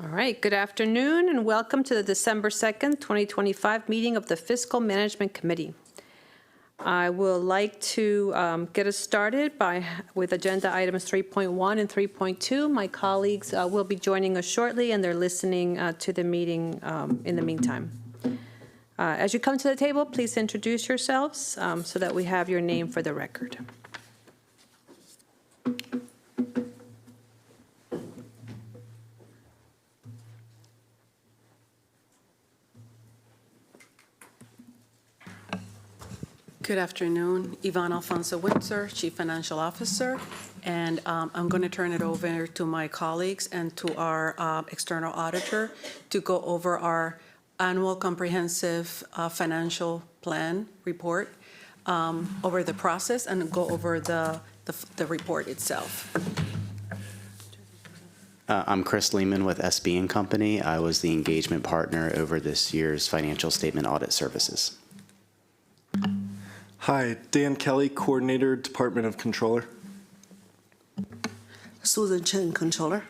All right, good afternoon and welcome to the December 2nd, 2025 meeting of the Fiscal Management Committee. I would like to get us started with agenda items 3.1 and 3.2. My colleagues will be joining us shortly and they're listening to the meeting in the meantime. As you come to the table, please introduce yourselves so that we have your name for the record. Good afternoon, Yvonne Alfonso Windsor, Chief Financial Officer, and I'm going to turn it over to my colleagues and to our external auditor to go over our annual comprehensive financial plan report, over the process, and go over the report itself. I'm Chris Lehman with SB & Company. I was the engagement partner over this year's financial statement audit services. Hi, Dan Kelly, Coordinator, Department of Controller. Susan Chen, Controller.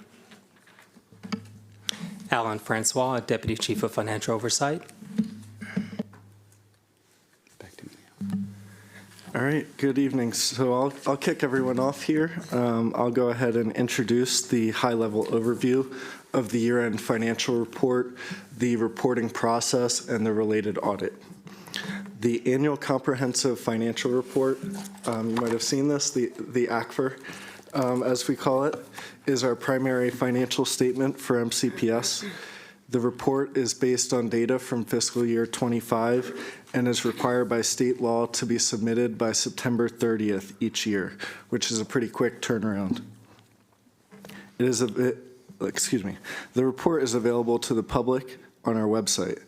Alan Francois, Deputy Chief of Financial Oversight. Back to me. All right, good evening. So I'll kick everyone off here. I'll go ahead and introduce the high-level overview of the year-end financial report, the reporting process, and the related audit. The annual comprehensive financial report, you might have seen this, the ACFR, as we call it, is our primary financial statement for MCPS. The report is based on data from fiscal year 25 and is required by state law to be submitted by September 30th each year, which is a pretty quick turnaround. The report is available to the public on our website.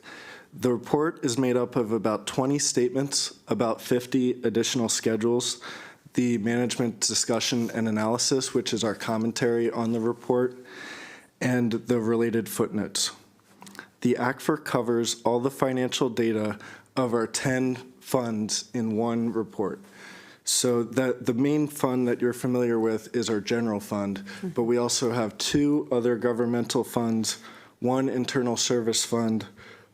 The report is made up of about 20 statements, about 50 additional schedules, the management discussion and analysis, which is our commentary on the report, and the related footnotes. The ACFR covers all the financial data of our 10 funds in one report. So the main fund that you're familiar with is our general fund, but we also have 2 other governmental funds, 1 internal service fund,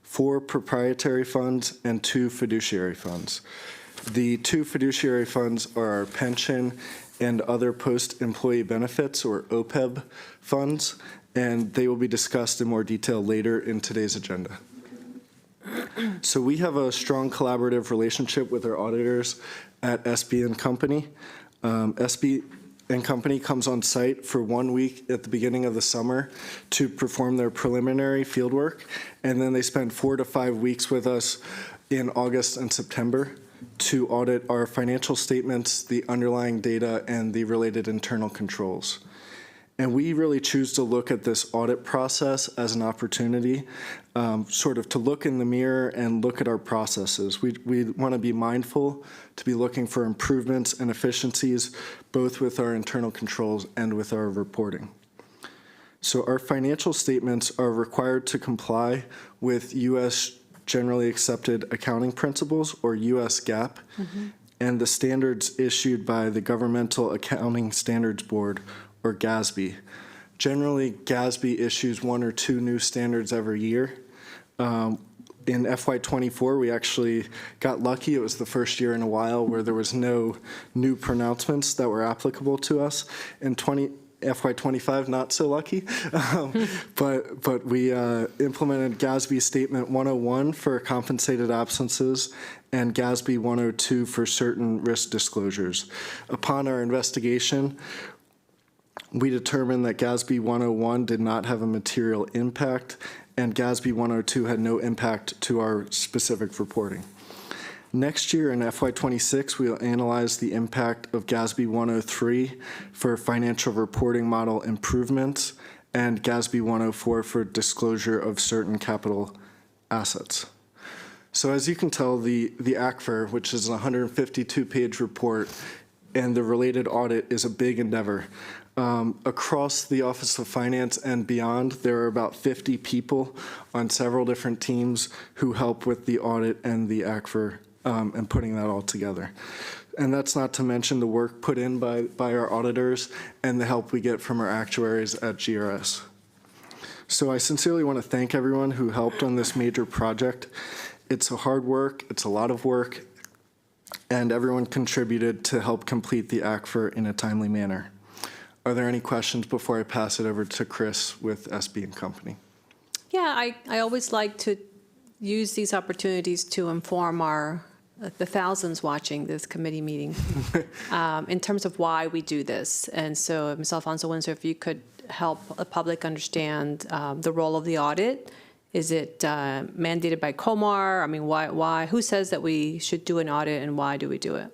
4 proprietary funds, and 2 fiduciary funds. The 2 fiduciary funds are our pension and other post-employee benefits, or OPEB funds, and they will be discussed in more detail later in today's agenda. So we have a strong collaborative relationship with our auditors at SB & Company. SB & Company comes on site for 1 week at the beginning of the summer to perform their preliminary fieldwork, and then they spend 4 to 5 weeks with us in August and September to audit our financial statements, the underlying data, and the related internal controls. And we really choose to look at this audit process as an opportunity, sort of to look in the mirror and look at our processes. We want to be mindful to be looking for improvements and efficiencies, both with our internal controls and with our reporting. So our financial statements are required to comply with U.S. Generally Accepted Accounting Principles, or U.S. GAAP, and the standards issued by the Governmental Accounting Standards Board, or GASB. Generally, GASB issues 1 or 2 new standards every year. In FY24, we actually got lucky. It was the first year in a while where there was no new pronouncements that were applicable to us. In FY25, not so lucky, but we implemented GASB Statement 101 for compensated absences and GASB 102 for certain risk disclosures. Upon our investigation, we determined that GASB 101 did not have a material impact, and GASB 102 had no impact to our specific reporting. Next year in FY26, we'll analyze the impact of GASB 103 for financial reporting model improvements and GASB 104 for disclosure of certain capital assets. So as you can tell, the ACFR, which is a 152-page report, and the related audit is a big endeavor. Across the Office of Finance and beyond, there are about 50 people on several different teams who help with the audit and the ACFR and putting that all together. And that's not to mention the work put in by our auditors and the help we get from our actuaries at GRS. So I sincerely want to thank everyone who helped on this major project. It's a hard work, it's a lot of work, and everyone contributed to help complete the ACFR in a timely manner. Are there any questions before I pass it over to Chris with SB and Company? Yeah, I always like to use these opportunities to inform the thousands watching this committee meeting in terms of why we do this. And so, Ms. Alfonso Windsor, if you could help the public understand the role of the audit. Is it mandated by COMAR? I mean, why? Who says that we should do an audit, and why do we do it?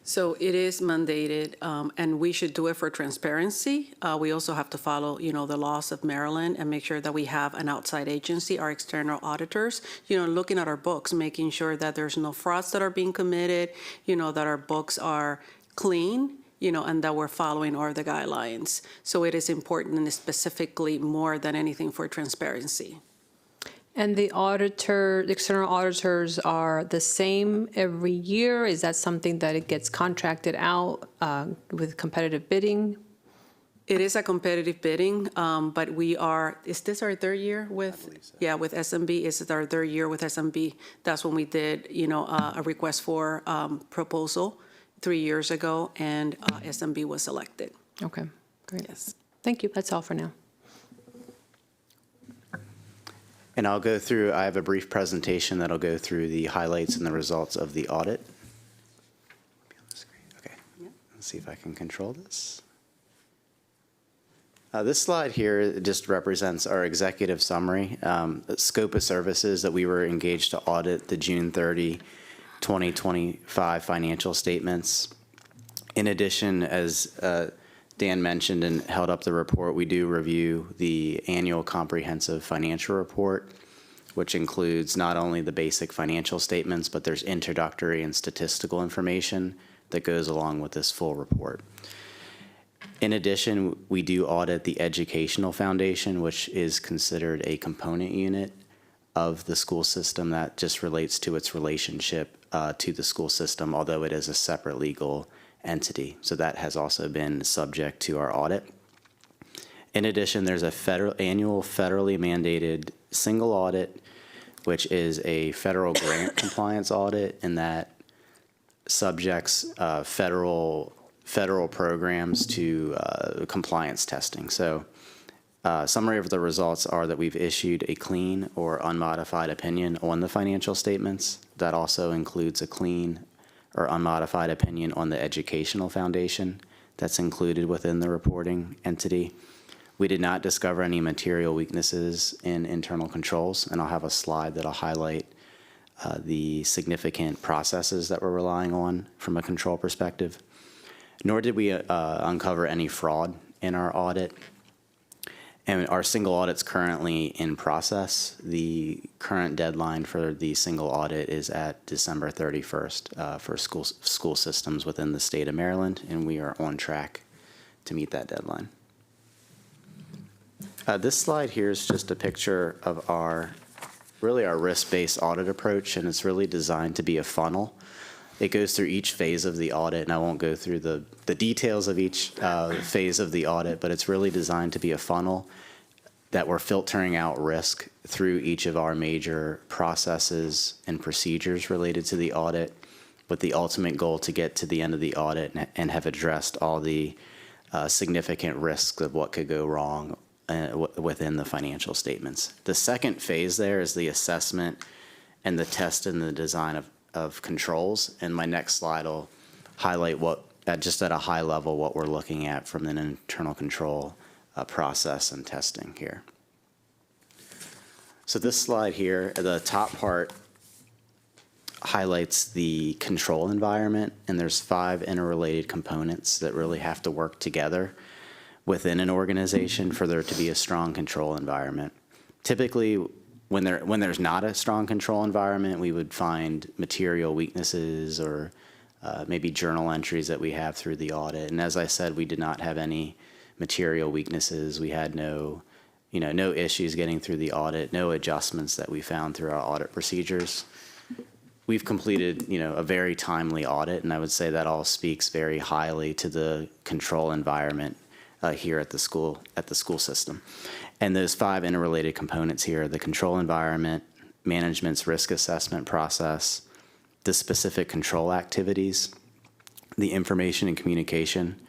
So it is mandated, and we should do it for transparency. We also have to follow, the laws of Maryland and make sure that we have an outside agency, our external auditors, looking at our books, making sure that there's no frauds that are being committed, that our books are clean, and that we're following all the guidelines. So it is important, and specifically more than anything, for transparency. And the external auditors are the same every year? Is that something that it gets contracted out with competitive bidding? It is a competitive bidding, but is this our third year with? So. Yeah, with SMB. Is it our third year with SMB? That's when we did, a request for proposal 3 years ago, and SMB was selected. Okay, great. Yes. Thank you. That's all for now. And I'll go through, I have a brief presentation that'll go through the highlights and the results of the audit. Okay, let's see if I can control this. This slide here just represents our executive summary, scope of services that we were engaged to audit the June 30, 2025 financial statements. In addition, as Dan mentioned and held up the report, we do review the annual comprehensive financial report, which includes not only the basic financial statements, but there's introductory and statistical information that goes along with this full report. In addition, we do audit the educational foundation, which is considered a component unit of the school system that just relates to its relationship to the school system, although it is a separate legal entity. So that has also been subject to our audit. In addition, there's a annual federally mandated single audit, which is a federal grant compliance audit, and that subjects federal programs to compliance testing. So summary of the results are that we've issued a clean or unmodified opinion on the financial statements. That also includes a clean or unmodified opinion on the educational foundation that's included within the reporting entity. We did not discover any material weaknesses in internal controls, and I'll have a slide that'll highlight the significant processes that we're relying on from a control perspective. Nor did we uncover any fraud in our audit. And our single audit's currently in process. The current deadline for the single audit is at December 31st for school systems within the state of Maryland, and we are on track to meet that deadline. This slide here is just a picture of our risk-based audit approach, and it's really designed to be a funnel. It goes through each phase of the audit, and I won't go through the details of each phase of the audit, but it's really designed to be a funnel that we're filtering out risk through each of our major processes and procedures related to the audit, with the ultimate goal to get to the end of the audit and have addressed all the significant risks of what could go wrong within the financial statements. The second phase there is the assessment and the test and the design of controls, and my next slide will highlight just at a high level what we're looking at from an internal control process and testing here. So this slide here, the top part highlights the control environment, and there's 5 interrelated components that really have to work together within an organization for there to be a strong control environment. Typically, when there's not a strong control environment, we would find material weaknesses or maybe journal entries that we have through the audit. And as I said, we did not have any material weaknesses. We had no issues getting through the audit, no adjustments that we found through our audit procedures. We've completed, a very timely audit, and I would say that all speaks very highly to the control environment here at the school system. And those 5 interrelated components here are the control environment, management's risk assessment process, the specific control activities, the information and communication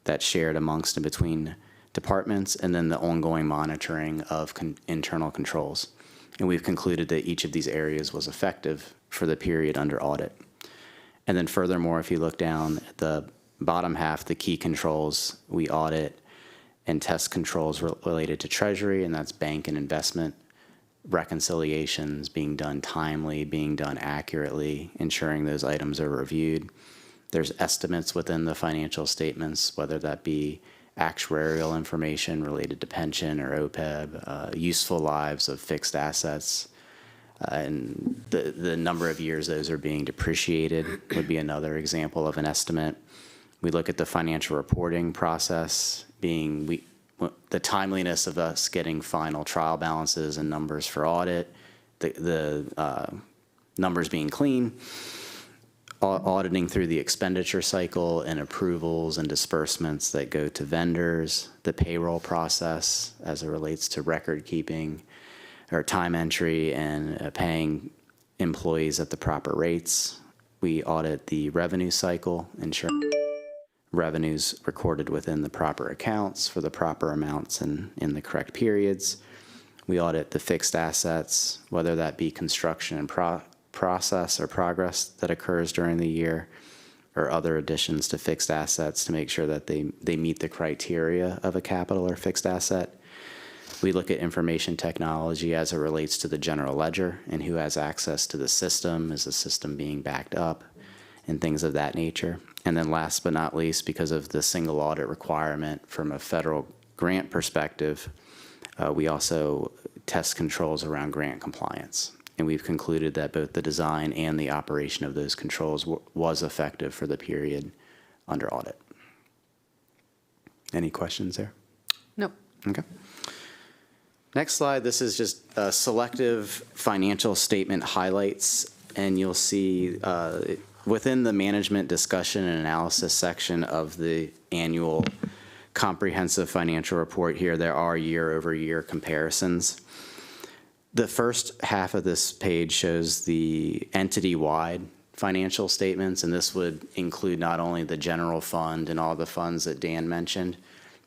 that's shared amongst and between departments, and then the ongoing monitoring of internal controls. And we've concluded that each of these areas was effective for the period under audit. And then furthermore, if you look down at the bottom half, the key controls we audit and test controls related to Treasury, and that's bank and investment reconciliations being done timely, being done accurately, ensuring those items are reviewed. There's estimates within the financial statements, whether that be actuarial information related to pension or OPEB, useful lives of fixed assets, and the number of years those are being depreciated would be another example of an estimate. We look at the financial reporting process being the timeliness of us getting final trial balances and numbers for audit, the numbers being clean, auditing through the expenditure cycle and approvals and disbursements that go to vendors, the payroll process as it relates to record keeping or time entry and paying employees at the proper rates. We audit the revenue cycle, ensuring revenues recorded within the proper accounts for the proper amounts and in the correct periods. We audit the fixed assets, whether that be construction and process or progress that occurs during the year, or other additions to fixed assets to make sure that they meet the criteria of a capital or fixed asset. We look at information technology as it relates to the general ledger and who has access to the system, is the system being backed up, and things of that nature. And then last but not least, because of the single audit requirement from a federal grant perspective, we also test controls around grant compliance. And we've concluded that both the design and the operation of those controls was effective for the period under audit. Any questions there? Nope. Okay. Next slide, this is just selective financial statement highlights, and you'll see within the management discussion and analysis section of the annual comprehensive financial report here, there are year-over-year comparisons. The first half of this page shows the entity-wide financial statements, and this would include not only the general fund and all the funds that Dan mentioned,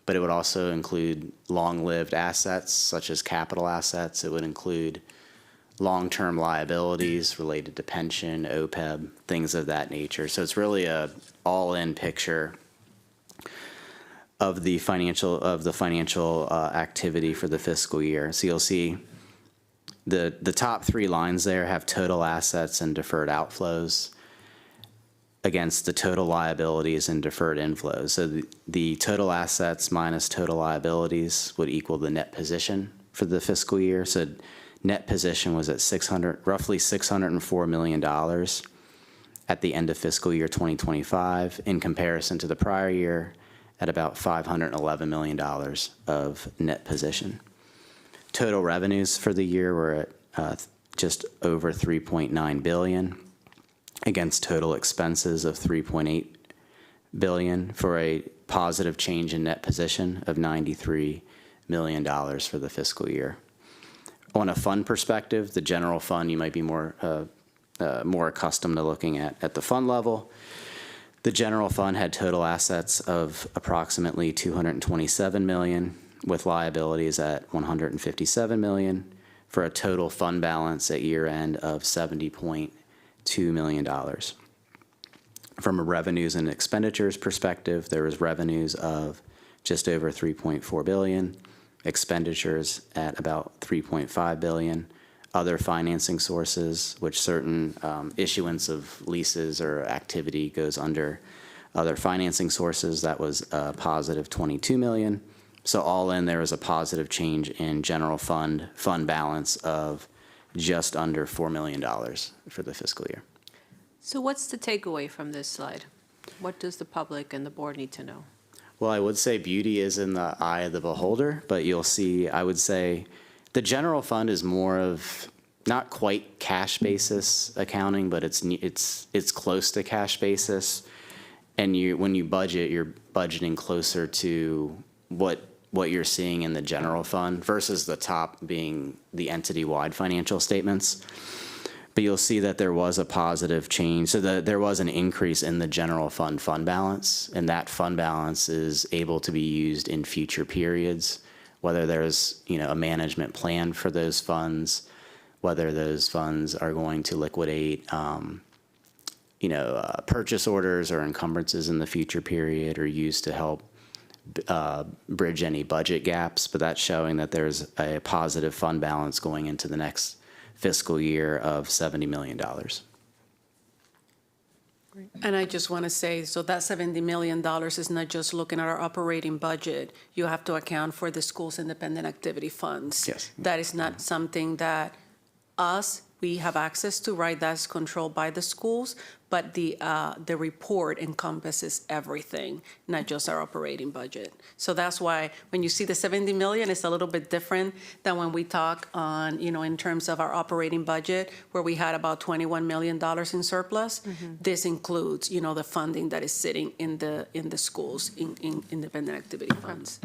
but it would also include long-lived assets, such as capital assets. It would include long-term liabilities related to pension, OPEB, things of that nature. So it's really a all-in picture of the financial activity for the fiscal year. So you'll see the top 3 lines there have total assets and deferred outflows against the total liabilities and deferred inflows. So the total assets minus total liabilities would equal the net position for the fiscal year. So net position was at roughly $604 million at the end of fiscal year 2025, in comparison to the prior year at about $511 million of net position. Total revenues for the year were at just over $3.9 billion against total expenses of $3.8 billion for a positive change in net position of $93 million for the fiscal year. On a fund perspective, the general fund, you might be more accustomed to looking at the fund level. The general fund had total assets of approximately $227 million, with liabilities at $157 million, for a total fund balance at year end of $70.2 million. From a revenues and expenditures perspective, there was revenues of just over $3.4 billion, expenditures at about $3.5 billion, other financing sources, which certain issuance of leases or activity goes under other financing sources, that was a positive $22 million. So all in, there was a positive change in general fund balance of just under $4 million for the fiscal year. So what's the takeaway from this slide? What does the public and the board need to know? Well, I would say beauty is in the eye of the beholder, but you'll see, I would say, the general fund is more of not quite cash basis accounting, but it's close to cash basis. And when you budget, you're budgeting closer to what what you're seeing in the general fund versus the top being the entity-wide financial statements. But you'll see that there was a positive change. So there was an increase in the general fund balance, and that fund balance is able to be used in future periods, whether there's, a management plan for those funds, whether those funds are going to liquidate, purchase orders or encumbrances in the future period, or used to help bridge any budget gaps. But that's showing that there's a positive fund balance going into the next fiscal year of $70 million. And I just want to say, so that $70 million is not just looking at our operating budget. You have to account for the school's independent activity funds. Yes. That is not something that we have access to, right? That's controlled by the schools, but the report encompasses everything, not just our operating budget. So that's why when you see the 70 million, it's a little bit different than when we talk on, in terms of our operating budget, where we had about $21 million in surplus. This includes, the funding that is sitting in the schools in independent activity funds.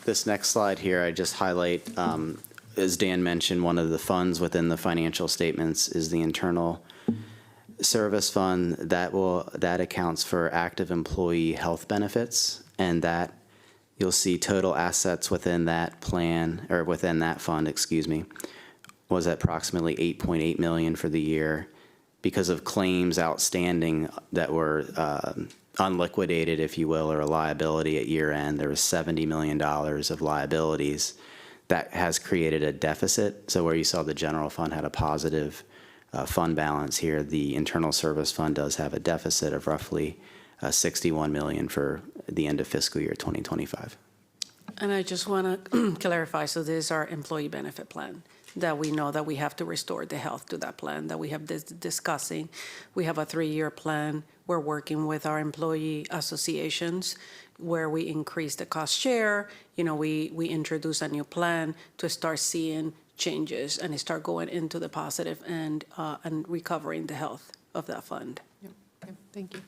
This next slide here, I just highlight, as Dan mentioned, one of the funds within the financial statements is the internal service fund. That accounts for active employee health benefits, and that you'll see total assets within that plan, or within that fund, was approximately $8.8 million for the year. Because of claims outstanding that were unliquidated, if you will, or a liability at year end, there was $70 million of liabilities. That has created a deficit. So where you saw the general fund had a positive fund balance here, the internal service fund does have a deficit of roughly $61 million for the end of fiscal year 2025. And I just want to clarify, so this is our employee benefit plan, that we know that we have to restore the health to that plan, that we have discussing. We have a 3-year plan. We're working with our employee associations where we increase the cost share. We introduce a new plan to start seeing changes and start going into the positive and recovering the health of that fund. Okay, thank you.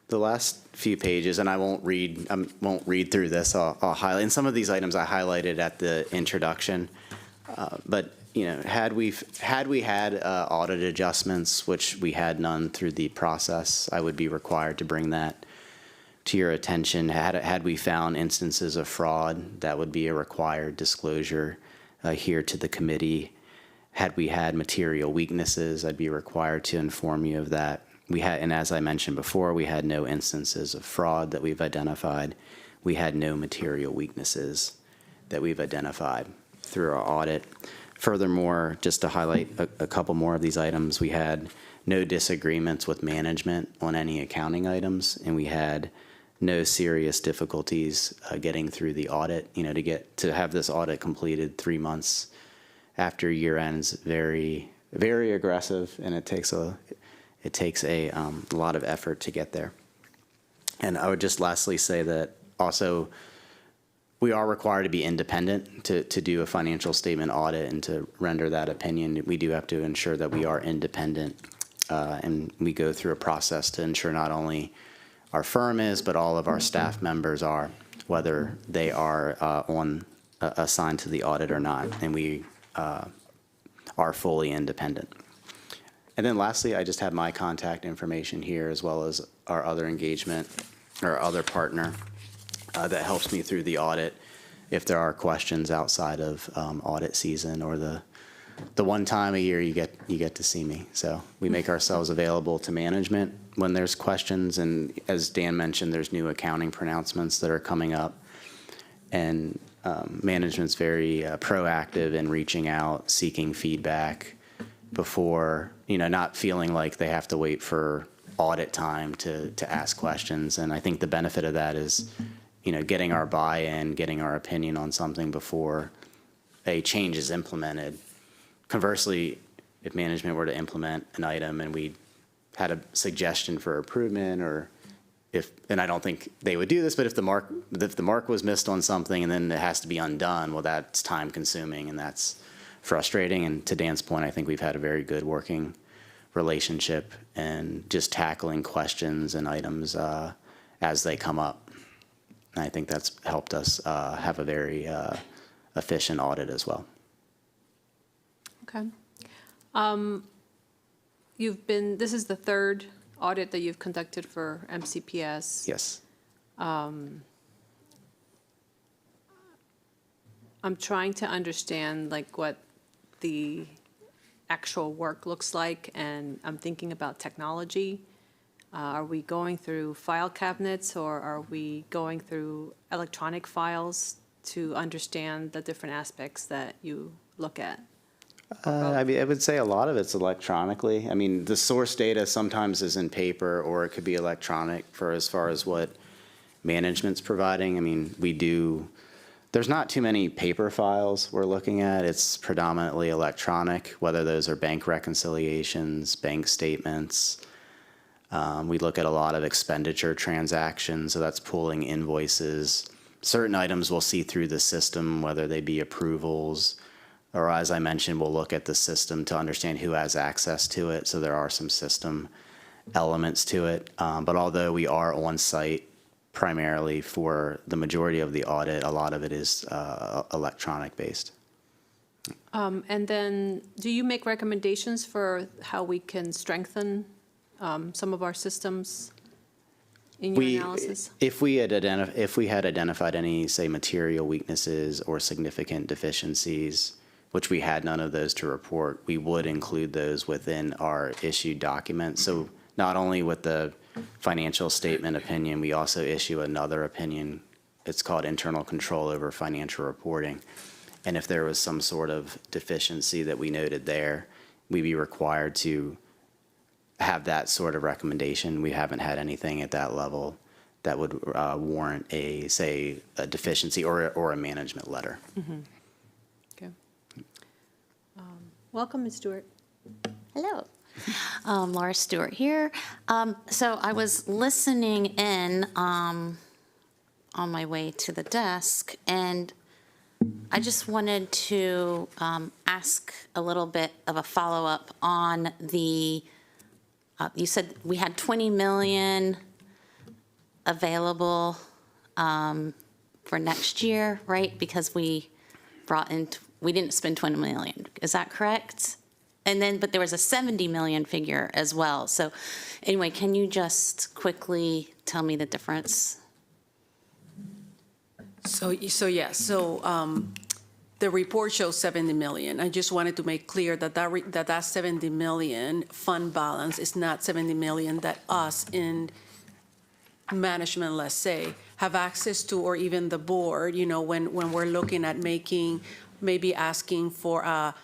The last few pages, and I won't read through this. I'll highlight. And some of these items I highlighted at the introduction. But had we had audit adjustments, which we had none through the process, I would be required to bring that to your attention. Had we found instances of fraud, that would be a required disclosure here to the committee. Had we had material weaknesses, I'd be required to inform you of that. And as I mentioned before, we had no instances of fraud that we've identified. We had no material weaknesses that we've identified through our audit. Furthermore, just to highlight a couple more of these items, we had no disagreements with management on any accounting items, and we had no serious difficulties getting through the audit. To have this audit completed 3 months after year end is very, very aggressive, and it takes a lot of effort to get there. And I would just lastly say that also we are required to be independent to do a financial statement audit and to render that opinion. We do have to ensure that we are independent, and we go through a process to ensure not only our firm is, but all of our staff members are, whether they are assigned to the audit or not, and we are fully independent. And then lastly, I just have my contact information here, as well as our other engagement, or other partner that helps me through the audit if there are questions outside of audit season, or the one time a year you get to see me. So we make ourselves available to management when there's questions, and as Dan mentioned, there's new accounting pronouncements that are coming up, and management's very proactive in reaching out, seeking feedback before, not feeling like they have to wait for audit time to ask questions. And I think the benefit of that is, getting our buy-in, getting our opinion on something before a change is implemented. Conversely, if management were to implement an item and we had a suggestion for improvement, or and I don't think they would do this, but if the mark was missed on something and then it has to be undone, well, that's time consuming and that's frustrating. And to Dan's point, I think we've had a very good working relationship and just tackling questions and items as they come up. And I think that's helped us have a very efficient audit as well. Okay. This is the third audit that you've conducted for MCPS. Yes. I'm trying to understand like what the actual work looks like, and I'm thinking about technology. Are we going through file cabinets, or are we going through electronic files to understand the different aspects that you look at? I mean, I would say a lot of it's electronically. I mean, the source data sometimes is in paper, or it could be electronic for as far as what management's providing. I mean, there's not too many paper files we're looking at. It's predominantly electronic, whether those are bank reconciliations, bank statements. We look at a lot of expenditure transactions, so that's pulling invoices. Certain items we'll see through the system, whether they be approvals, or as I mentioned, we'll look at the system to understand who has access to it. So there are some system elements to it. But although we are on site primarily for the majority of the audit, a lot of it is electronic based. And then, do you make recommendations for how we can strengthen some of our systems in your analysis? If we had identified any, say, material weaknesses or significant deficiencies, which we had none of those to report, we would include those within our issued document. So not only with the financial statement opinion, we also issue another opinion. It's called internal control over financial reporting. And if there was some sort of deficiency that we noted there, we'd be required to have that sort of recommendation. We haven't had anything at that level that would warrant a deficiency or a management letter. Mm-hmm. Okay. Welcome, Ms. Stewart. Hello. Laura Stewart here. So I was listening in on my way to the desk, and I just wanted to ask a little bit of a follow-up on the, you said we had 20 million available for next year, right? Because we didn't spend 20 million. Is that correct? And then, but there was a 70 million figure as well. So anyway, can you just quickly tell me the difference? The report shows 70 million. I just wanted to make clear that 70 million fund balance is not 70 million that us in management, let's say, have access to, or even the board, when we're looking at maybe asking for a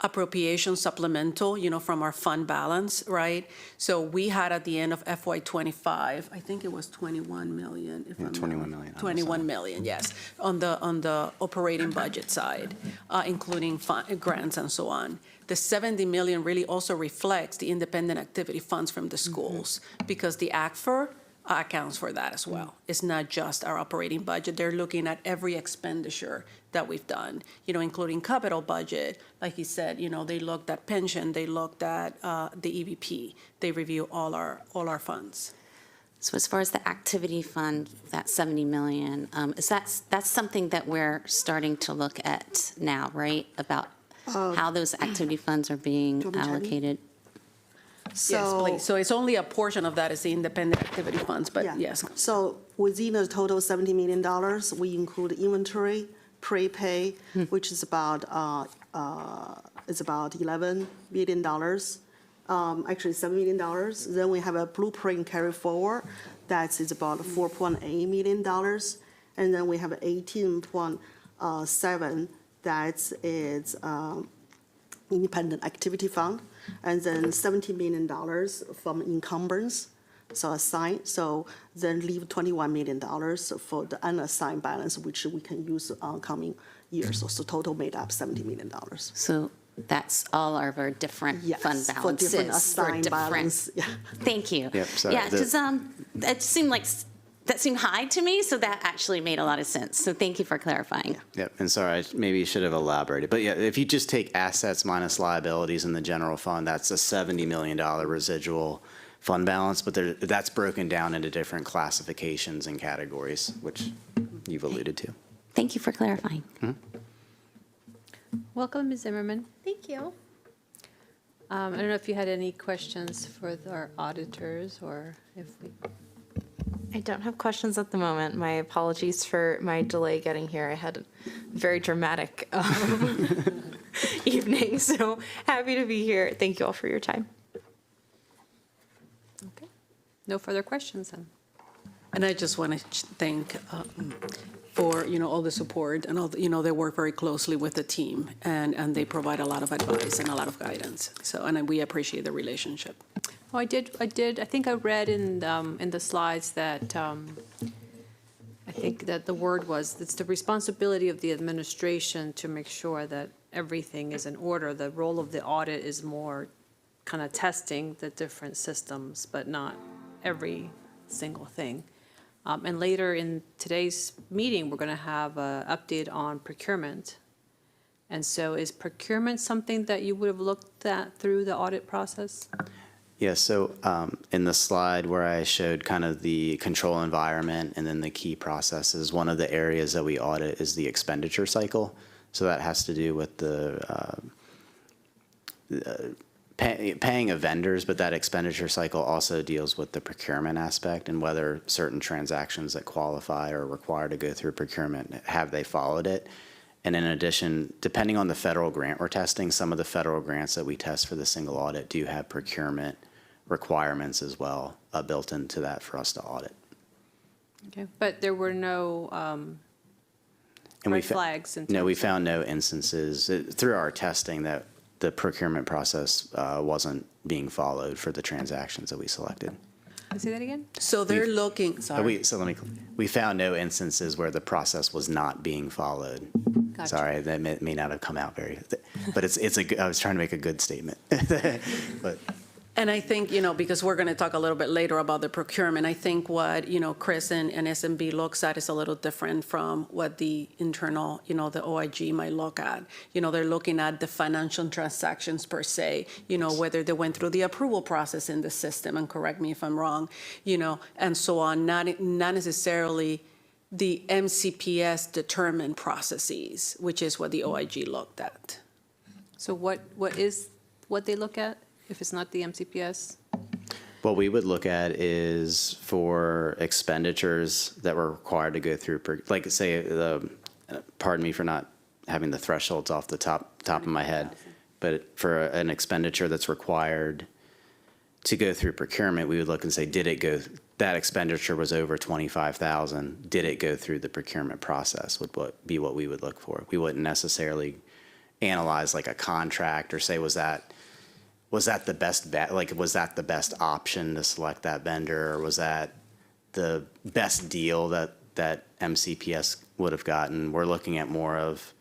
appropriation supplemental, from our fund balance, right? So we had at the end of FY25, I think it was 21 million. If I'm 21 million. 21 million, yes, on the operating budget side, including grants and so on. The 70 million really also reflects the independent activity funds from the schools, because the ACFR accounts for that as well. It's not just our operating budget. They're looking at every expenditure that we've done, including capital budget. Like you said, they looked at pension, they looked at the EVP. They review all our funds. So as far as the activity fund, that 70 million, that's something that we're starting to look at now, right? About how those activity funds are being allocated. Yes, please. So it's only a portion of that is the independent activity funds, but Yeah. yes. So within the total $70 million, we include inventory, prepay, which is about $11 million, actually $7 million. Then we have a blueprint carry forward, that is about $4.8 million. And then we have 18.7, that is independent activity fund, and then $17 million from encumbrance, so assigned. So then leave $21 million for the unassigned balance, which we can use coming years. So total made up $70 million. So that's all of our different Yes, fund for balances. different assigned balance. Yeah. Thank you. Yep, sorry. Yeah, because it seemed like that seemed high to me, so that actually made a lot of sense. So thank you for clarifying. Yep, and sorry, I maybe should have elaborated. But yeah, if you just take assets minus liabilities in the general fund, that's a $70 million residual fund balance, but that's broken down into different classifications and categories, which you've alluded to. Thank you for clarifying. Welcome, Ms. Zimmerman. Thank you. I don't know if you had any questions for our auditors, or if we, I don't have questions at the moment. My apologies for my delay getting here. I had a very dramatic evening, so happy to be here. Thank you all for your time. okay. No further questions then. And I just want to thank for, all the support and all, they work very closely with the team and they provide a lot of advice and a lot of guidance. So, and we appreciate the relationship. Oh, I think I read in the slides that, I think that the word was, it's the responsibility of the administration to make sure that everything is in order. The role of the audit is more kind of testing the different systems, but not every single thing. And later in today's meeting, we're going to have an update on procurement. And so is procurement something that you would have looked at through the audit process? Yeah, so in the slide where I showed kind of the control environment and then the key processes, one of the areas that we audit is the expenditure cycle. So that has to do with the paying of vendors, but that expenditure cycle also deals with the procurement aspect and whether certain transactions that qualify or require to go through procurement, have they followed it? And in addition, depending on the federal grant we're testing, some of the federal grants that we test for the single audit do have procurement requirements as well built into that for us to audit. Okay, but there were no red flags? No, we found no instances through our testing that the procurement process wasn't being followed for the transactions that we selected. Say that again? So they're looking, sorry. We found no instances where the process was not being followed. Gotcha. Sorry, that may not have come out but I was trying to make a good statement. But And I think, because we're going to talk a little bit later about the procurement, I think what, Chris and SMB looks at is a little different from what the internal, the OIG might look at. They're looking at the financial transactions per se, whether they went through the approval process in the system, and correct me if I'm wrong, and so on, not necessarily the MCPS determined processes, which is what the OIG looked at. So what they look at, if it's not the MCPS? what we would look at is for expenditures that were required to go through, like say, pardon me for not having the thresholds off the top of my head, but for an expenditure that's required to go through procurement, we would look and say, did it go, that expenditure was over 25,000, did it go through the procurement process would be what we would look for. We wouldn't necessarily analyze like a contract or say, was that the best bet? Like, was that the best option to select that vendor? Or was that the best deal that MCPS would have gotten? We're looking at more of,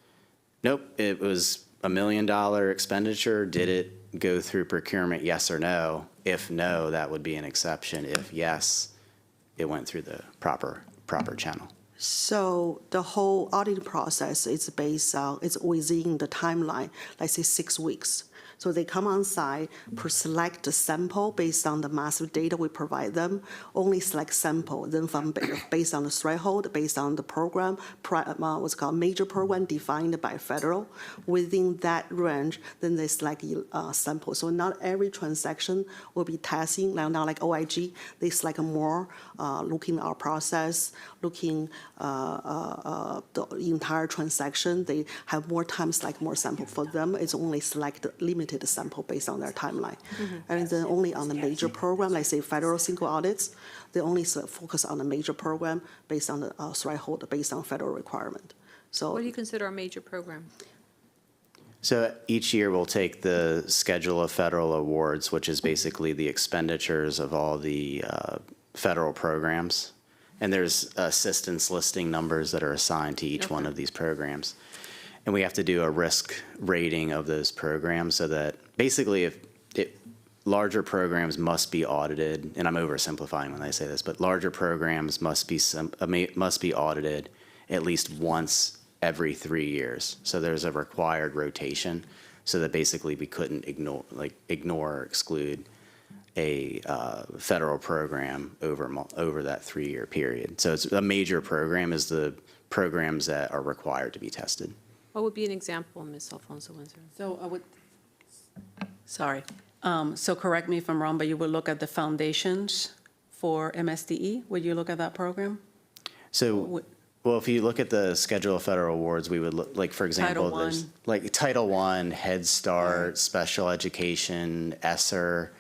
nope, it was $1 million expenditure. Did it go through procurement? Yes or no? If no, that would be an exception. If yes, it went through the proper channel. So the whole audit process is based on, it's within the timeline, let's say 6 weeks. So they come on site, select the sample based on the massive data we provide them, only select sample, then from based on the threshold, based on the program, what's called major program defined by federal. Within that range, then they select a sample. So not every transaction will be testing, now like OIG, they select more, looking at our process, looking the entire transaction. They have more time, select more sample. For them, it's only select limited sample based on their timeline. And then only on the major program, like say federal single audits, they only focus on the major program based on the threshold, based on federal requirement. So What do you consider a major program? So each year we'll take the schedule of federal awards, which is basically the expenditures of all the federal programs. And there's assistance listing numbers that are assigned to each one of these programs. And we have to do a risk rating of those programs so that basically if it larger programs must be audited, and I'm oversimplifying when I say this, but larger programs must be audited at least once every 3 years. So there's a required rotation, so that basically we couldn't ignore or exclude a federal program over that 3-year period. So it's a major program is the programs that are required to be tested. What would be an example, Ms. Alfonso Windsor? So I would, sorry. So correct me if I'm wrong, but you would look at the foundations for MSDE? Would you look at that program? So, well, if you look at the schedule of federal awards, we would look, like, for example, Title there's I. like Title I, Head Start, Special Education, ESSER.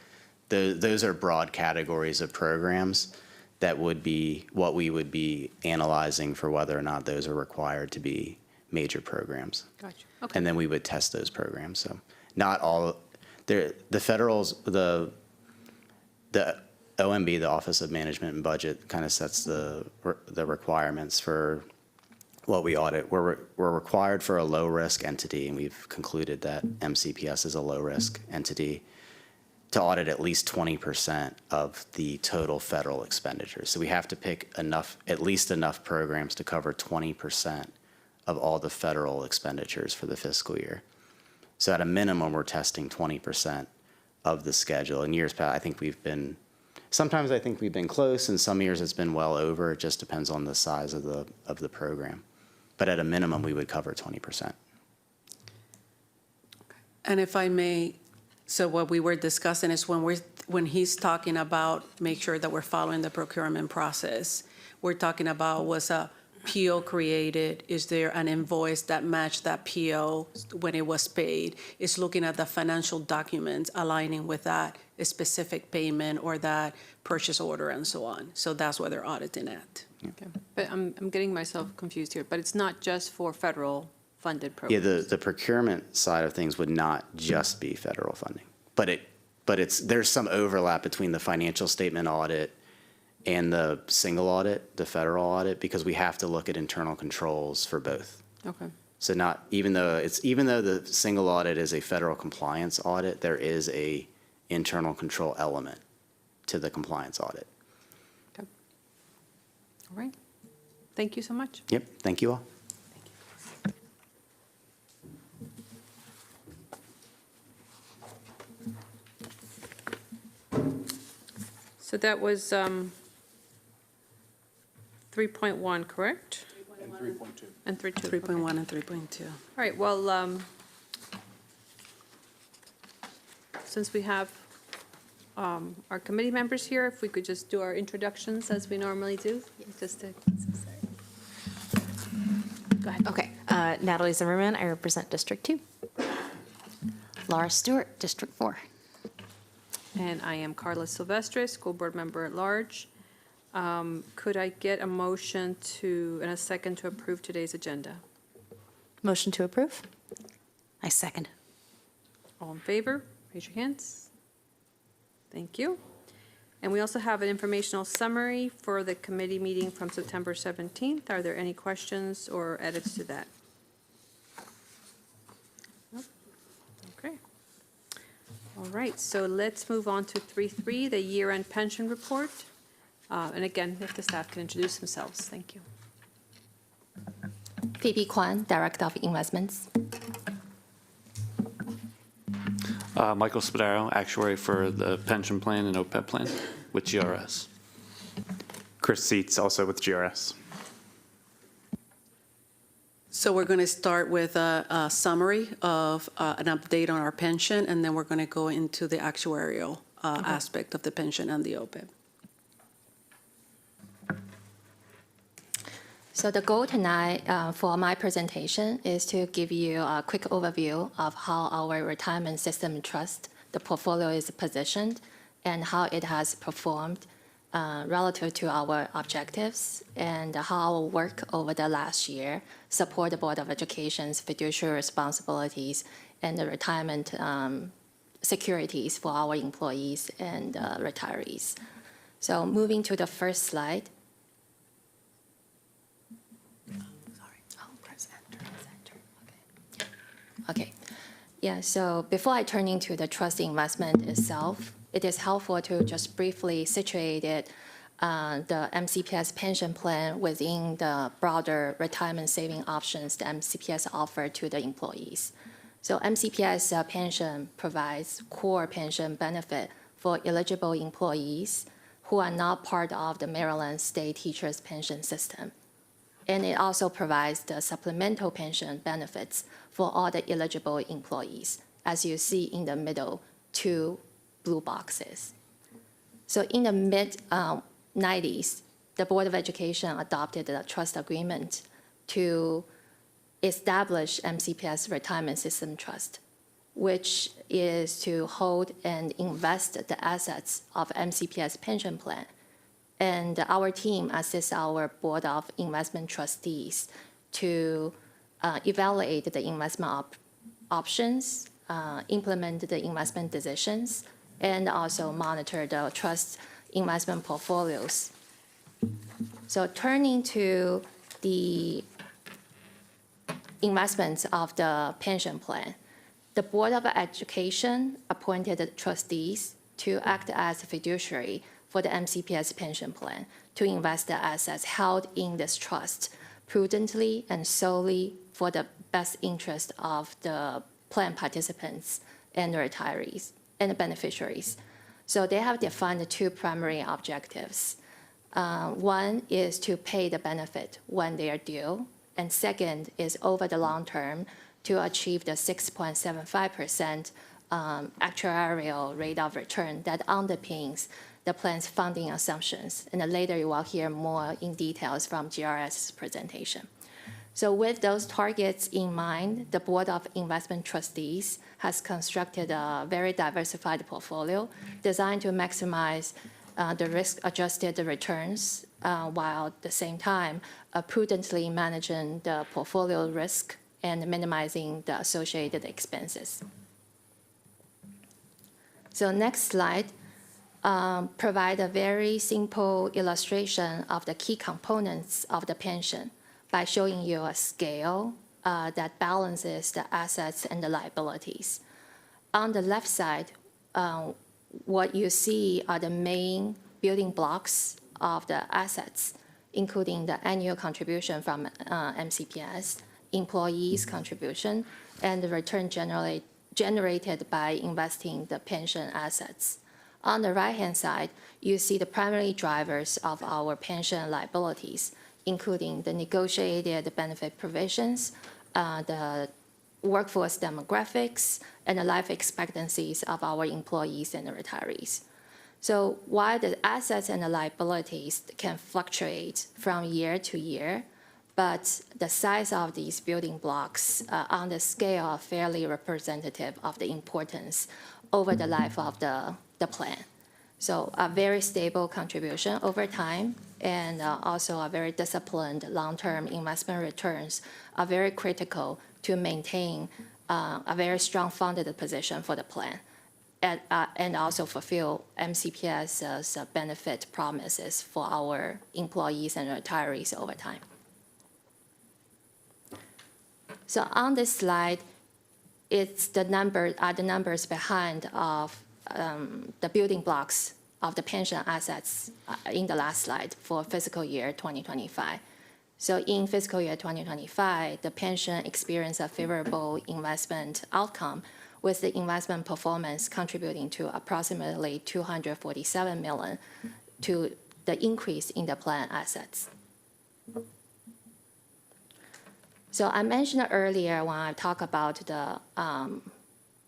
Those are broad categories of programs that would be what we would be analyzing for whether or not those are required to be major programs. Gotcha. Okay. And then we would test those programs. So not all, the federals, the OMB, the Office of Management and Budget, kind of sets the requirements for what we audit. We're required for a low-risk entity, and we've concluded that MCPS is a low-risk entity, to audit at least 20% of the total federal expenditures. So we have to pick at least enough programs to cover 20% of all the federal expenditures for the fiscal year. So at a minimum, we're testing 20% of the schedule. In years past, sometimes I think we've been close, and some years it's been well over. It just depends on the size of the program. But at a minimum, we would cover 20%. And if I may, so what we were discussing is when he's talking about make sure that we're following the procurement process, we're talking about was a PO created? Is there an invoice that matched that PO when it was paid? Is looking at the financial documents aligning with that specific payment or that purchase order and so on. So that's what they're auditing at. Okay. But I'm getting myself confused here, but it's not just for federal funded Yeah, programs? the procurement side of things would not just be federal funding, but there's some overlap between the financial statement audit and the single audit, the federal audit, because we have to look at internal controls for both. Okay. So even though the single audit is a federal compliance audit, there is a internal control element to the compliance audit. Okay. All right. Thank you so much. Yep, thank you all. So that was 3.1, correct? And 3.2. 3.1 and 3.2. All right, well, since we have our committee members here, if we could just do our introductions as we normally do, just to, go ahead. Okay, Natalie Zimmerman, I represent District 2. Laura Stewart, District 4. And I am Carla Silvestre, School Board Member at Large. Could I get a motion and a second to approve today's agenda? Motion to approve? I second. All in favor, raise your hands. Thank you. And we also have an informational summary for the committee meeting from September 17th. Are there any questions or edits to that? Nope. Okay. All right, so let's move on to 3.3, the year-end pension report. And again, if the staff can introduce themselves, thank you. Phoebe Kwan, Director of Investments. Michael Spadaro, Actuary for the pension plan and OPEB plan with GRS. Chris Seats, also with GRS. So we're going to start with a summary of an update on our pension, and then we're going to go into the actuarial aspect of the pension and the OPEB. So the goal tonight for my presentation is to give you a quick overview of how our retirement system trust, the portfolio is positioned, and how it has performed relative to our objectives, and how our work over the last year support the Board of Education's fiduciary responsibilities and the retirement securities for our employees and retirees. So moving to the first slide. Okay. Yeah, so before I turn into the trust investment itself, it is helpful to just briefly situate it, the MCPS pension plan within the broader retirement saving options the MCPS offer to the employees. So MCPS pension provides core pension benefit for eligible employees who are not part of the Maryland State Teachers Pension System. And it also provides the supplemental pension benefits for all the eligible employees, as you see in the middle, 2 blue boxes. So in the mid-90s, the Board of Education adopted a trust agreement to establish MCPS Retirement System Trust, which is to hold and invest the assets of MCPS pension plan. And our team assists our Board of Investment Trustees to evaluate the investment options, implement the investment decisions, and also monitor the trust investment portfolios. So turning to the investments of the pension plan, the Board of Education appointed trustees to act as fiduciary for the MCPS pension plan to invest the assets held in this trust prudently and solely for the best interest of the plan participants and the retirees and the beneficiaries. So they have defined 2 primary objectives. One is to pay the benefit when they are due, and second is over the long term to achieve the 6.75% actuarial rate of return that underpins the plan's funding assumptions. And later you will hear more in details from GRS's presentation. So with those targets in mind, the Board of Investment Trustees has constructed a very diversified portfolio designed to maximize the risk-adjusted returns while at the same time prudently managing the portfolio risk and minimizing the associated expenses. So next slide provide a very simple illustration of the key components of the pension by showing you a scale that balances the assets and the liabilities. On the left side, what you see are the main building blocks of the assets, including the annual contribution from MCPS, employees' contribution, and the return generated by investing the pension assets. On the right-hand side, you see the primary drivers of our pension liabilities, including the negotiated benefit provisions, the workforce demographics, and the life expectancies of our employees and the retirees. So while the assets and the liabilities can fluctuate from year to year, but the size of these building blocks on the scale are fairly representative of the importance over the life of the plan. So a very stable contribution over time and also a very disciplined long-term investment returns are very critical to maintain a very strong funded position for the plan and also fulfill MCPS's benefit promises for our employees and retirees over time. So on this slide, it's the numbers behind of the building blocks of the pension assets in the last slide for fiscal year 2025. So in fiscal year 2025, the pension experienced a favorable investment outcome with the investment performance contributing to approximately $247 million to the increase in the plan assets. So I mentioned earlier when I talk about the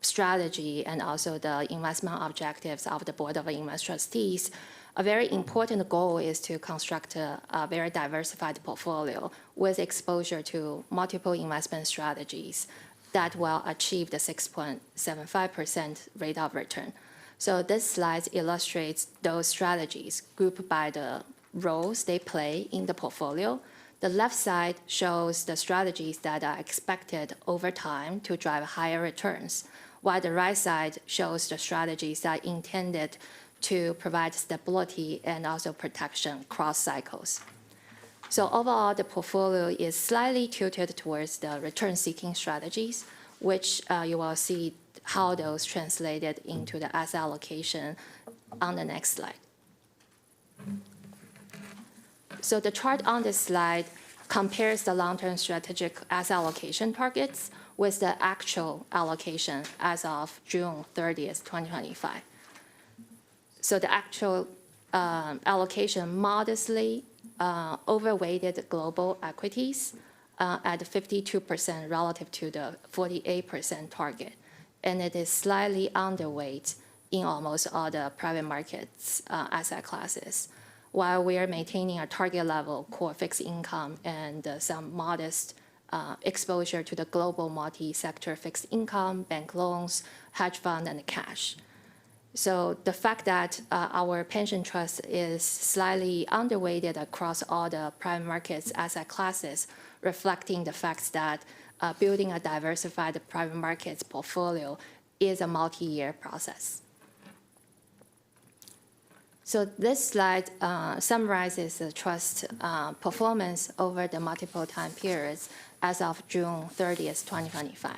strategy and also the investment objectives of the Board of Investment Trustees, a very important goal is to construct a very diversified portfolio with exposure to multiple investment strategies that will achieve the 6.75% rate of return. So this slide illustrates those strategies grouped by the roles they play in the portfolio. The left side shows the strategies that are expected over time to drive higher returns, while the right side shows the strategies that are intended to provide stability and also protection cross cycles. So overall, the portfolio is slightly tilted towards the return-seeking strategies, which you will see how those translated into the asset allocation on the next slide. So the chart on this slide compares the long-term strategic asset allocation targets with the actual allocation as of June 30th, 2025. So the actual allocation modestly overweighted global equities at 52% relative to the 48% target. And it is slightly underweight in almost all the private markets asset classes, while we are maintaining a target level core fixed income and some modest exposure to the global multi-sector fixed income, bank loans, hedge fund, and cash. So the fact that our pension trust is slightly underweighted across all the private markets asset classes, reflecting the fact that building a diversified private markets portfolio is a multi-year process. So this slide summarizes the trust performance over the multiple time periods as of June 30th, 2025.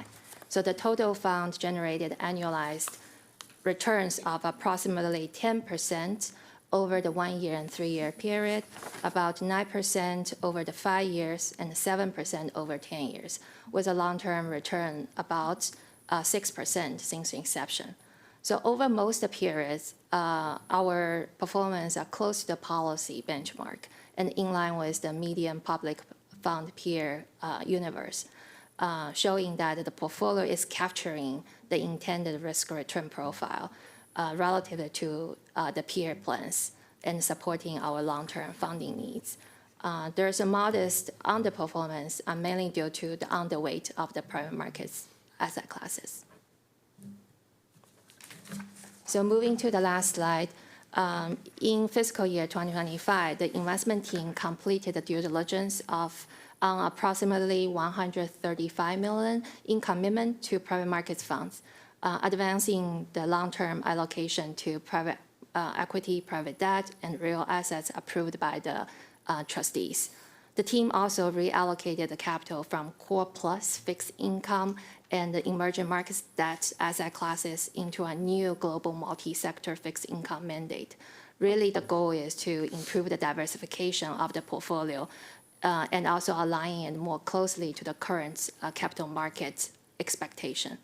So the total fund generated annualized returns of approximately 10% over the 1 year and 3 year period, about 9% over the 5 years, and 7% over 10 years, with a long-term return about 6% since inception. So over most periods, our performance are close to the policy benchmark and in line with the median public fund peer universe, showing that the portfolio is capturing the intended risk-return profile relative to the peer plans and supporting our long-term funding needs. There's a modest underperformance, mainly due to the underweight of the private markets asset classes. So moving to the last slide, in fiscal year 2025, the investment team completed the due diligence of approximately $135 million in commitment to private markets funds, advancing the long-term allocation to private equity, private debt, and real assets approved by the trustees. The team also reallocated the capital from core plus fixed income and the emerging markets debt asset classes into a new global multi-sector fixed income mandate. Really, the goal is to improve the diversification of the portfolio and also aligning it more closely to the current capital market expectation.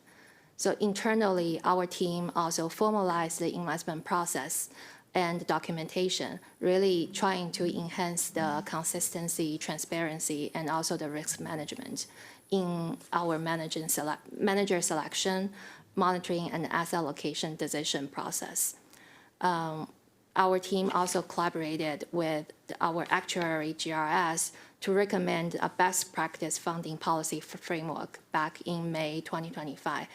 So internally, our team also formalized the investment process and documentation, really trying to enhance the consistency, transparency, and also the risk management in our manager selection, monitoring, and asset allocation decision process. Our team also collaborated with our actuary GRS to recommend a best practice funding policy framework back in May 2025.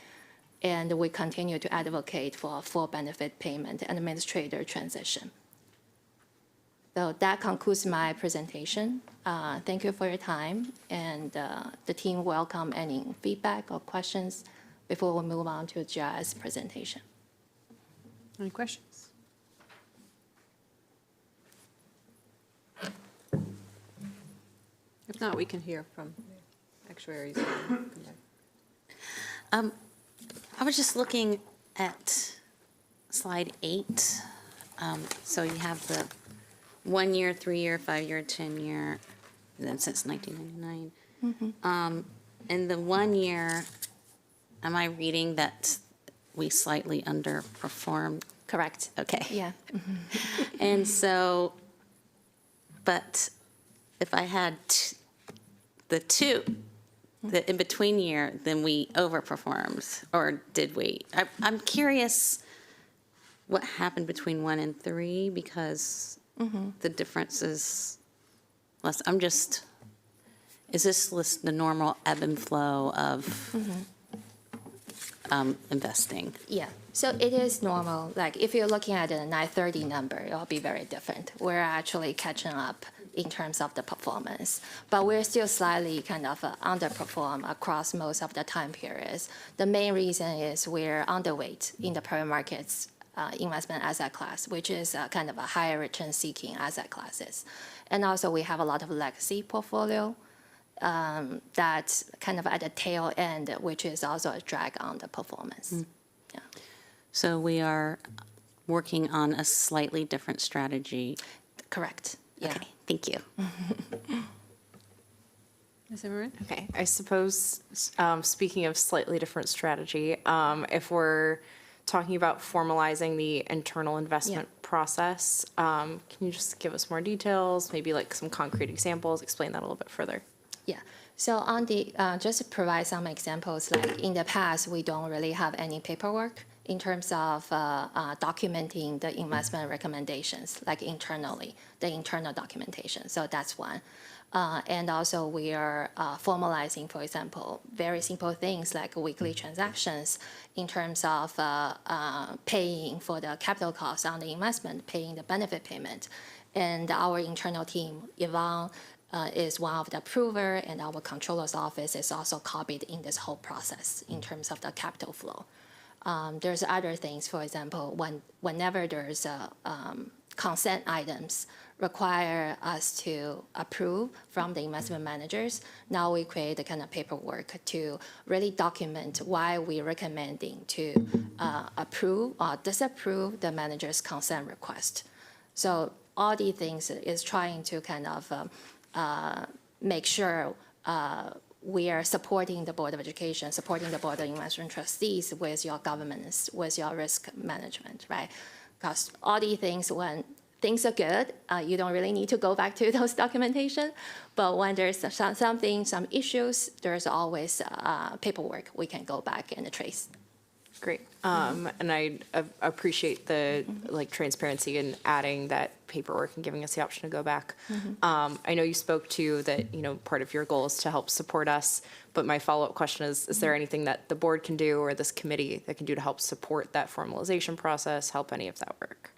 And we continue to advocate for a full benefit payment and administrator transition. So that concludes my presentation. Thank you for your time, and the team welcome any feedback or questions before we move on to GRS presentation. Any questions? If not, we can hear from actuaries. I was just looking at slide 8. So you have the 1 year, 3 year, 5 year, 10 year, and then since 1999. In the 1 year, am I reading that we slightly underperformed? Correct. Okay. Yeah. And so, but if I had the in-between year, then we overperformed, or did we? I'm curious what happened between 1 and 3, because the difference is less. Is this the normal ebb and flow of investing? Yeah, so it is normal. Like if you're looking at a 930 number, it'll be very different. We're actually catching up in terms of the performance, but we're still slightly kind of underperform across most of the time periods. The main reason is we're underweight in the private markets investment asset class, which is kind of a higher return seeking asset classes. And also we have a lot of legacy portfolio that's kind of at the tail end, which is also a drag on the performance. Yeah. So we are working on a slightly different strategy. Correct. Yeah. Okay, thank you. Ms. Marin? Okay, I suppose, speaking of slightly different strategy, if we're talking about formalizing the internal investment process, can you just give us more details, maybe like some concrete examples, explain that a little bit further? Yeah. So on the, just to provide some examples, like in the past, we don't really have any paperwork in terms of documenting the investment recommendations, like internally, the internal documentation. So that's one. And also we are formalizing, for example, very simple things like weekly transactions in terms of paying for the capital costs on the investment, paying the benefit payment. And our internal team, Yvonne, is one of the approver, and our controller's office is also copied in this whole process in terms of the capital flow. There's other things, for example, whenever there's consent items require us to approve from the investment managers, now we create the kind of paperwork to really document why we're recommending to approve or disapprove the manager's consent request. So all these things is trying to kind of make sure we are supporting the Board of Education, supporting the Board of Investment Trustees with your governance, with your risk management, right? Because all these things, when things are good, you don't really need to go back to those documentation. But when there's some issues, there's always paperwork we can go back and trace. Great. And I appreciate the transparency in adding that paperwork and giving us the option to go back. I know you spoke to that, part of your goal is to help support us, but my follow-up question is there anything that the board can do or this committee that can do to help support that formalization process, help any of that work?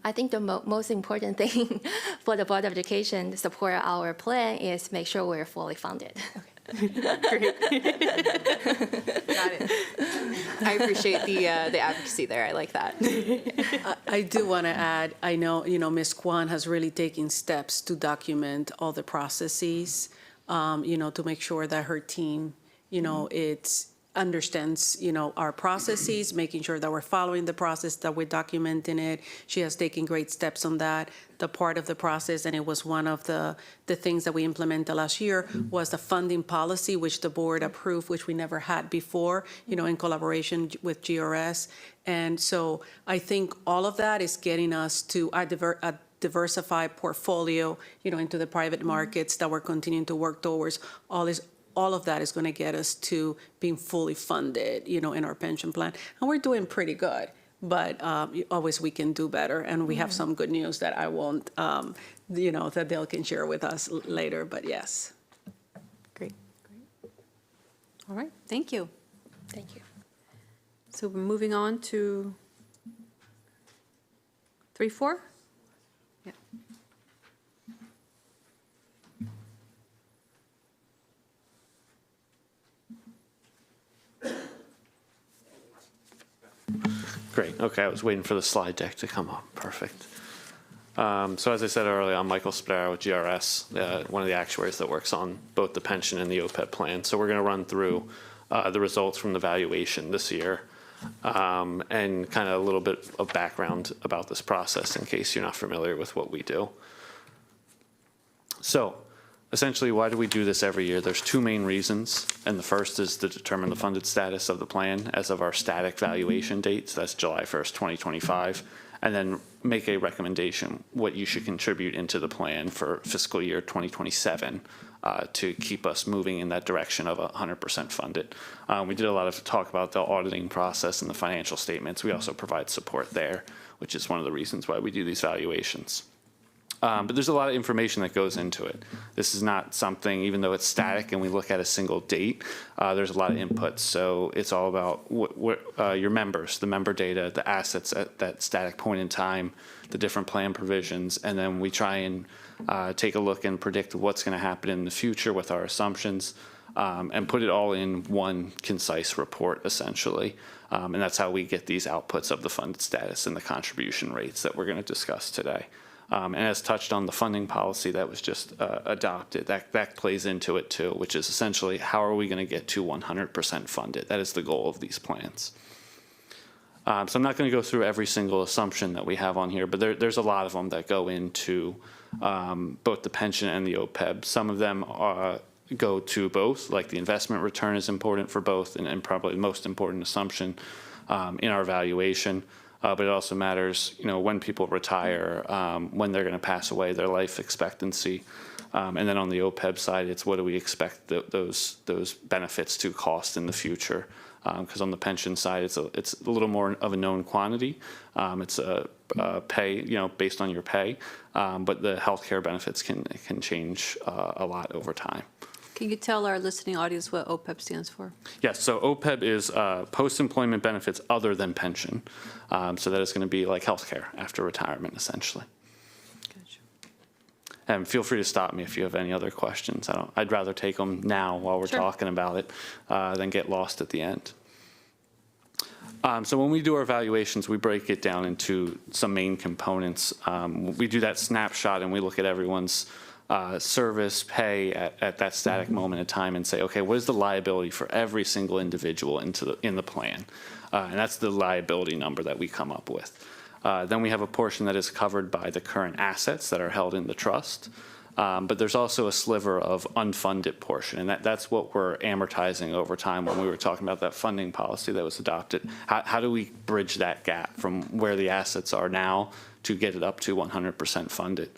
I think the most important thing for the Board of Education to support our plan is make sure we're fully funded. Great. Got it. I appreciate the advocacy there. I like that. I do want to add, I know, Ms. Kwan has really taken steps to document all the processes, to make sure that her team, understands, our processes, making sure that we're following the process, that we're documenting it. She has taken great steps on that. The part of the process, and it was one of the things that we implemented last year, was the funding policy, which the board approved, which we never had before, in collaboration with GRS. And so I think all of that is getting us to a diversified portfolio, into the private markets that we're continuing to work towards. All of that is going to get us to being fully funded, in our pension plan. And we're doing pretty good, but always we can do better. And we have some good news that I won't, that Dale can share with us later, but yes. Great. All right, thank you. Thank you. So we're moving on to 3-4? Yeah. Great. Okay, I was waiting for the slide deck to come up. Perfect. So as I said earlier, I'm Michael Spadaro with GRS, one of the actuaries that works on both the pension and the OPEB plan. So we're going to run through the results from the valuation this year and kind of a little bit of background about this process in case you're not familiar with what we do. So essentially, why do we do this every year? There's two main reasons, and the first is to determine the funded status of the plan as of our static valuation date, so that's July 1st, 2025, and then make a recommendation what you should contribute into the plan for fiscal year 2027 to keep us moving in that direction of 100% funded. We did a lot of talk about the auditing process and the financial statements. We also provide support there, which is one of the reasons why we do these valuations. But there's a lot of information that goes into it. This is not something, even though it's static and we look at a single date, there's a lot of inputs. So it's all about your members, the member data, the assets at that static point in time, the different plan provisions, and then we try and take a look and predict what's going to happen in the future with our assumptions and put it all in one concise report, essentially. And that's how we get these outputs of the funded status and the contribution rates that we're going to discuss today. And as touched on, the funding policy that was just adopted, that plays into it too, which is essentially how are we going to get to 100% funded? That is the goal of these plans. So I'm not going to go through every single assumption that we have on here, but there's a lot of them that go into both the pension and the OPEB. Some of them go to both, like the investment return is important for both, and probably the most important assumption in our valuation. But it also matters, when people retire, when they're going to pass away, their life expectancy. And then on the OPEB side, it's what do we expect those benefits to cost in the future. Because on the pension side, it's a little more of a known quantity. It's a pay, based on your pay, but the healthcare benefits can change a lot over time. Can you tell our listening audience what OPEB stands for? Yes, so OPEB is post-employment benefits other than pension. So that is going to be like healthcare after retirement, essentially. Gotcha. And feel free to stop me if you have any other questions. I'd rather take them now while we're talking about it than get lost at the end. So when we do our evaluations, we break it down into some main components. We do that snapshot and we look at everyone's service pay at that static moment in time and say, okay, what is the liability for every single individual in the plan? And that's the liability number that we come up with. Then we have a portion that is covered by the current assets that are held in the trust. But there's also a sliver of unfunded portion, and that's what we're amortizing over time when we were talking about that funding policy that was adopted. How do we bridge that gap from where the assets are now to get it up to 100% funded?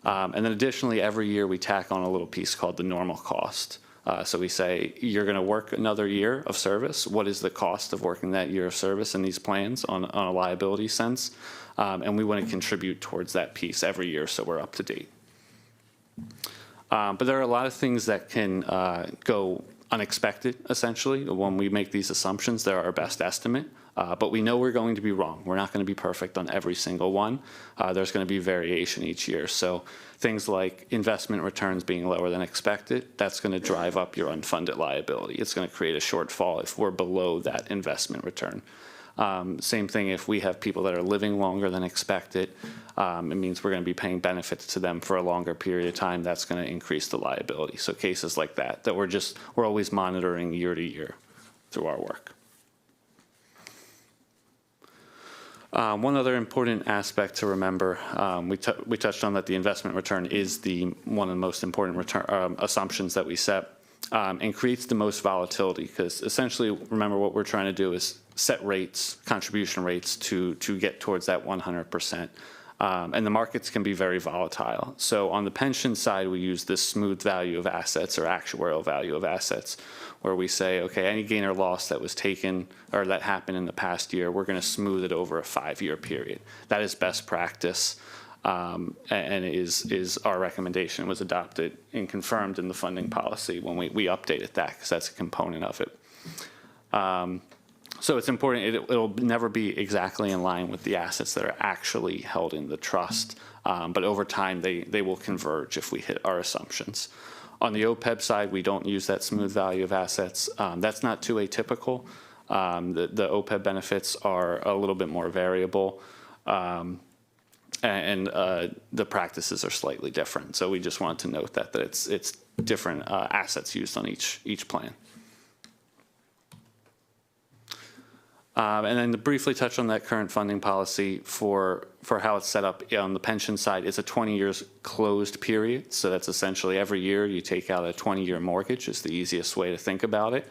And then additionally, every year we tack on a little piece called the normal cost. So we say, you're going to work another year of service. What is the cost of working that year of service in these plans on a liability sense? And we want to contribute towards that piece every year so we're up to date. But there are a lot of things that can go unexpected, essentially. When we make these assumptions, they're our best estimate. But we know we're going to be wrong. We're not going to be perfect on every single one. There's going to be variation each year. So things like investment returns being lower than expected, that's going to drive up your unfunded liability. It's going to create a shortfall if we're below that investment return. Same thing if we have people that are living longer than expected. It means we're going to be paying benefits to them for a longer period of time. That's going to increase the liability. So cases like that we're always monitoring year to year through our work. One other important aspect to remember, we touched on that the investment return is one of the most important assumptions that we set, and creates the most volatility, because essentially, remember, what we're trying to do is set rates, contribution rates to get towards that 100%. And the markets can be very volatile. So on the pension side, we use this smooth value of assets or actuarial value of assets, where we say, okay, any gain or loss that was taken or that happened in the past year, we're going to smooth it over a 5-year period. That is best practice, and is our recommendation. Was adopted and confirmed in the funding policy when we updated that, because that's a component of it. So it's important, it'll never be exactly in line with the assets that are actually held in the trust, but over time they will converge if we hit our assumptions. On the OPEB side, we don't use that smooth value of assets. That's not too atypical. The OPEB benefits are a little bit more variable, and the practices are slightly different. So we just wanted to note that it's different assets used on each plan. And then to briefly touch on that current funding policy for how it's set up on the pension side, it's a 20 years closed period. So that's essentially every year you take out a 20-year mortgage is the easiest way to think about it.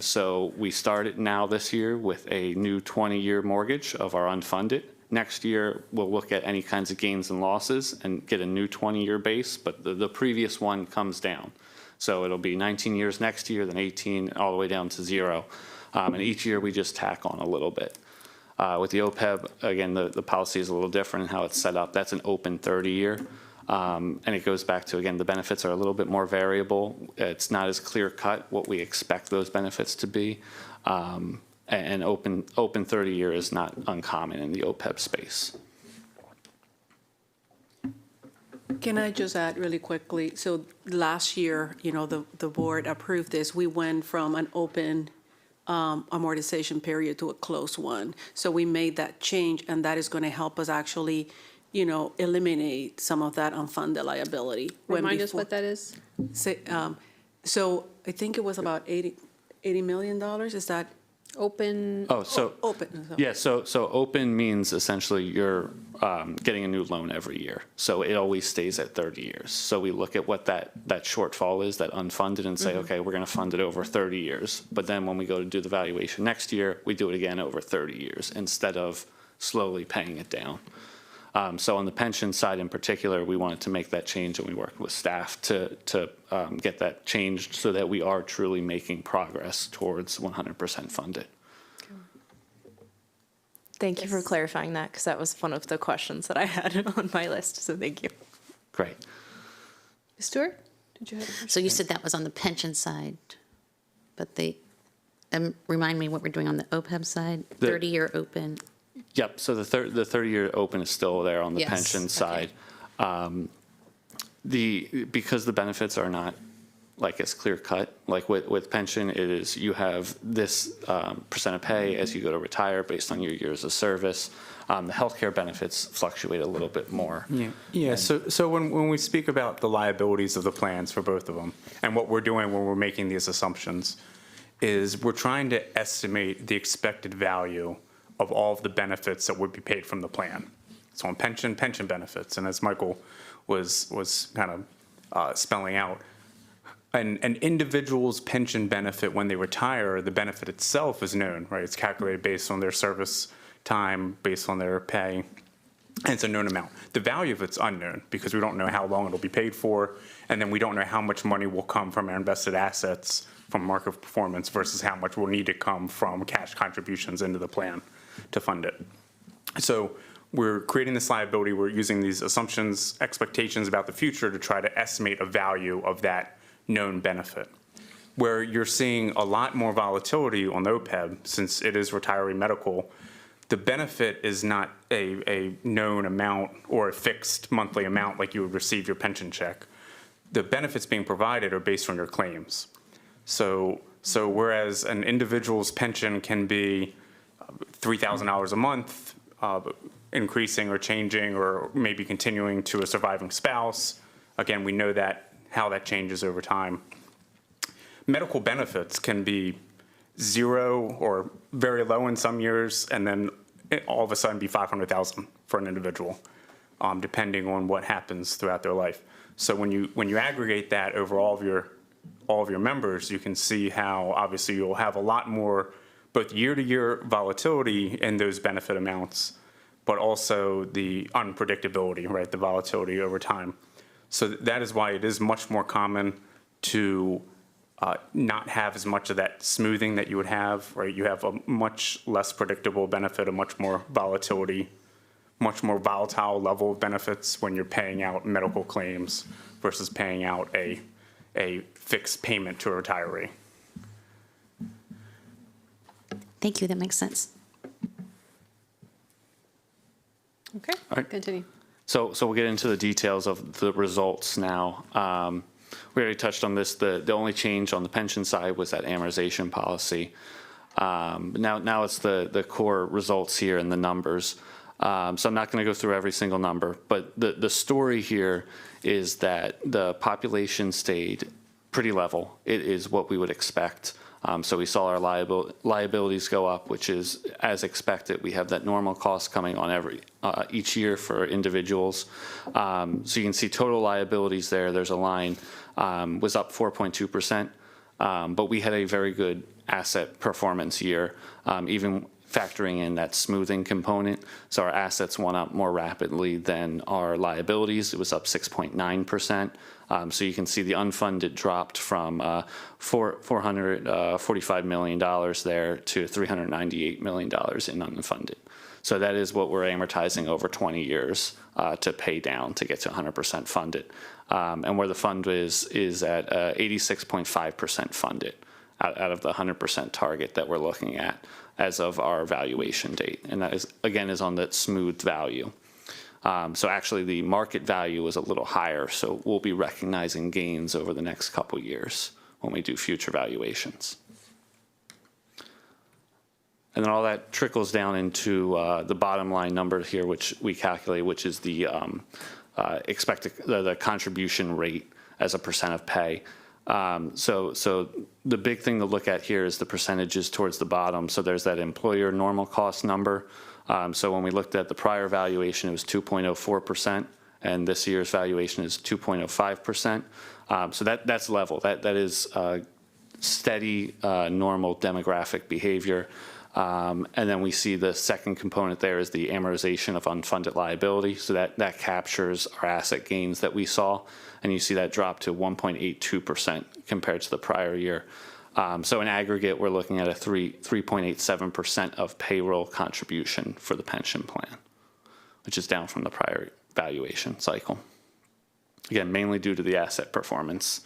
So we started now this year with a new 20-year mortgage of our unfunded. Next year, we'll look at any kinds of gains and losses and get a new 20-year base, but the previous one comes down. So it'll be 19 years next year, then 18, all the way down to 0. And each year we just tack on a little bit. With the OPEB, again, the policy is a little different in how it's set up. That's an open 30-year. And it goes back to, again, the benefits are a little bit more variable. It's not as clear cut what we expect those benefits to be. And open 30-year is not uncommon in the OPEB space. Can I just add really quickly? So last year, the board approved this. We went from an open amortization period to a closed one. So we made that change, and that is going to help us actually eliminate some of that unfunded liability. Remind us what that is? So I think it was about $80 million, is that? Open, Oh, so, Open. yeah, so open means essentially you're getting a new loan every year. So it always stays at 30 years. So we look at what that shortfall is, that unfunded, and say, okay, we're going to fund it over 30 years. But then when we go to do the valuation next year, we do it again over 30 years instead of slowly paying it down. So on the pension side in particular, we wanted to make that change, and we worked with staff to get that changed so that we are truly making progress towards 100% funded. Thank you for clarifying that, because that was one of the questions that I had on my list, so thank you. Great. Stuart, did you have a question? So you said that was on the pension side, but remind me what we're doing on the OPEB side, 30-year open. Yep, so the 30-year open is still there on the Yes, pension okay. side. Because the benefits are not like as clear cut, like with pension, it is you have this percent of pay as you go to retire based on your years of service. The healthcare benefits fluctuate a little bit more. Yeah. So when we speak about the liabilities of the plans for both of them, and what we're doing when we're making these assumptions, is we're trying to estimate the expected value of all of the benefits that would be paid from the plan. So on pension benefits, and as Michael was kind of spelling out, an individual's pension benefit when they retire, the benefit itself is known, right? It's calculated based on their service time, based on their pay, and it's a known amount. The value of it's unknown because we don't know how long it'll be paid for, and then we don't know how much money will come from our invested assets from market performance versus how much will need to come from cash contributions into the plan to fund it. So we're creating this liability. We're using these assumptions, expectations about the future to try to estimate a value of that known benefit. Where you're seeing a lot more volatility on the OPEB, since it is retiree medical, the benefit is not a known amount or a fixed monthly amount like you would receive your pension check. The benefits being provided are based on your claims. So whereas an individual's pension can be $3,000 a month, increasing or changing or maybe continuing to a surviving spouse. Again, we know that how that changes over time. Medical benefits can be zero or very low in some years, and then all of a sudden be $500,000 for an individual, depending on what happens throughout their life. So when you aggregate that over all of your members, you can see how obviously you'll have a lot more both year-to-year volatility in those benefit amounts, but also the unpredictability, right, the volatility over time. So that is why it is much more common to not have as much of that smoothing that you would have, right? You have a much less predictable benefit, a much more volatility, much more volatile level of benefits when you're paying out medical claims versus paying out a fixed payment to a retiree. Thank you, that makes sense. Okay, right. continue. So we'll get into the details of the results now. We already touched on this. The only change on the pension side was that amortization policy. Now it's the core results here and the numbers. So I'm not going to go through every single number, but the story here is that the population stayed pretty level. It is what we would expect. So we saw our liabilities go up, which is as expected. We have that normal cost coming on each year for individuals. So you can see total liabilities there. There's a line was up 4.2%, but we had a very good asset performance year, even factoring in that smoothing component. So our assets went up more rapidly than our liabilities. It was up 6.9%. So you can see the unfunded dropped from $445 million there to $398 million in unfunded. So that is what we're amortizing over 20 years to pay down to get to 100% funded. And where the fund is at 86.5% funded out of the 100% target that we're looking at as of our valuation date. And that is, again, is on that smooth value. So actually the market value is a little higher, so we'll be recognizing gains over the next couple years when we do future valuations. And then all that trickles down into the bottom line number here, which we calculate, which is the expected the contribution rate as a percent of pay. So the big thing to look at here is the percentages towards the bottom. So there's that employer normal cost number. So when we looked at the prior valuation, it was 2.04%, and this year's valuation is 2.05%. So that's level. That is steady, normal demographic behavior. And then we see the second component there is the amortization of unfunded liability. So that captures our asset gains that we saw. And you see that drop to 1.82% compared to the prior year. So in aggregate, we're looking at a 3.87% of payroll contribution for the pension plan, which is down from the prior valuation cycle. Again, mainly due to the asset performance.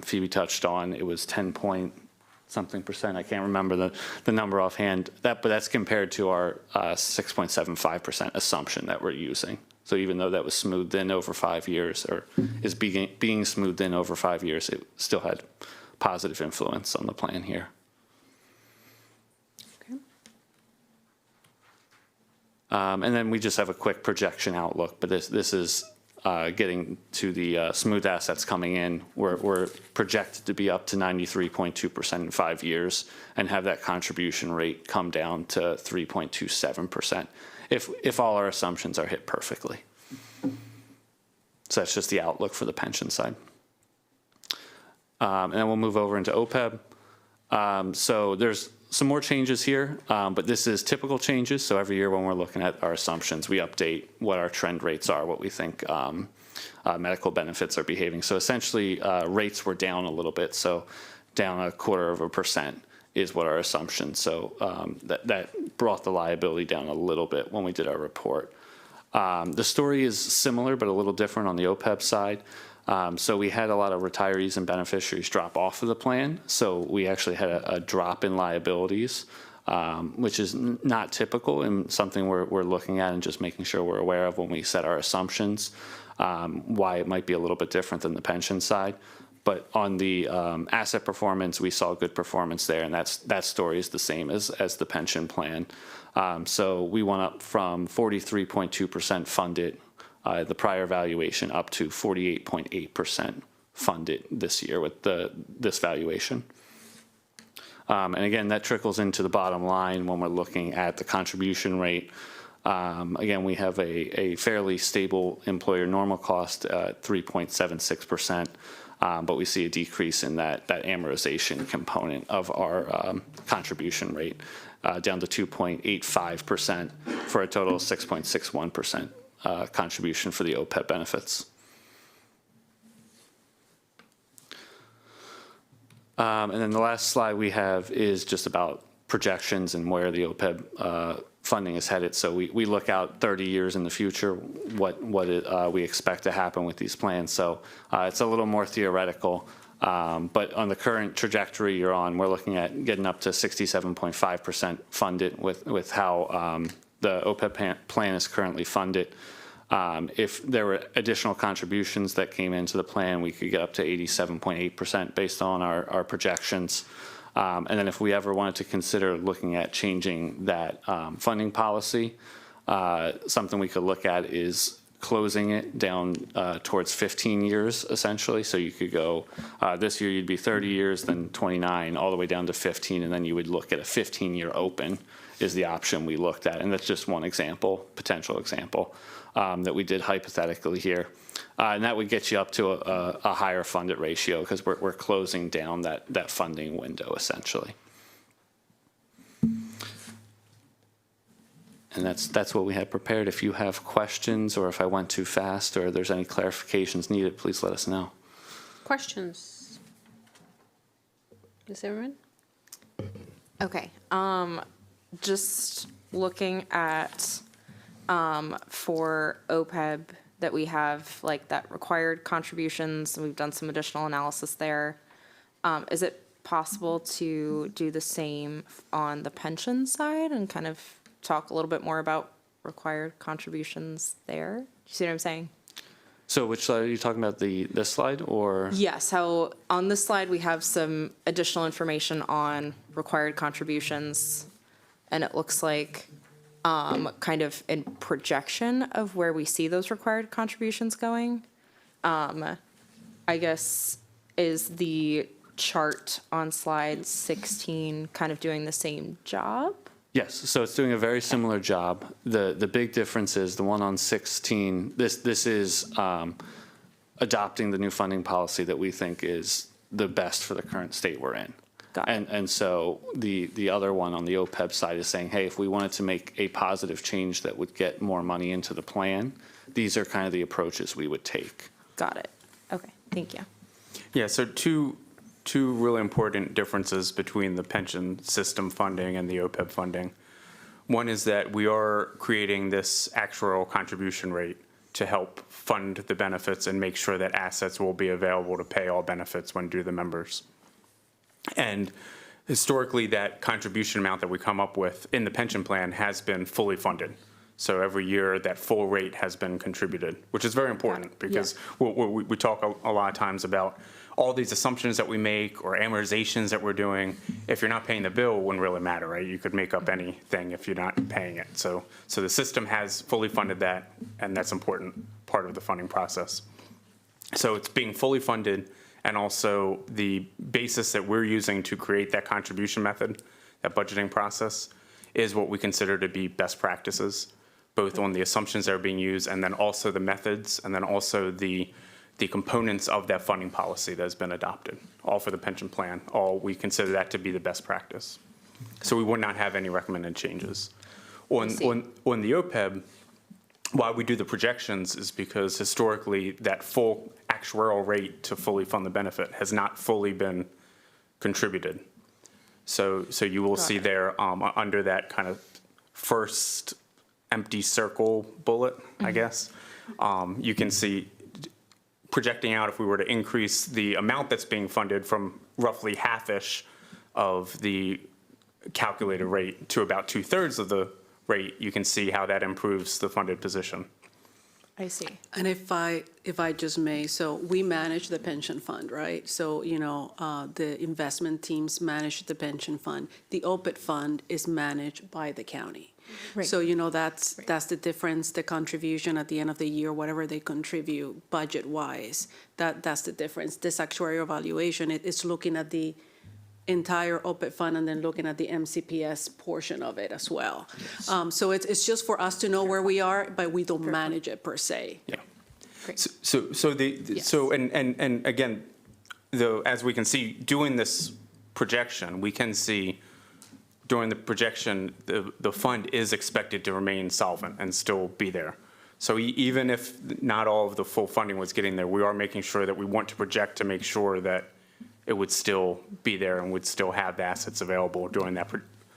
Phoebe touched on, it was 10-point-something%. I can't remember the number offhand. But that's compared to our 6.75% assumption that we're using. So even though that was smoothed in over 5 years, or is being smoothed in over 5 years, it still had positive influence on the plan here. Okay. And then we just have a quick projection outlook, but this is getting to the smooth assets coming in. We're projected to be up to 93.2% in 5 years and have that contribution rate come down to 3.27% if all our assumptions are hit perfectly. So that's just the outlook for the pension side. And then we'll move over into OPEB. So there's some more changes here, but this is typical changes. So every year when we're looking at our assumptions, we update what our trend rates are, what we think medical benefits are behaving. So essentially, rates were down a little bit. So down 0.25% is what our assumption. So that brought the liability down a little bit when we did our report. The story is similar, but a little different on the OPEB side. So we had a lot of retirees and beneficiaries drop off of the plan. So we actually had a drop in liabilities, which is not typical and something we're looking at and just making sure we're aware of when we set our assumptions, why it might be a little bit different than the pension side. But on the asset performance, we saw good performance there, and that story is the same as the pension plan. So we went up from 43.2% funded the prior valuation up to 48.8% funded this year with this valuation. And again, that trickles into the bottom line when we're looking at the contribution rate. Again, we have a fairly stable employer normal cost at 3.76%, but we see a decrease in that amortization component of our contribution rate down to 2.85% for a total of 6.61%. Contribution for the OPEB benefits. And then the last slide we have is just about projections and where the OPEB funding is headed. So we look out 30 years in the future, what we expect to happen with these plans. So it's a little more theoretical, but on the current trajectory you're on, we're looking at getting up to 67.5% funded with how the OPEB plan is currently funded. If there were additional contributions that came into the plan, we could get up to 87.8% based on our projections. And then if we ever wanted to consider looking at changing that funding policy, something we could look at is closing it down towards 15 years, essentially. So you could go, this year you'd be 30 years, then 29, all the way down to 15, and then you would look at a 15-year open is the option we looked at. And that's just one example, potential example, that we did hypothetically here. And that would get you up to a higher funded ratio because we're closing down that funding window, essentially. And that's what we had prepared. If you have questions or if I went too fast or there's any clarifications needed, please let us know. Questions? Ms. Zimmerman? Okay. Just looking at for OPEB that we have like that required contributions, and we've done some additional analysis there. Is it possible to do the same on the pension side and kind of talk a little bit more about required contributions there? Do you see what I'm saying? So which slide are you talking about, this slide or? Yes, how on this slide we have some additional information on required contributions. and it looks like kind of in projection of where we see those required contributions going. I guess, is the chart on slide 16 kind of doing the same job? Yes, so it's doing a very similar job. The big difference is the one on 16, this is adopting the new funding policy that we think is the best for the current state we're in. Got it. And so the other one on the OPEB side is saying, hey, if we wanted to make a positive change that would get more money into the plan, these are kind of the approaches we would take. Got it. Okay, thank you. Yeah, so two really important differences between the pension system funding and the OPEB funding. One is that we are creating this actuarial contribution rate to help fund the benefits and make sure that assets will be available to pay all benefits when due to the members. And historically, that contribution amount that we come up with in the pension plan has been fully funded. So every year, that full rate has been contributed, which is very important because we talk a lot of times about all these assumptions that we make or amortizations that we're doing. If you're not paying the bill, it wouldn't really matter, right? You could make up anything if you're not paying it. So the system has fully funded that, and that's an important part of the funding process. So it's being fully funded, and also the basis that we're using to create that contribution method, that budgeting process, is what we consider to be best practices, both on the assumptions that are being used and then also the methods and then also the components of that funding policy that has been adopted, all for the pension plan. All we consider that to be the best practice. So we would not have any recommended changes. On the OPEB, why we do the projections is because historically that full actuarial rate to fully fund the benefit has not fully been contributed. So you will see there under that kind of first empty circle bullet, I guess, you can see projecting out if we were to increase the amount that's being funded from roughly half-ish of the calculated rate to about 2/3 of the rate, you can see how that improves the funded position. I see. And if I just may, so we manage the pension fund, right? So, the investment teams manage the pension fund. The OPEB fund is managed by the county. Right. So, that's the difference, the contribution at the end of the year, whatever they contribute budget-wise, that's the difference. This actuarial evaluation, it's looking at the entire OPEB fund and then looking at the MCPS portion of it as well. So it's just for us to know where we are, but we don't manage it per se. Yeah. Great. So again, though, as we can see, doing this projection, we can see during the projection, the fund is expected to remain solvent and still be there. So even if not all of the full funding was getting there, we are making sure that we want to project to make sure that it would still be there and would still have the assets available during that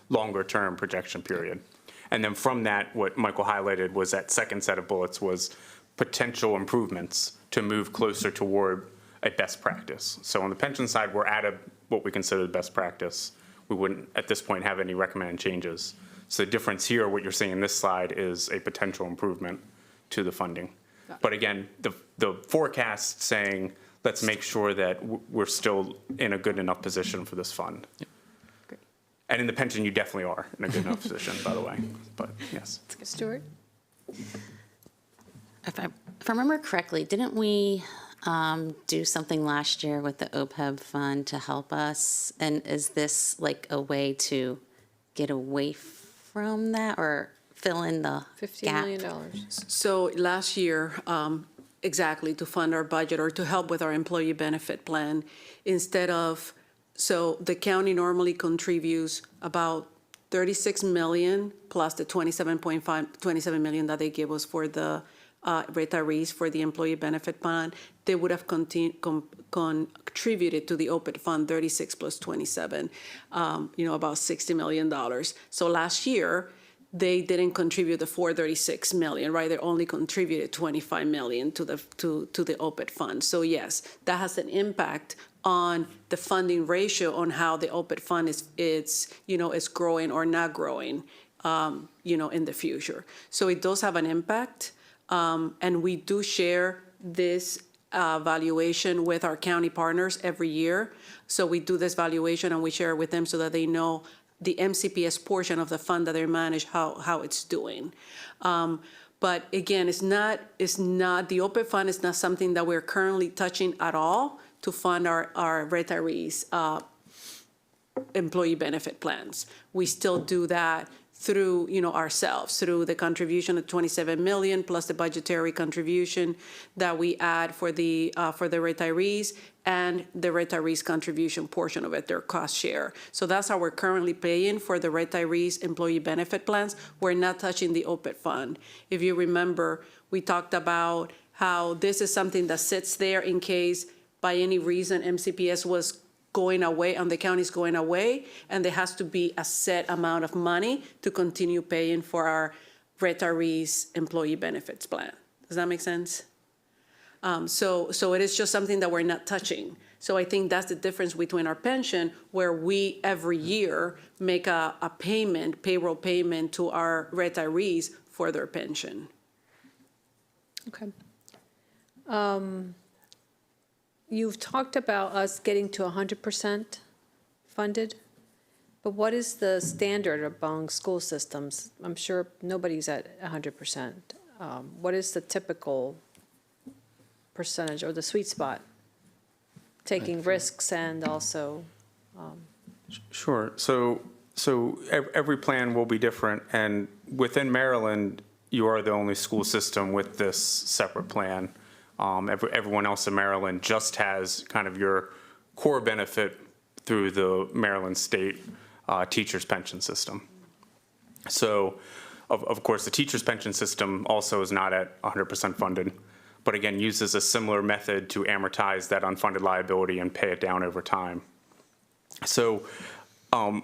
longer-term projection period. And then from that, what Michael highlighted was that second set of bullets was potential improvements to move closer toward a best practice. So on the pension side, we're at what we consider the best practice. We wouldn't, at this point, have any recommended changes. So the difference here, what you're seeing in this slide, is a potential improvement to the funding. But again, the forecast saying, let's make sure that we're still in a good enough position for this fund. Great. And in the pension, you definitely are in a good enough position, by the way. But yes. Stuart? If I remember correctly, didn't we do something last year with the OPEB fund to help us? And is this like a way to get away from that or fill in the $50 gap? million. So last year, exactly, to fund our budget or to help with our employee benefit plan, so the county normally contributes about 36 million plus the 27 million that they give us for the retirees for the employee benefit plan. They would have contributed to the OPEB fund 36 plus 27, about $60 million. So last year, they didn't contribute the 436 million, right? They only contributed 25 million to the OPEB fund. So yes, that has an impact on the funding ratio on how the OPEB fund is growing or not growing, in the future. So it does have an impact, and we do share this valuation with our county partners every year. So we do this valuation and we share it with them so that they know the MCPS portion of the fund that they manage, how it's doing. But again, it's not, the OPEB fund is not something that we're currently touching at all to fund our retirees' employee benefit plans. We still do that through, ourselves, through the contribution of 27 million plus the budgetary contribution that we add for the retirees and the retirees' contribution portion of it, their cost share. So that's how we're currently paying for the retirees' employee benefit plans. We're not touching the OPEB fund. If you remember, we talked about how this is something that sits there in case by any reason MCPS was going away and the county's going away, and there has to be a set amount of money to continue paying for our retirees' employee benefits plan. Does that make sense? So it is just something that we're not touching. So I think that's the difference between our pension, where we every year make a payroll payment to our retirees for their pension. Okay. You've talked about us getting to 100% funded, but what is the standard among school systems? I'm sure nobody's at 100%. What is the typical percentage or the sweet spot? Taking risks and also. Sure. So every plan will be different, and within Maryland, you are the only school system with this separate plan. Everyone else in Maryland just has kind of your core benefit through the Maryland State teachers' pension system. So, of course, the teachers' pension system also is not at 100% funded, but again, uses a similar method to amortize that unfunded liability and pay it down over time. So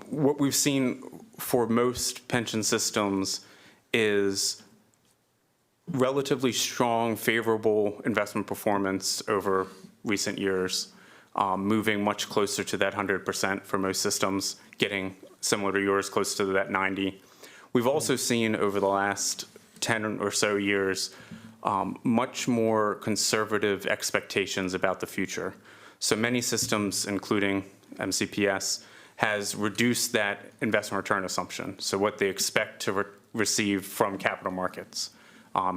what we've seen for most pension systems is relatively strong, favorable investment performance over recent years, moving much closer to that 100% for most systems, getting similar to yours, close to that 90. We've also seen over the last 10 or so years, much more conservative expectations about the future. So many systems, including MCPS, has reduced that investment return assumption. So what they expect to receive from capital markets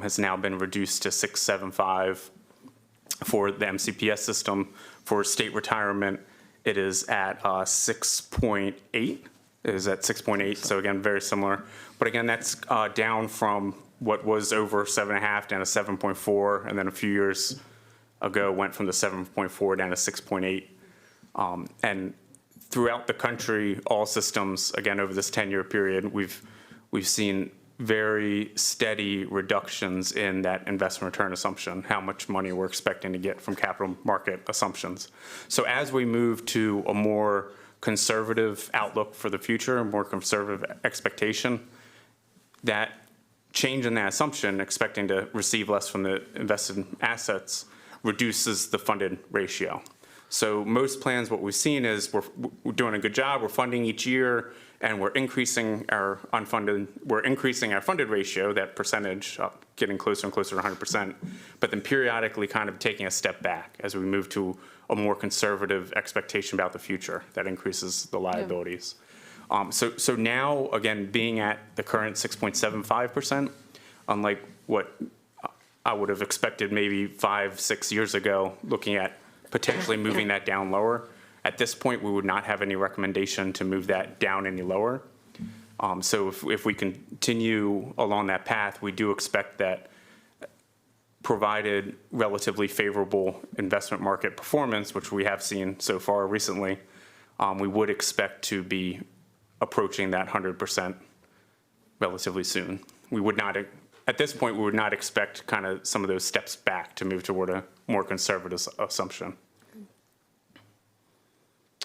has now been reduced to 6.75 for the MCPS system. For state retirement, it is at 6.8. It is at 6.8, so again, very similar. But again, that's down from what was over 7.5 down to 7.4, and then a few years ago went from the 7.4 down to 6.8. And throughout the country, all systems, again, over this 10-year period, we've seen very steady reductions in that investment return assumption, how much money we're expecting to get from capital market assumptions. So as we move to a more conservative outlook for the future, a more conservative expectation, that change in that assumption, expecting to receive less from the invested assets, reduces the funded ratio. So most plans, what we've seen is we're doing a good job, we're funding each year, and we're increasing our funded ratio, that percentage, getting closer and closer to 100%, but then periodically kind of taking a step back as we move to a more conservative expectation about the future that increases the liabilities. So now, again, being at the current 6.75%, unlike what I would have expected maybe 5-6 years ago, looking at potentially moving that down lower. At this point, we would not have any recommendation to move that down any lower. So if we continue along that path, we do expect that, provided relatively favorable investment market performance, which we have seen so far recently, we would expect to be approaching that 100% relatively soon. We would not, at this point, we would not expect kind of some of those steps back to move toward a more conservative assumption.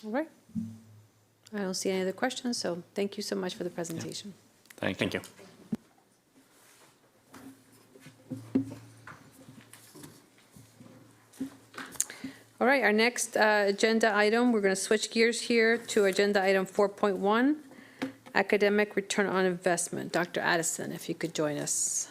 All right. I don't see any other questions, so thank you so much for the presentation. Thank you. All right, our next agenda item, we're going to switch gears here to agenda item 4.1, academic return on investment. Dr. Addison, if you could join us.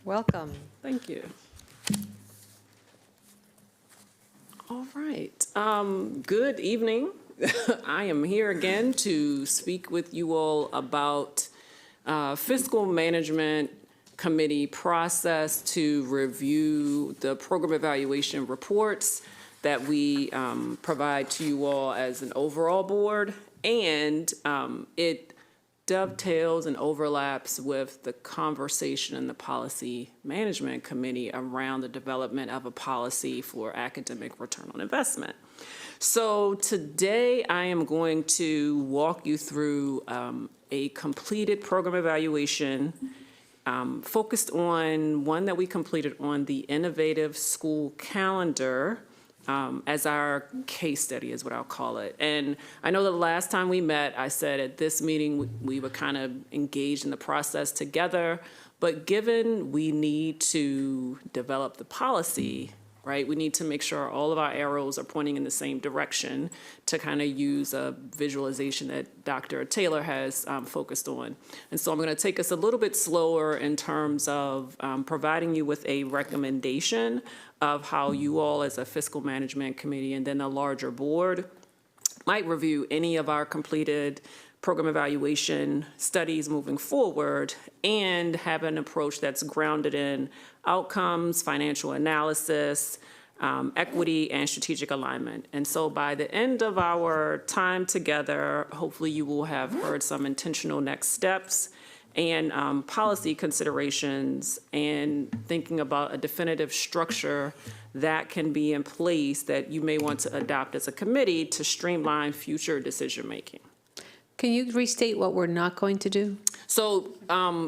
Welcome. Thank you. All right. Good evening. I am here again to speak with you all about Fiscal Management Committee process to review the program evaluation reports that we provide to you all as an overall board. And it dovetails and overlaps with the conversation in the Policy Management Committee around the development of a policy for academic return on investment. So today I am going to walk you through a completed program evaluation focused on one that we completed on the Innovative School Calendar as our case study is what I'll call it. And I know the last time we met, I said at this meeting we were kind of engaged in the process together, but given we need to develop the policy, right, we need to make sure all of our arrows are pointing in the same direction to kind of use a visualization that Dr. Taylor has focused on. And so I'm going to take us a little bit slower in terms of providing you with a recommendation of how you all as a fiscal management committee and then a larger board might review any of our completed program evaluation studies moving forward and have an approach that's grounded in outcomes, financial analysis, equity, and strategic alignment. And so by the end of our time together, hopefully you will have heard some intentional next steps and policy considerations and thinking about a definitive structure that can be in place that you may want to adopt as a committee to streamline future decision-making. Can you restate what we're not going to do? So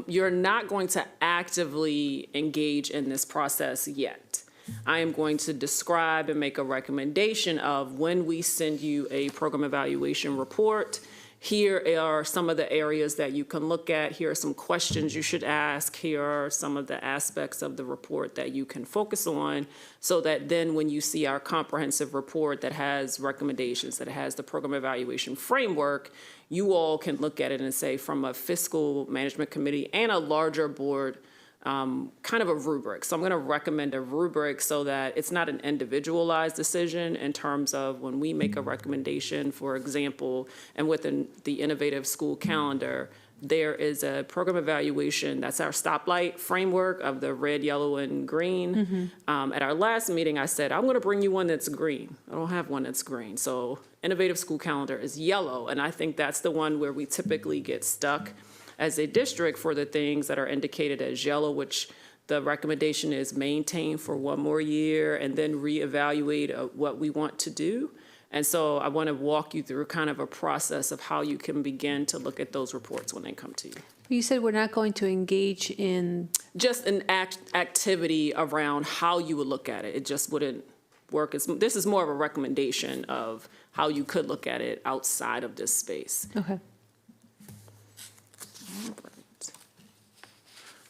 you're not going to actively engage in this process yet. I am going to describe and make a recommendation of when we send you a program evaluation report. Here are some of the areas that you can look at. Here are some questions you should ask. Here are some of the aspects of the report that you can focus on so that then when you see our comprehensive report that has recommendations, that has the program evaluation framework, you all can look at it and say from a fiscal management committee and a larger board, kind of a rubric. So I'm going to recommend a rubric so that it's not an individualized decision in terms of when we make a recommendation, for example, and within the Innovative School Calendar, there is a program evaluation, that's our stoplight framework of the red, yellow, and green. At our last meeting, I said, I'm going to bring you one that's green. I don't have one that's green. So Innovative School Calendar is yellow, and I think that's the one where we typically get stuck as a district for the things that are indicated as yellow, which the recommendation is maintain for one more year and then reevaluate what we want to do. And so I want to walk you through kind of a process of how you can begin to look at those reports when they come to you. You said we're not going to engage in... Just an activity around how you would look at it. It just wouldn't work. This is more of a recommendation of how you could look at it outside of this space. Okay.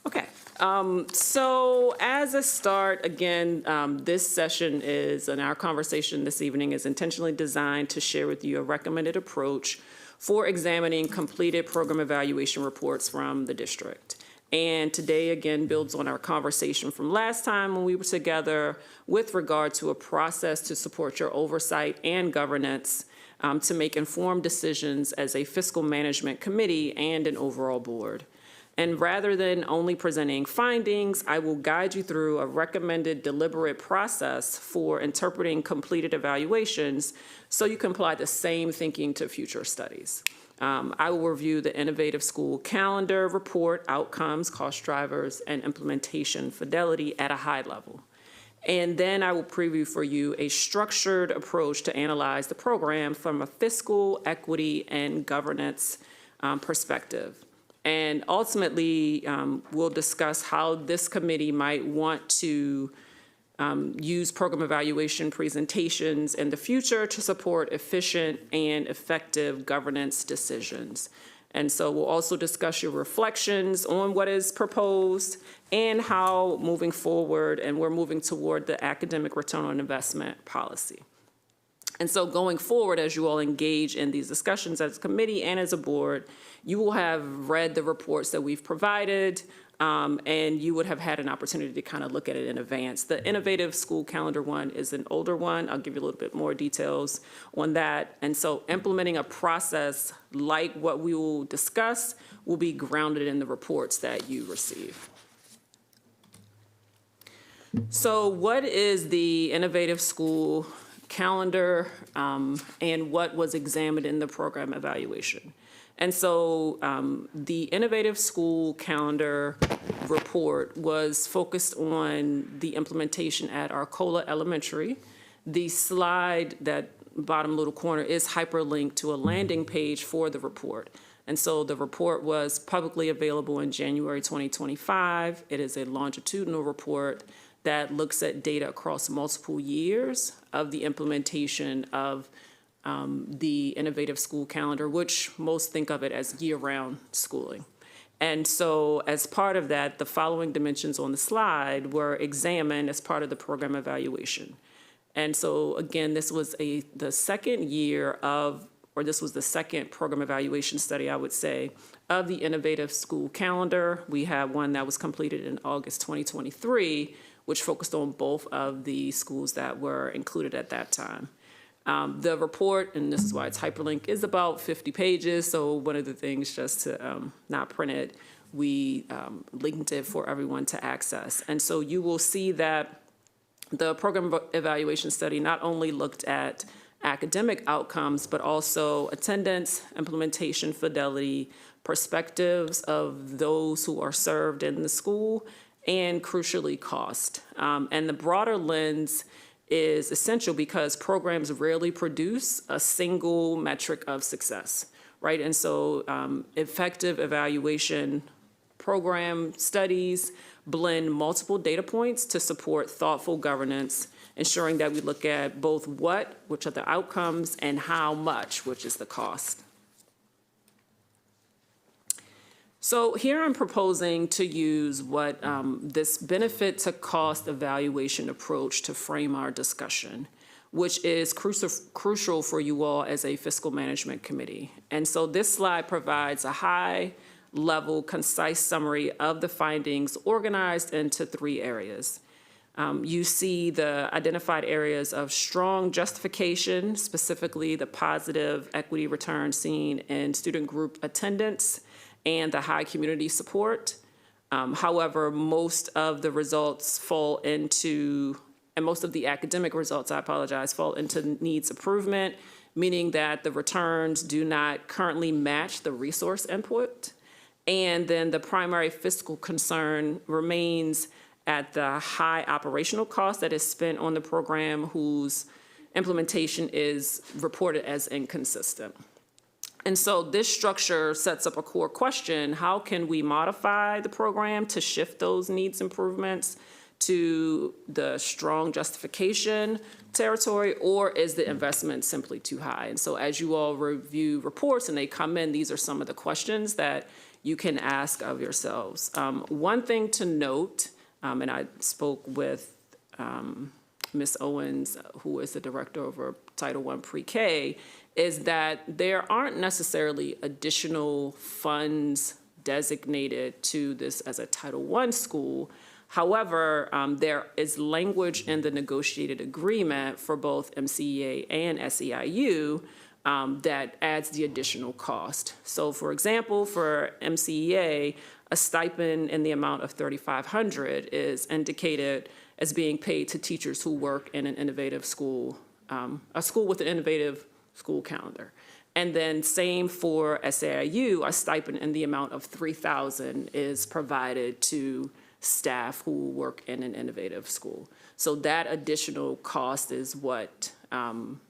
Okay, so as a start, again, this session is, and our conversation this evening is intentionally designed to share with you a recommended approach for examining completed program evaluation reports from the district. And today, again, builds on our conversation from last time when we were together with regard to a process to support your oversight and governance to make informed decisions as a fiscal management committee and an overall board. And rather than only presenting findings, I will guide you through a recommended deliberate process for interpreting completed evaluations so you can apply the same thinking to future studies. I will review the Innovative School Calendar report, outcomes, cost drivers, and implementation fidelity at a high level. And then I will preview for you a structured approach to analyze the program from a fiscal, equity, and governance perspective. And ultimately, we'll discuss how this committee might want to use program evaluation presentations in the future to support efficient and effective governance decisions. And so we'll also discuss your reflections on what is proposed and how moving forward, and we're moving toward the academic return on investment policy. And so going forward, as you all engage in these discussions as a committee and as a board, you will have read the reports that we've provided. and you would have had an opportunity to kind of look at it in advance. The Innovative School Calendar one is an older one. I'll give you a little bit more details on that. And so implementing a process like what we will discuss will be grounded in the reports that you receive. So what is the Innovative School Calendar, and what was examined in the program evaluation? And so the Innovative School Calendar report was focused on the implementation at Arcola Elementary. The slide, that bottom little corner, is hyperlinked to a landing page for the report. And so the report was publicly available in January 2025. It is a longitudinal report that looks at data across multiple years of the implementation of the Innovative School Calendar, which most think of it as year-round schooling. And so as part of that, the following dimensions on the slide were examined as part of the program evaluation. And so again, this was the second year of, or this was the second program evaluation study, I would say, of the Innovative School Calendar. We have one that was completed in August 2023, which focused on both of the schools that were included at that time. The report, and this is why it's hyperlinked, is about 50 pages. So one of the things, just to not print it, we linked it for everyone to access. And so you will see that the program evaluation study not only looked at academic outcomes, but also attendance, implementation, fidelity, perspectives of those who are served in the school, and crucially, cost. And the broader lens is essential because programs rarely produce a single metric of success, right? And so effective evaluation program studies blend multiple data points to support thoughtful governance, ensuring that we look at both what, which are the outcomes, and how much, which is the cost. So here I'm proposing to use what this benefit to cost evaluation approach to frame our discussion, which is crucial for you all as a fiscal management committee. And so this slide provides a high-level, concise summary of the findings organized into 3 areas. You see the identified areas of strong justification, specifically the positive equity return seen in student group attendance and the high community support. However, most of the results fall into, and most of the academic results, fall into needs improvement, meaning that the returns do not currently match the resource input. And then the primary fiscal concern remains at the high operational cost that is spent on the program whose implementation is reported as inconsistent. And so this structure sets up a core question: how can we modify the program to shift those needs improvements to the strong justification territory, or is the investment simply too high? And so as you all review reports and they come in, these are some of the questions that you can ask of yourselves. One thing to note, and I spoke with Ms. Owens, who is the director over Title I Pre-K, is that there aren't necessarily additional funds designated to this as a Title I school. However, there is language in the negotiated agreement for both MCEA and SEIU that adds the additional cost. So for example, for MCEA, a stipend in the amount of $3,500 is indicated as being paid to teachers who work in an innovative school, a school with an innovative school calendar. And then same for SAIU, a stipend in the amount of $3,000 is provided to staff who work in an innovative school. So that additional cost is what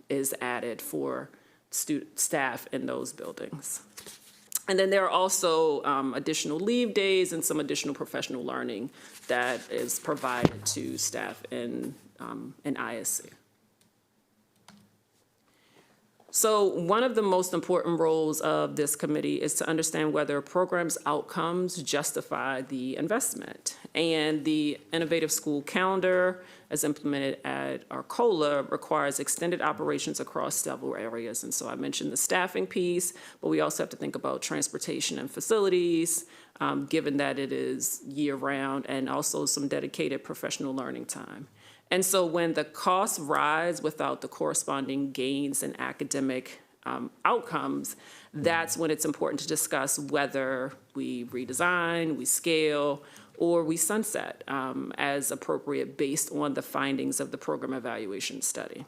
is added for staff in those buildings. And then there are also additional leave days and some additional professional learning that is provided to staff in ISC. So one of the most important roles of this committee is to understand whether a program's outcomes justify the investment. And the Innovative School Calendar as implemented at Arcola, requires extended operations across several areas. And so I mentioned the staffing piece, but we also have to think about transportation and facilities, given that it is year-round, and also some dedicated professional learning time. And so when the costs rise without the corresponding gains in academic outcomes, that's when it's important to discuss whether we redesign, we scale, or we sunset as appropriate based on the findings of the program evaluation study.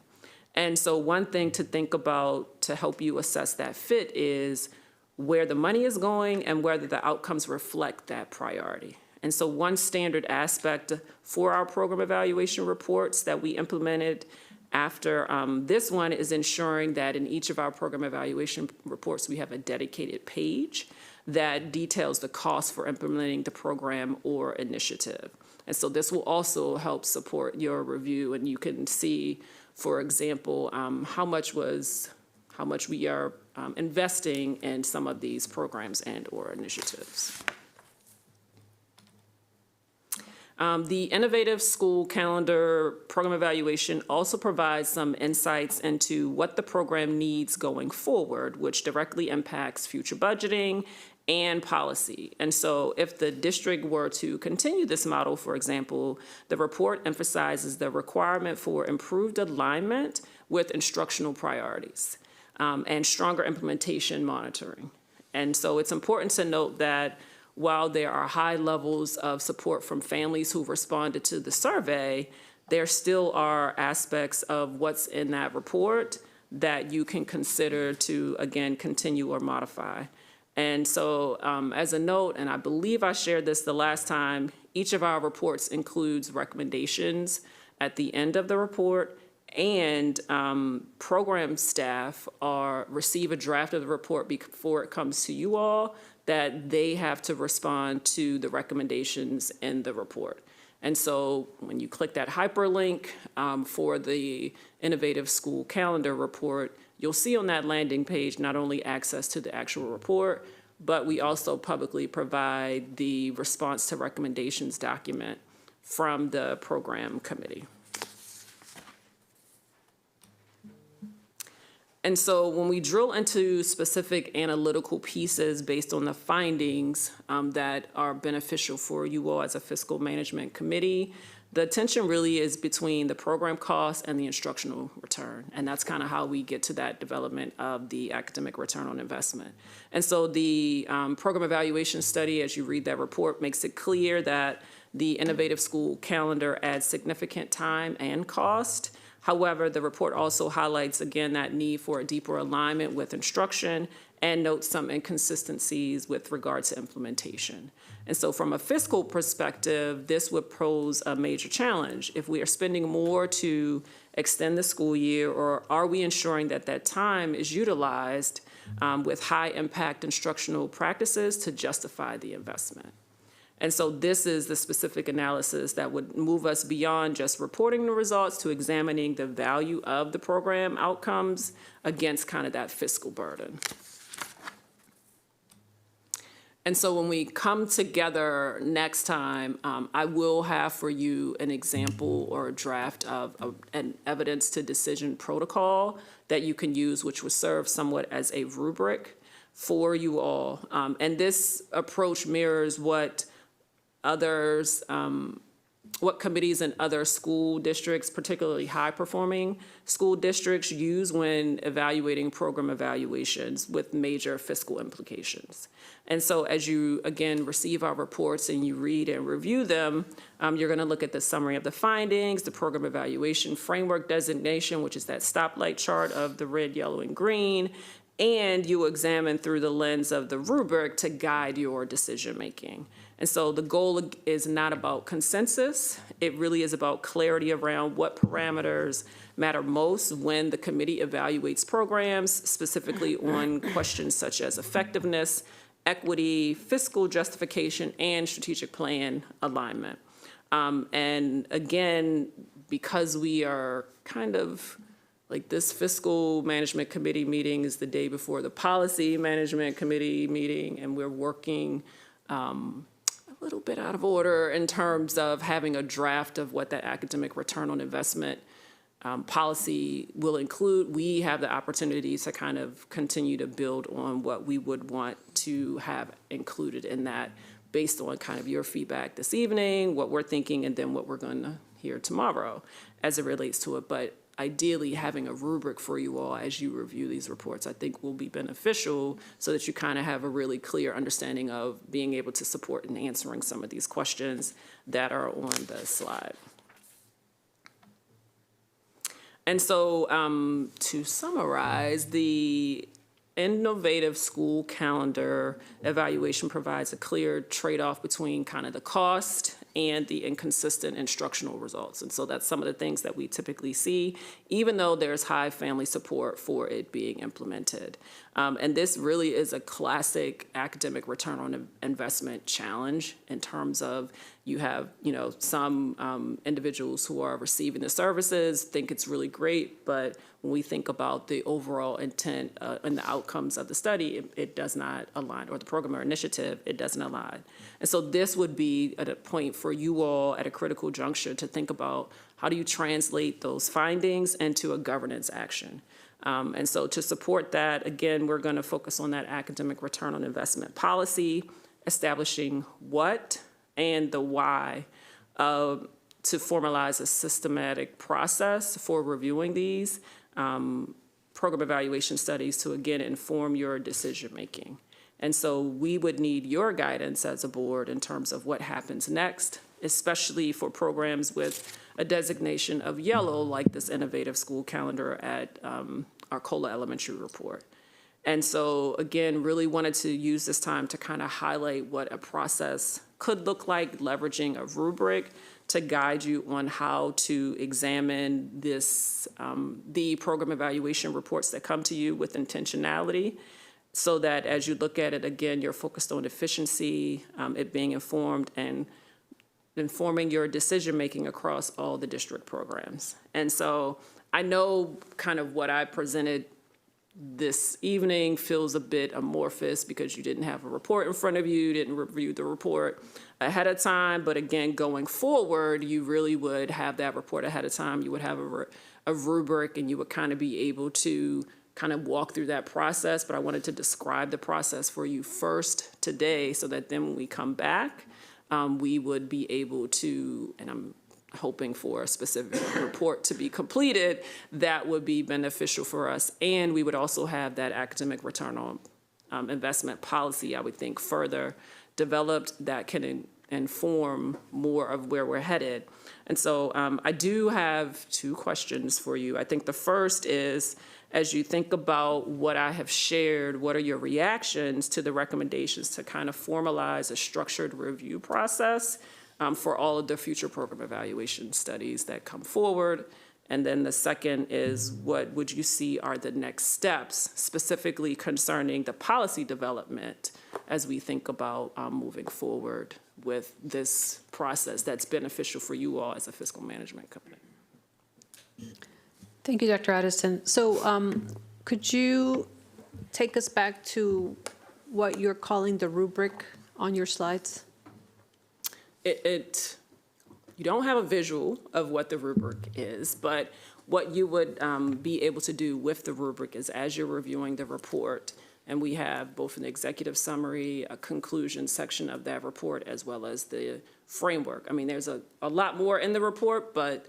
And so one thing to think about to help you assess that fit is where the money is going and whether the outcomes reflect that priority. And so one standard aspect for our program evaluation reports that we implemented after this one is ensuring that in each of our program evaluation reports, we have a dedicated page that details the cost for implementing the program or initiative. And so this will also help support your review, and you can see, for example, how much we are investing in some of these programs and or initiatives. The Innovative School Calendar Program Evaluation also provides some insights into what the program needs going forward, which directly impacts future budgeting and policy. And so if the district were to continue this model, for example, the report emphasizes the requirement for improved alignment with instructional priorities and stronger implementation monitoring. And so it's important to note that while there are high levels of support from families who responded to the survey, there still are aspects of what's in that report that you can consider to, again, continue or modify. And so as a note, and I believe I shared this the last time, each of our reports includes recommendations at the end of the report, and program staff receive a draft of the report before it comes to you all, that they have to respond to the recommendations in the report. And so when you click that hyperlink for the Innovative School Calendar report, you'll see on that landing page not only access to the actual report, but we also publicly provide the response to recommendations document from the program committee. And so when we drill into specific analytical pieces based on the findings that are beneficial for you all as a fiscal management committee, the tension really is between the program cost and the instructional return. And that's kind of how we get to that development of the academic return on investment. And so the program evaluation study, as you read that report, makes it clear that the Innovative School Calendar adds significant time and cost. However, the report also highlights, again, that need for a deeper alignment with instruction and notes some inconsistencies with regard to implementation. And so from a fiscal perspective, this would pose a major challenge. If we are spending more to extend the school year, or are we ensuring that that time is utilized with high impact instructional practices to justify the investment? And so this is the specific analysis that would move us beyond just reporting the results to examining the value of the program outcomes against kind of that fiscal burden. And so when we come together next time, I will have for you an example or a draft of an evidence to decision protocol that you can use, which will serve somewhat as a rubric for you all. And this approach mirrors what what committees in other school districts, particularly high-performing school districts, use when evaluating program evaluations with major fiscal implications. And so as you, again, receive our reports and you read and review them, you're going to look at the summary of the findings, the program evaluation framework designation, which is that stoplight chart of the red, yellow, and green, and you examine through the lens of the rubric to guide your decision-making. And so the goal is not about consensus. It really is about clarity around what parameters matter most when the committee evaluates programs, specifically on questions such as effectiveness, equity, fiscal justification, and strategic plan alignment. And again, because we are kind of like this fiscal management committee meeting is the day before the policy management committee meeting, and we're working little bit out of order in terms of having a draft of what that academic return on investment policy will include. We have the opportunity to kind of continue to build on what we would want to have included in that based on kind of your feedback this evening, what we're thinking, and then what we're going to hear tomorrow as it relates to it. But ideally, having a rubric for you all as you review these reports, I think will be beneficial so that you kind of have a really clear understanding of being able to support in answering some of these questions that are on the slide. And so to summarize, the innovative school calendar evaluation provides a clear trade-off between kind of the cost and the inconsistent instructional results. And so that's some of the things that we typically see, even though there's high family support for it being implemented. And this really is a classic academic return on investment challenge in terms of you have, some individuals who are receiving the services think it's really great, but when we think about the overall intent and the outcomes of the study, it does not align, or the program or initiative, it doesn't align. And so this would be at a point for you all at a critical juncture to think about how do you translate those findings into a governance action. And so to support that, again, we're going to focus on that academic return on investment policy, establishing what and the why to formalize a systematic process for reviewing these program evaluation studies to, again, inform your decision-making. And so we would need your guidance as a board in terms of what happens next, especially for programs with a designation of yellow, like this innovative school calendar at Arcola Elementary report. And so, again, really wanted to use this time to kind of highlight what a process could look like, leveraging a rubric to guide you on how to examine this, the program evaluation reports that come to you with intentionality, so that as you look at it, again, you're focused on efficiency, it being informed, and informing your decision-making across all the district programs. And so I know kind of what I presented this evening feels a bit amorphous because you didn't have a report in front of you, didn't review the report ahead of time. But again, going forward, you really would have that report ahead of time. You would have a rubric, and you would kind of be able to kind of walk through that process. But I wanted to describe the process for you first today so that then when we come back, we would be able to, and I'm hoping for a specific report to be completed that would be beneficial for us. And we would also have that academic return on investment policy, I would think, further developed that can inform more of where we're headed. And so I do have two questions for you. I think the first is, as you think about what I have shared, what are your reactions to the recommendations to kind of formalize a structured review process for all of the future program evaluation studies that come forward? And then the second is, what would you see are the next steps, specifically concerning the policy development as we think about moving forward with this process that's beneficial for you all as a fiscal management company? Thank you, Dr. Addison. So could you take us back to what you're calling the rubric on your slides? You don't have a visual of what the rubric is, but what you would be able to do with the rubric is, as you're reviewing the report, and we have both an executive summary, a conclusion section of that report, as well as the framework. I mean, there's a lot more in the report, but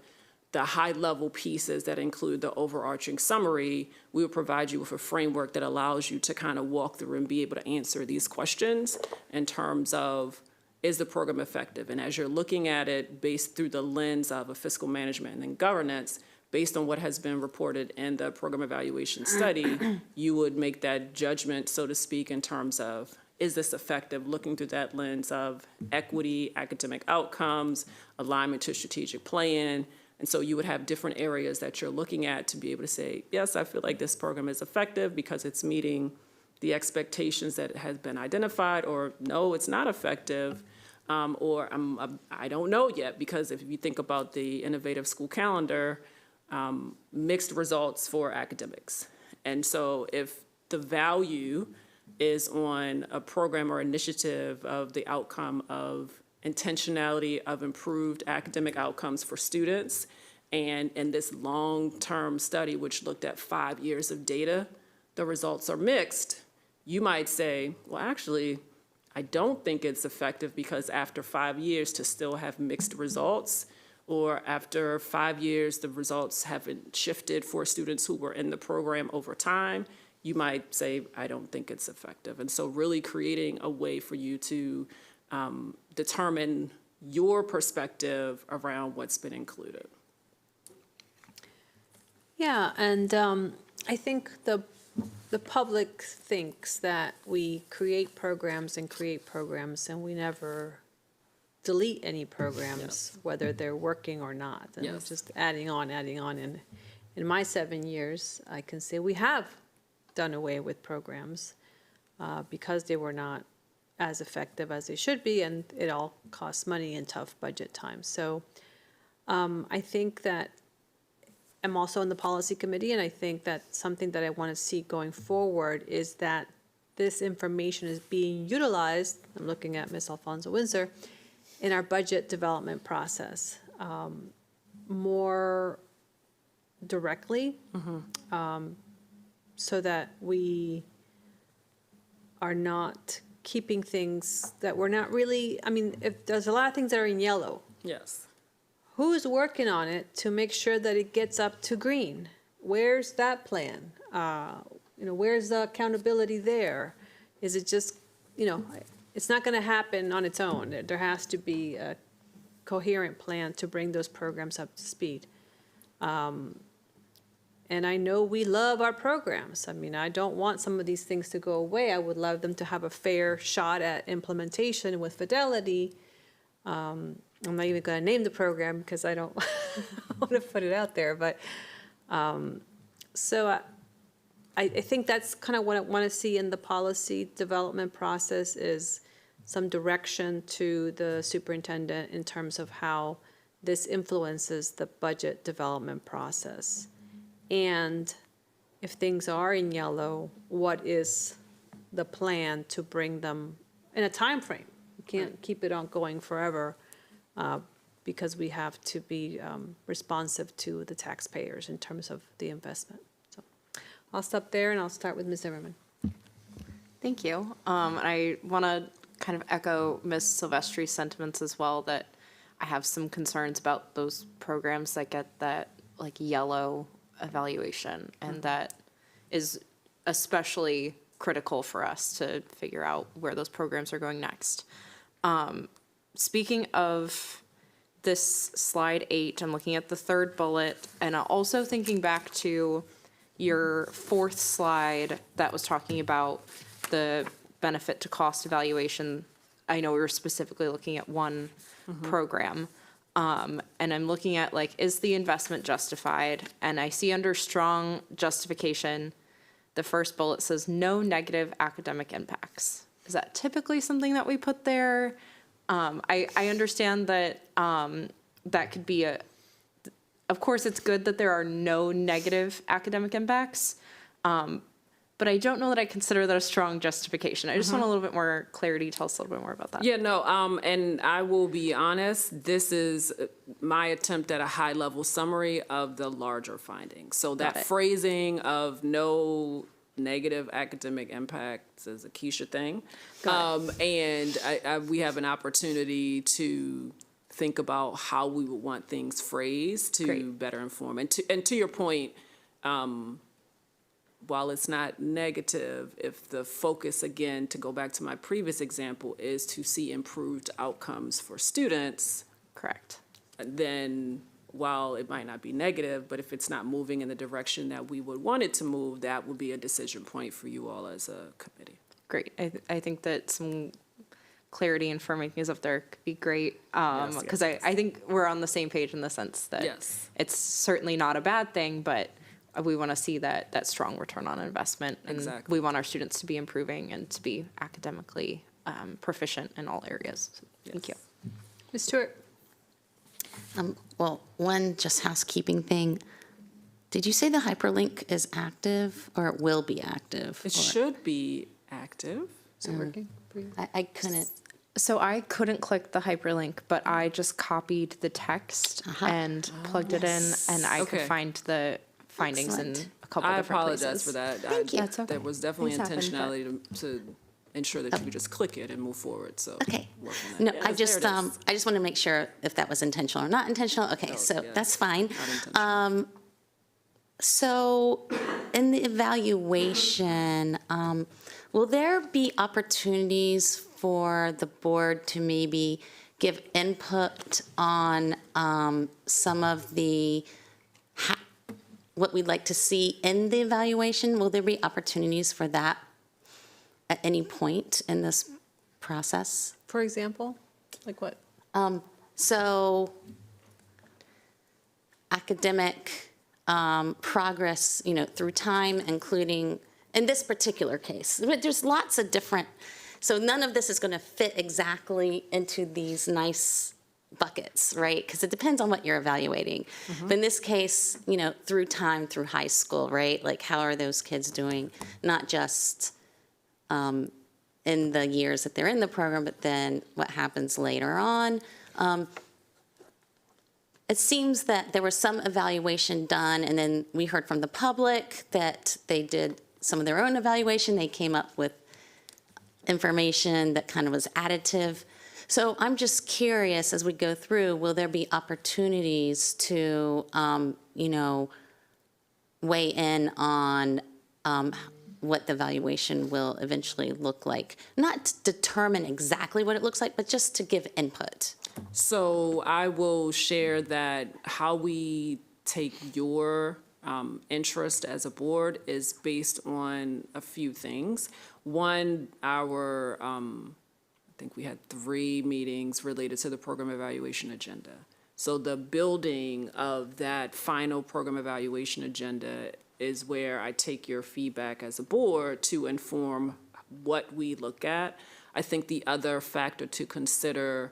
the high-level pieces that include the overarching summary, we will provide you with a framework that allows you to kind of walk through and be able to answer these questions in terms of, is the program effective? And as you're looking at it based through the lens of a fiscal management and then governance, based on what has been reported in the program evaluation study, you would make that judgment, so to speak, in terms of, is this effective, looking through that lens of equity, academic outcomes, alignment to strategic plan. And so you would have different areas that you're looking at to be able to say, yes, I feel like this program is effective because it's meeting the expectations that has been identified, or no, it's not effective, or I don't know yet, because if you think about the innovative school calendar, mixed results for academics. And so if the value is on a program or initiative of the outcome of intentionality of improved academic outcomes for students. And in this long-term study, which looked at 5 years of data, the results are mixed. You might say, well, actually, I don't think it's effective because after 5 years to still have mixed results, or after 5 years, the results haven't shifted for students who were in the program over time, you might say, I don't think it's effective. And so really creating a way for you to determine your perspective around what's been included. Yeah, and I think the public thinks that we create programs and we never delete any programs, whether they're working or not. And it's just adding on. And in my 7 years, I can say we have done away with programs because they were not as effective as they should be, and it all costs money in tough budget times. So I think that I'm also on the policy committee, and I think that something that I want to see going forward is that this information is being utilized, I'm looking at Ms. Alfonso Windsor, in our budget development process more directly, so that we are not keeping things that we're not really, I mean, if there's a lot of things that are in yellow, Yes. who's working on it to make sure that it gets up to green? Where's that plan? Where's the accountability there? Is it just, it's not going to happen on its own. There has to be a coherent plan to bring those programs up to speed. And I know we love our programs. I mean, I don't want some of these things to go away. I would love them to have a fair shot at implementation with fidelity. I'm not even going to name the program because I don't want to put it out there. But so I think that's kind of what I want to see in the policy development process is some direction to the superintendent in terms of how this influences the budget development process. And if things are in yellow, what is the plan to bring them in a time frame? You can't keep it on going forever because we have to be responsive to the taxpayers in terms of the investment. So I'll stop there and I'll start with Ms. Zimmerman. Thank you. I want to kind of echo Ms. Silvestri's sentiments as well, that I have some concerns about those programs that get that like yellow evaluation, and that is especially critical for us to figure out where those programs are going next. Speaking of this slide 8, I'm looking at the third bullet, and also thinking back to your fourth slide that was talking about the benefit to cost evaluation. I know we were specifically looking at one program. And I'm looking at is the investment justified? And I see under strong justification, the first bullet says no negative academic impacts. Is that typically something that we put there? I understand that that could be of course it's good that there are no negative academic impacts, but I don't know that I consider that a strong justification. I just want a little bit more clarity. Tell us a little bit more about that. Yeah, no, and I will be honest, this is my attempt at a high-level summary of the larger findings. So that phrasing of no negative academic impacts is a Keisha thing. And we have an opportunity to think about how we would want things phrased to better inform. And to your point, while it's not negative, if the focus, again, to go back to my previous example, is to see improved outcomes for students. Correct. Then while it might not be negative, but if it's not moving in the direction that we would want it to move, that would be a decision point for you all as a committee. Great. I think that some clarity and firming things up there could be great. Because I think we're on the same page in the sense that it's certainly not a bad thing, but we want to see that strong return on investment. And we want our students to be improving and to be academically proficient in all areas. So thank you. Ms. Stewart. Well, one just housekeeping thing. Did you say the hyperlink is active or it will be active? It should be active. Is it working for you? I couldn't. So I couldn't click the hyperlink, but I just copied the text and plugged it in, and I could Okay. find the findings in Excellent. a couple I different places. apologize for that. Thank you. That's okay. There was definitely Things happen, but- intentionality to ensure that you could just click it and move forward, so. Okay. work on that. No, Yes, I there just, it is. I just want to make sure if that was intentional or not intentional. Okay, so yeah, that's fine. Not intentional. So in the evaluation, will there be opportunities for the board to maybe give input on some of the, what we'd like to see in the evaluation? Will there be opportunities for that at any point in this process? For example, like what? So academic progress, through time, including, in this particular case, but there's lots of different, so none of this is going to fit exactly into these nice buckets, right? Because it depends on what you're evaluating. But in this case, through time, through high school, right? Like, how are those kids doing? Not just in the years that they're in the program, but then what happens later on. It seems that there was some evaluation done, and then we heard from the public that they did some of their own evaluation. They came up with information that kind of was additive. So I'm just curious, as we go through, will there be opportunities to, weigh in on what the evaluation will eventually look like? Not to determine exactly what it looks like, but just to give input. So I will share that how we take your interest as a board is based on a few things. One, I think we had 3 meetings related to the program evaluation agenda. So the building of that final program evaluation agenda is where I take your feedback as a board to inform what we look at. I think the other factor to consider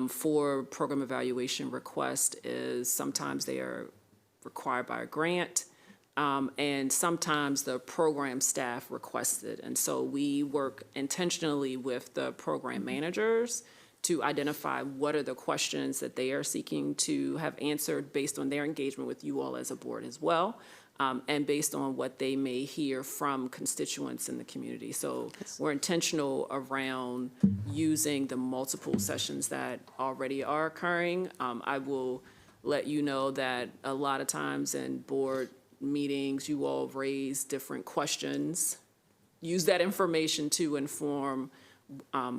for program evaluation requests is sometimes they are required by a grant, and sometimes the program staff requests it. And so we work intentionally with the program managers to identify what are the questions that they are seeking to have answered based on their engagement with you all as a board as well, and based on what they may hear from constituents in the community. So we're intentional around using the multiple sessions that already are occurring. I will let you know that a lot of times in board meetings, you all raise different questions. Use that information to inform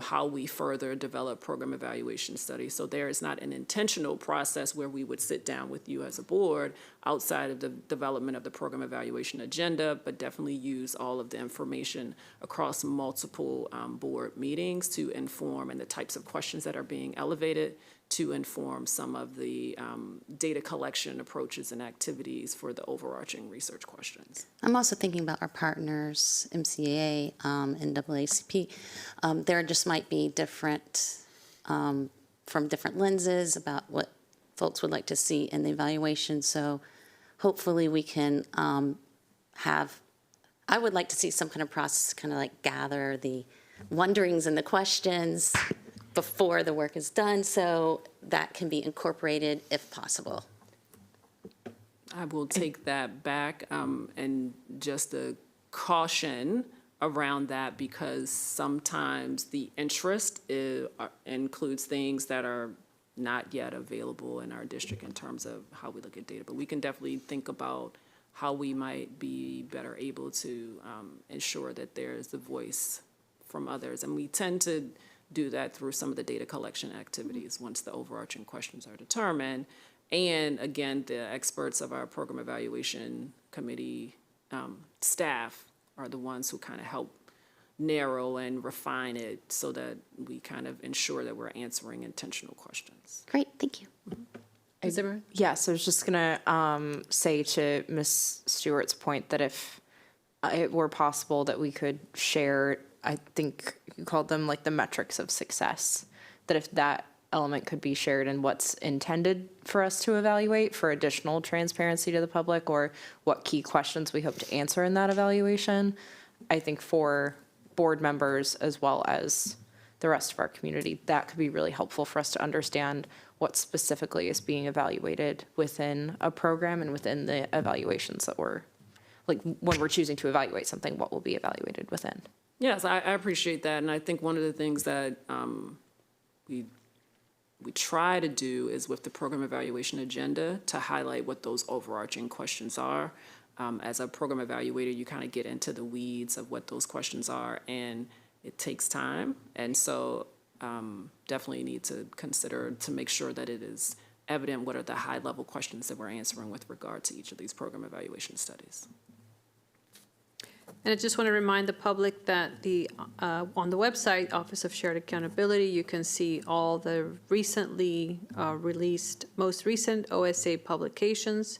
how we further develop program evaluation studies. So there is not an intentional process where we would sit down with you as a board outside of the development of the program evaluation agenda, but definitely use all of the information across multiple board meetings to inform, and the types of questions that are being elevated to inform some of the data collection approaches and activities for the overarching research questions. I'm also thinking about our partners, MCAA, NAACP. There just might be different, from different lenses about what folks would like to see in the evaluation. So hopefully we can I would like to see some kind of process, kind of like gather the wonderings and the questions before the work is done, so that can be incorporated if possible. I will take that back, and just a caution around that, because sometimes the interest includes things that are not yet available in our district in terms of how we look at data. But we can definitely think about how we might be better able to ensure that there's a voice from others. And we tend to do that through some of the data collection activities once the overarching questions are determined. And again, the experts of our program evaluation committee staff are the ones who kind of help narrow and refine it so that we kind of ensure that we're answering intentional questions. Great, thank you. Yes, I was just gonna say to Ms. Stewart's point that if it were possible that we could share, I think you called them like the metrics of success, that if that element could be shared in what's intended for us to evaluate for additional transparency to the public, or what key questions we hope to answer in that evaluation, I think for board members as well as the rest of our community. That could be really helpful for us to understand what specifically is being evaluated within a program and within the evaluations that we're, like, when we're choosing to evaluate something, what will be evaluated within. Yes, I appreciate that, and I think one of the things that we try to do is with the program evaluation agenda to highlight what those overarching questions are. As a program evaluator, you kind of get into the weeds of what those questions are, and it takes time. And so definitely need to consider to make sure that it is evident what are the high-level questions that we're answering with regard to each of these program evaluation studies. And I just want to remind the public that on the website, Office of Shared Accountability, you can see all the recently released, most recent OSA publications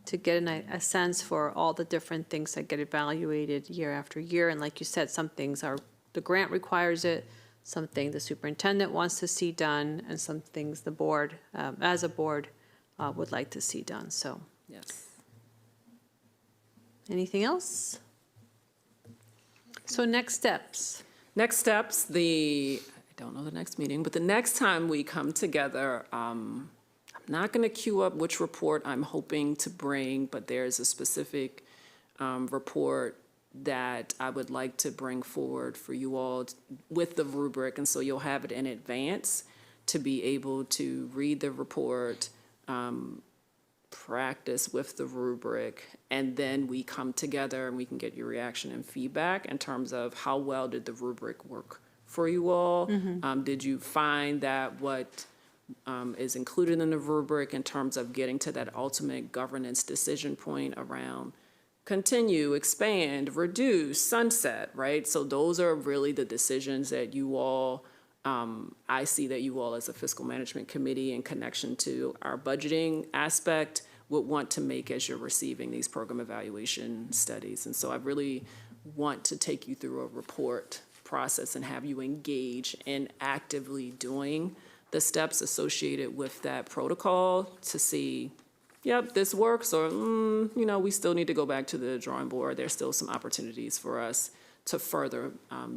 to get a sense for all the different things that get evaluated year after year. And like you said, some things are, the grant requires it, something the superintendent wants to see done, and some things the board, as a board, would like to see done. So, Yes. anything else? So next steps. Next steps, I don't know the next meeting, but the next time we come together, I'm not going to queue up which report I'm hoping to bring, but there's a specific report that I would like to bring forward for you all with the rubric, and so you'll have it in advance to be able to read the report, practice with the rubric, and then we come together and we can get your reaction and feedback in terms of how well did the rubric work for you all? Did you find that what is included in the rubric in terms of getting to that ultimate governance decision point around continue, expand, reduce, sunset, right? So those are really the decisions that you all, I see that you all as a fiscal management committee in connection to our budgeting aspect would want to make as you're receiving these program evaluation studies. And so I really want to take you through a report process and have you engage in actively doing the steps associated with that protocol to see, yep, this works, or, we still need to go back to the drawing board. There's still some opportunities for us to further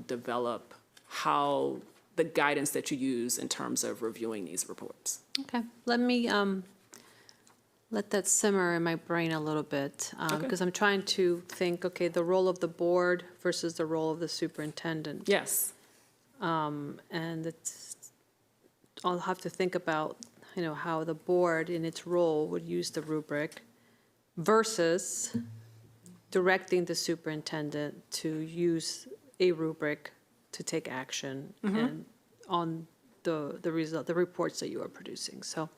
develop how the guidance that you use in terms of reviewing these reports. Okay, let me let that simmer in my brain a little bit, because I'm trying to think, okay, the role of the board versus the role of the superintendent. Yes. And I'll have to think about, how the board in its role would use the rubric versus directing the superintendent to use a rubric to take action and on the reports that you are producing. So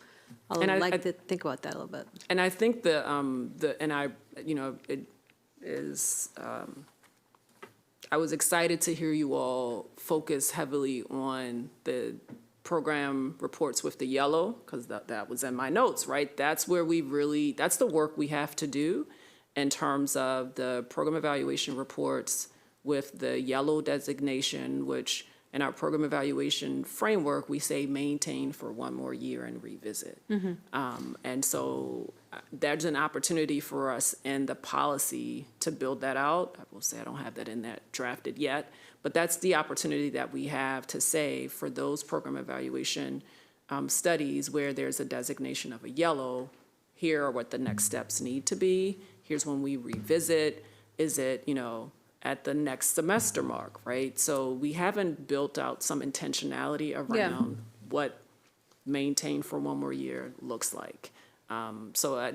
I would like to think about that a little bit. And I think it is, I was excited to hear you all focus heavily on the program reports with the yellow, because that was in my notes, right? That's where that's the work we have to do in terms of the program evaluation reports with the yellow designation, which in our program evaluation framework, we say maintain for one more year and revisit. And so there's an opportunity for us in the policy to build that out. I will say I don't have that in that drafted yet, but that's the opportunity that we have to say for those program evaluation studies where there's a designation of a yellow, here are what the next steps need to be. Here's when we revisit. Is it, at the next semester mark, right? So we haven't built out some intentionality around what maintain for one more year looks like. So I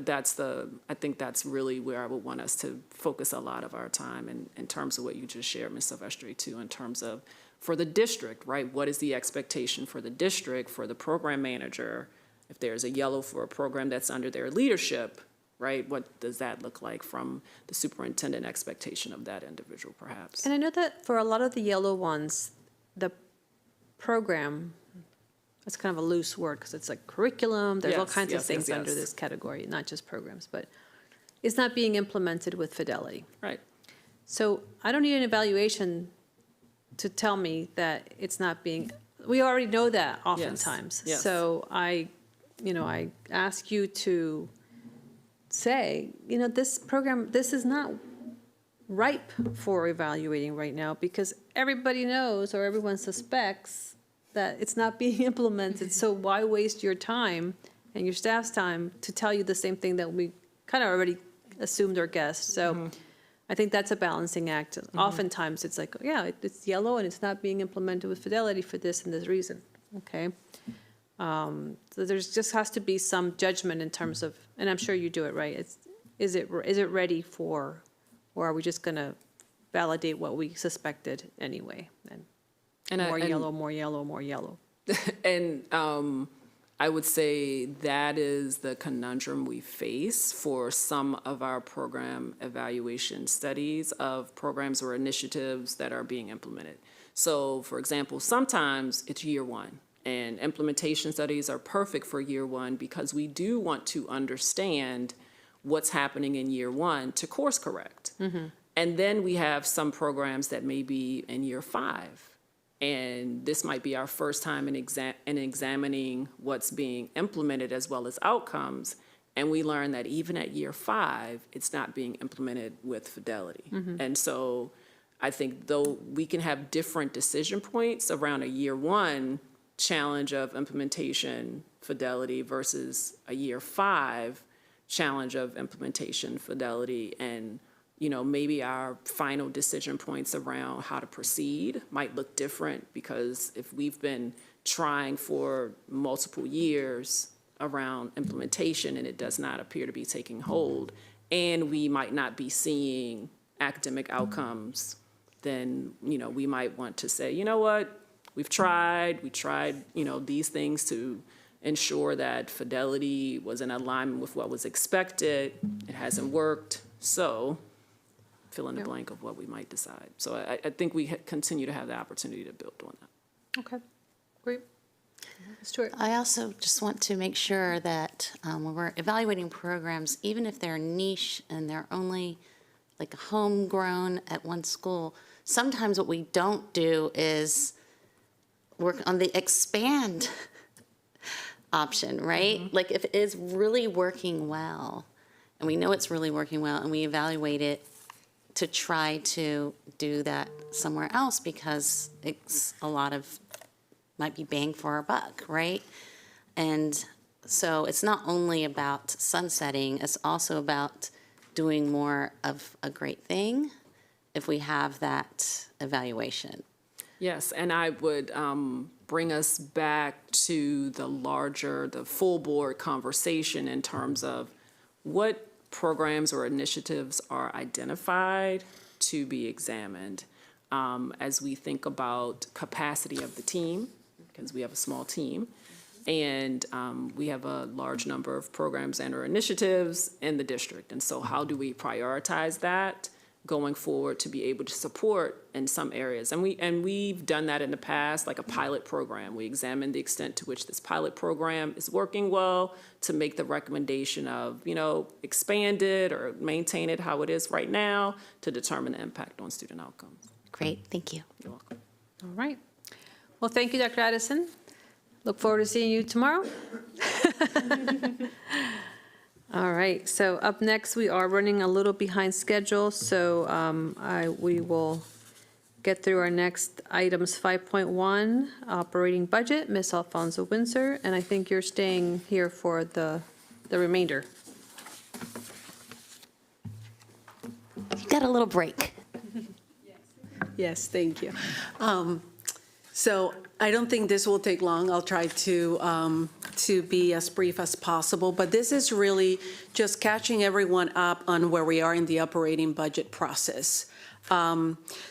think that's really where I would want us to focus a lot of our time in terms of what you just shared, Ms. Silvestri, too, in terms of for the district, right? What is the expectation for the district, for the program manager? If there's a yellow for a program that's under their leadership, right? What does that look like from the superintendent expectation of that individual, perhaps? And I know that for a lot of the yellow ones, the program, it's kind of a loose word because it's like curriculum, there's all kinds of things under this category, not just programs, but it's not being implemented with fidelity. Right. So I don't need an evaluation to tell me that it's not being, we already know that oftentimes. Yes. So I ask you to say, this program, this is not ripe for evaluating right now because everybody knows or everyone suspects that it's not being implemented. So why waste your time and your staff's time to tell you the same thing that we kind of already assumed or guessed? So I think that's a balancing act. Oftentimes it's like, yeah, it's yellow and it's not being implemented with fidelity for this and this reason, okay? So there's just has to be some judgment in terms of, and I'm sure you do it right, is it ready for, or are we just gonna validate what we suspected anyway? And more yellow, more yellow, more yellow. And I would say that is the conundrum we face for some of our program evaluation studies of programs or initiatives that are being implemented. So, for example, sometimes it's year one, and implementation studies are perfect for year one because we do want to understand what's happening in year one to course correct. And then we have some programs that may be in year 5. And this might be our first time in examining what's being implemented as well as outcomes. And we learn that even at year 5, it's not being implemented with fidelity. And so I think though we can have different decision points around a year 1 challenge of implementation fidelity versus a year 5 challenge of implementation fidelity, and maybe our final decision points around how to proceed might look different, because if we've been trying for multiple years around implementation and it does not appear to be taking hold, and we might not be seeing academic outcomes, then, we might want to say, you know what, we tried, these things to ensure that fidelity was in alignment with what was expected. It hasn't worked, so fill in the blank of what we might decide. So I think we continue to have the opportunity to build on that. Okay, great. Stuart? I also just want to make sure that when we're evaluating programs, even if they're niche and they're only like homegrown at one school, sometimes what we don't do is work on the expand option, right? Like if it is really working well, and we know it's really working well, and we evaluate it, to try to do that somewhere else, because it's a lot of, might be bang for our buck, right? And so it's not only about sunsetting, it's also about doing more of a great thing if we have that evaluation. Yes, and I would bring us back to the full board conversation in terms of what programs or initiatives are identified to be examined as we think about capacity of the team, because we have a small team, and we have a large number of programs and or initiatives in the district. And so how do we prioritize that going forward to be able to support in some areas? And we've done that in the past, like a pilot program. We examine the extent to which this pilot program is working well to make the recommendation of, expand it or maintain it how it is right now to determine the impact on student outcomes. Great, thank you. You're welcome. All right. Well, thank you, Dr. Addison. Look forward to seeing you tomorrow. All right, so up next, we are running a little behind schedule, so we will get through our next items. 5.1, operating budget, Ms. Alfonso Windsor, and I think you're staying here for the remainder. You got a little break. Yes, thank you. So I don't think this will take long. I'll try to be as brief as possible, but this is really just catching everyone up on where we are in the operating budget process.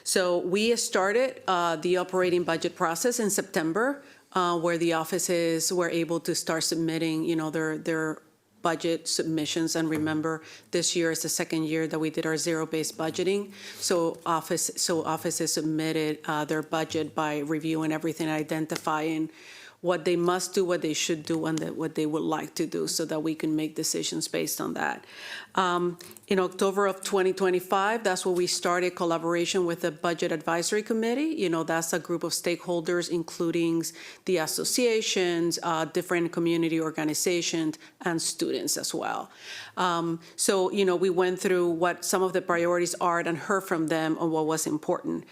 So we started the operating budget process in September, where the offices were able to start submitting, their budget submissions. And remember, this year is the second year that we did our zero-based budgeting. So offices submitted their budget by reviewing everything, identifying what they must do, what they should do, and what they would like to do, so that we can make decisions based on that. In October of 2025, that's where we started collaboration with the Budget Advisory Committee. That's a group of stakeholders, including the associations, different community organizations, and students as well. So, we went through what some of the priorities are and heard from them on what was important.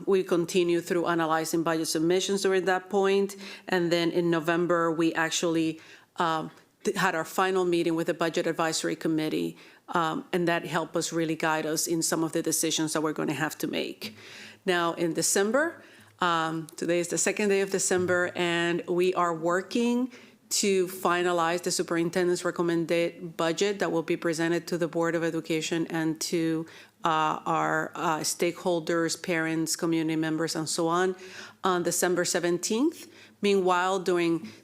We continued through analyzing budget submissions during that point, and then in November, we actually had our final meeting with the Budget Advisory Committee, and that helped us really guide us in some of the decisions that we're going to have to make. Now, in December, today is the second day of December, and we are working to finalize the superintendent's recommended budget that will be presented to the Board of Education and to our stakeholders, parents, community members, and so on December 17th. Meanwhile,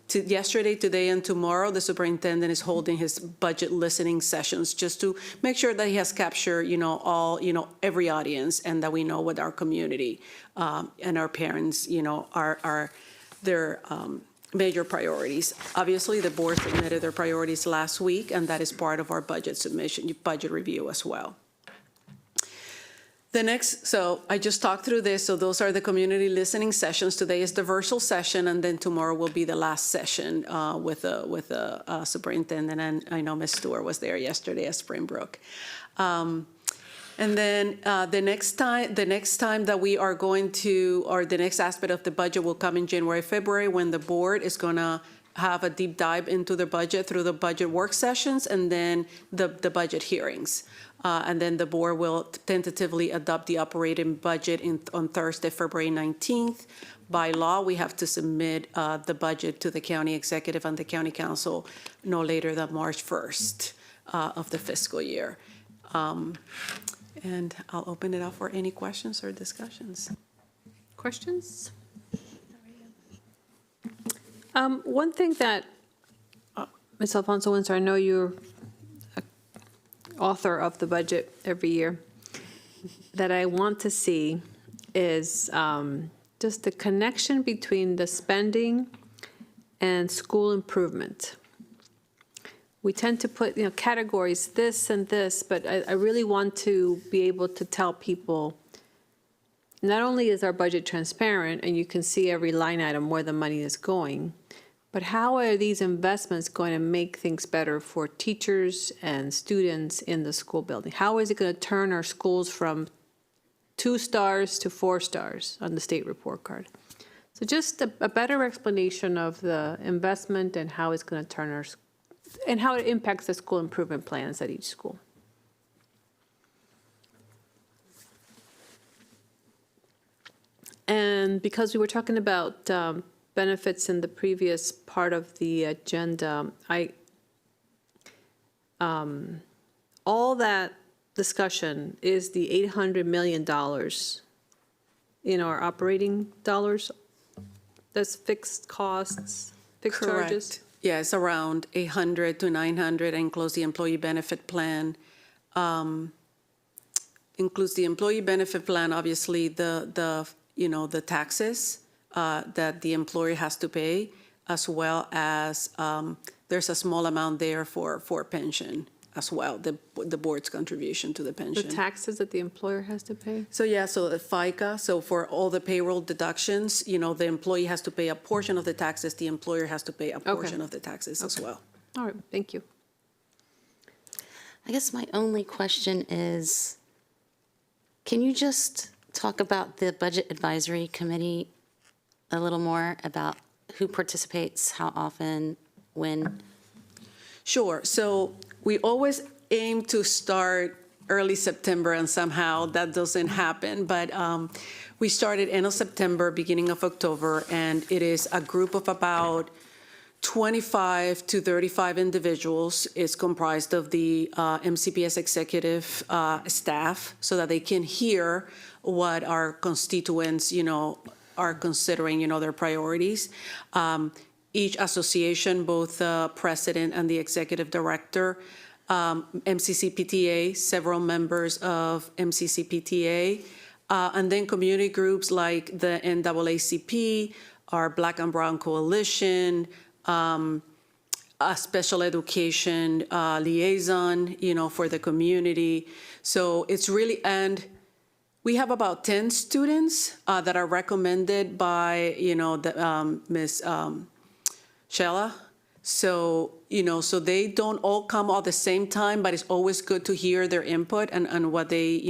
yesterday, today, and tomorrow, the superintendent is holding his budget listening sessions just to make sure that he has captured, every audience, and that we know what our community and our parents, are their major priorities. Obviously, the board submitted their priorities last week, and that is part of our budget submission, budget review as well. So I just talked through this. So those are the community listening sessions. Today is the virtual session, and then tomorrow will be the last session with the superintendent. And I know Ms. Stewart was there yesterday at Springbrook. And then the next time that we are going to, or the next aspect of the budget will come in January, February, when the board is going to have a deep dive into the budget through the budget work sessions and then the budget hearings. And then the board will tentatively adopt the operating budget on Thursday, February 19th. By law, we have to submit the budget to the county executive and the county council no later than March 1st of the fiscal year. And I'll open it up for any questions or discussions. Questions? One thing that, Ms. Alfonso Windsor, I know you're author of the budget every year, that I want to see is just the connection between the spending and school improvement. We tend to put, categories, this and this, but I really want to be able to tell people, not only is our budget transparent and you can see every line item where the money is going, but how are these investments going to make things better for teachers and students in the school building? How is it going to turn our schools from 2 stars to 4 stars on the state report card? So just a better explanation of the investment and how it's going to turn and how it impacts the school improvement plans at each school. And because we were talking about benefits in the previous part of the agenda, all that discussion is the $800 million in our operating dollars. That's fixed costs, fixed charges? Correct. Yeah, it's around 800 to 900, includes the employee benefit plan. Includes the employee benefit plan, obviously, the taxes that the employer has to pay, as well as there's a small amount there for pension as well, the board's contribution to the pension. The taxes that the employer has to pay? So the FICA, so for all the payroll deductions, the employee has to pay a portion of the taxes, the employer has to pay a portion of the taxes as well. All right, thank you. I guess my only question is, can you just talk about the Budget Advisory Committee a little more, about who participates, how often, when? Sure. So we always aim to start early September, and somehow that doesn't happen. But we started end of September, beginning of October, and it is a group of about 25 to 35 individuals. It's comprised of the MCPS executive staff, so that they can hear what our constituents, are considering, their priorities. Each association, both the president and the executive director, MCCPTA, several members of MCCPTA, and then community groups like the NAACP, our Black and Brown Coalition, a special education liaison, for the community. So it's really, and we have about 10 students that are recommended by, Ms. Shella. So, so they don't all come all the same time, but it's always good to hear their input and what they,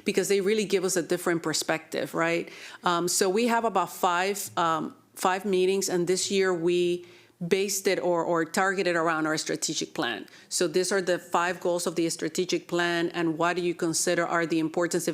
because they really give us a different perspective, right? So we have about five meetings, and this year we based it or targeted around our strategic plan. So these are the 5 goals of the strategic plan, and what do you consider are the important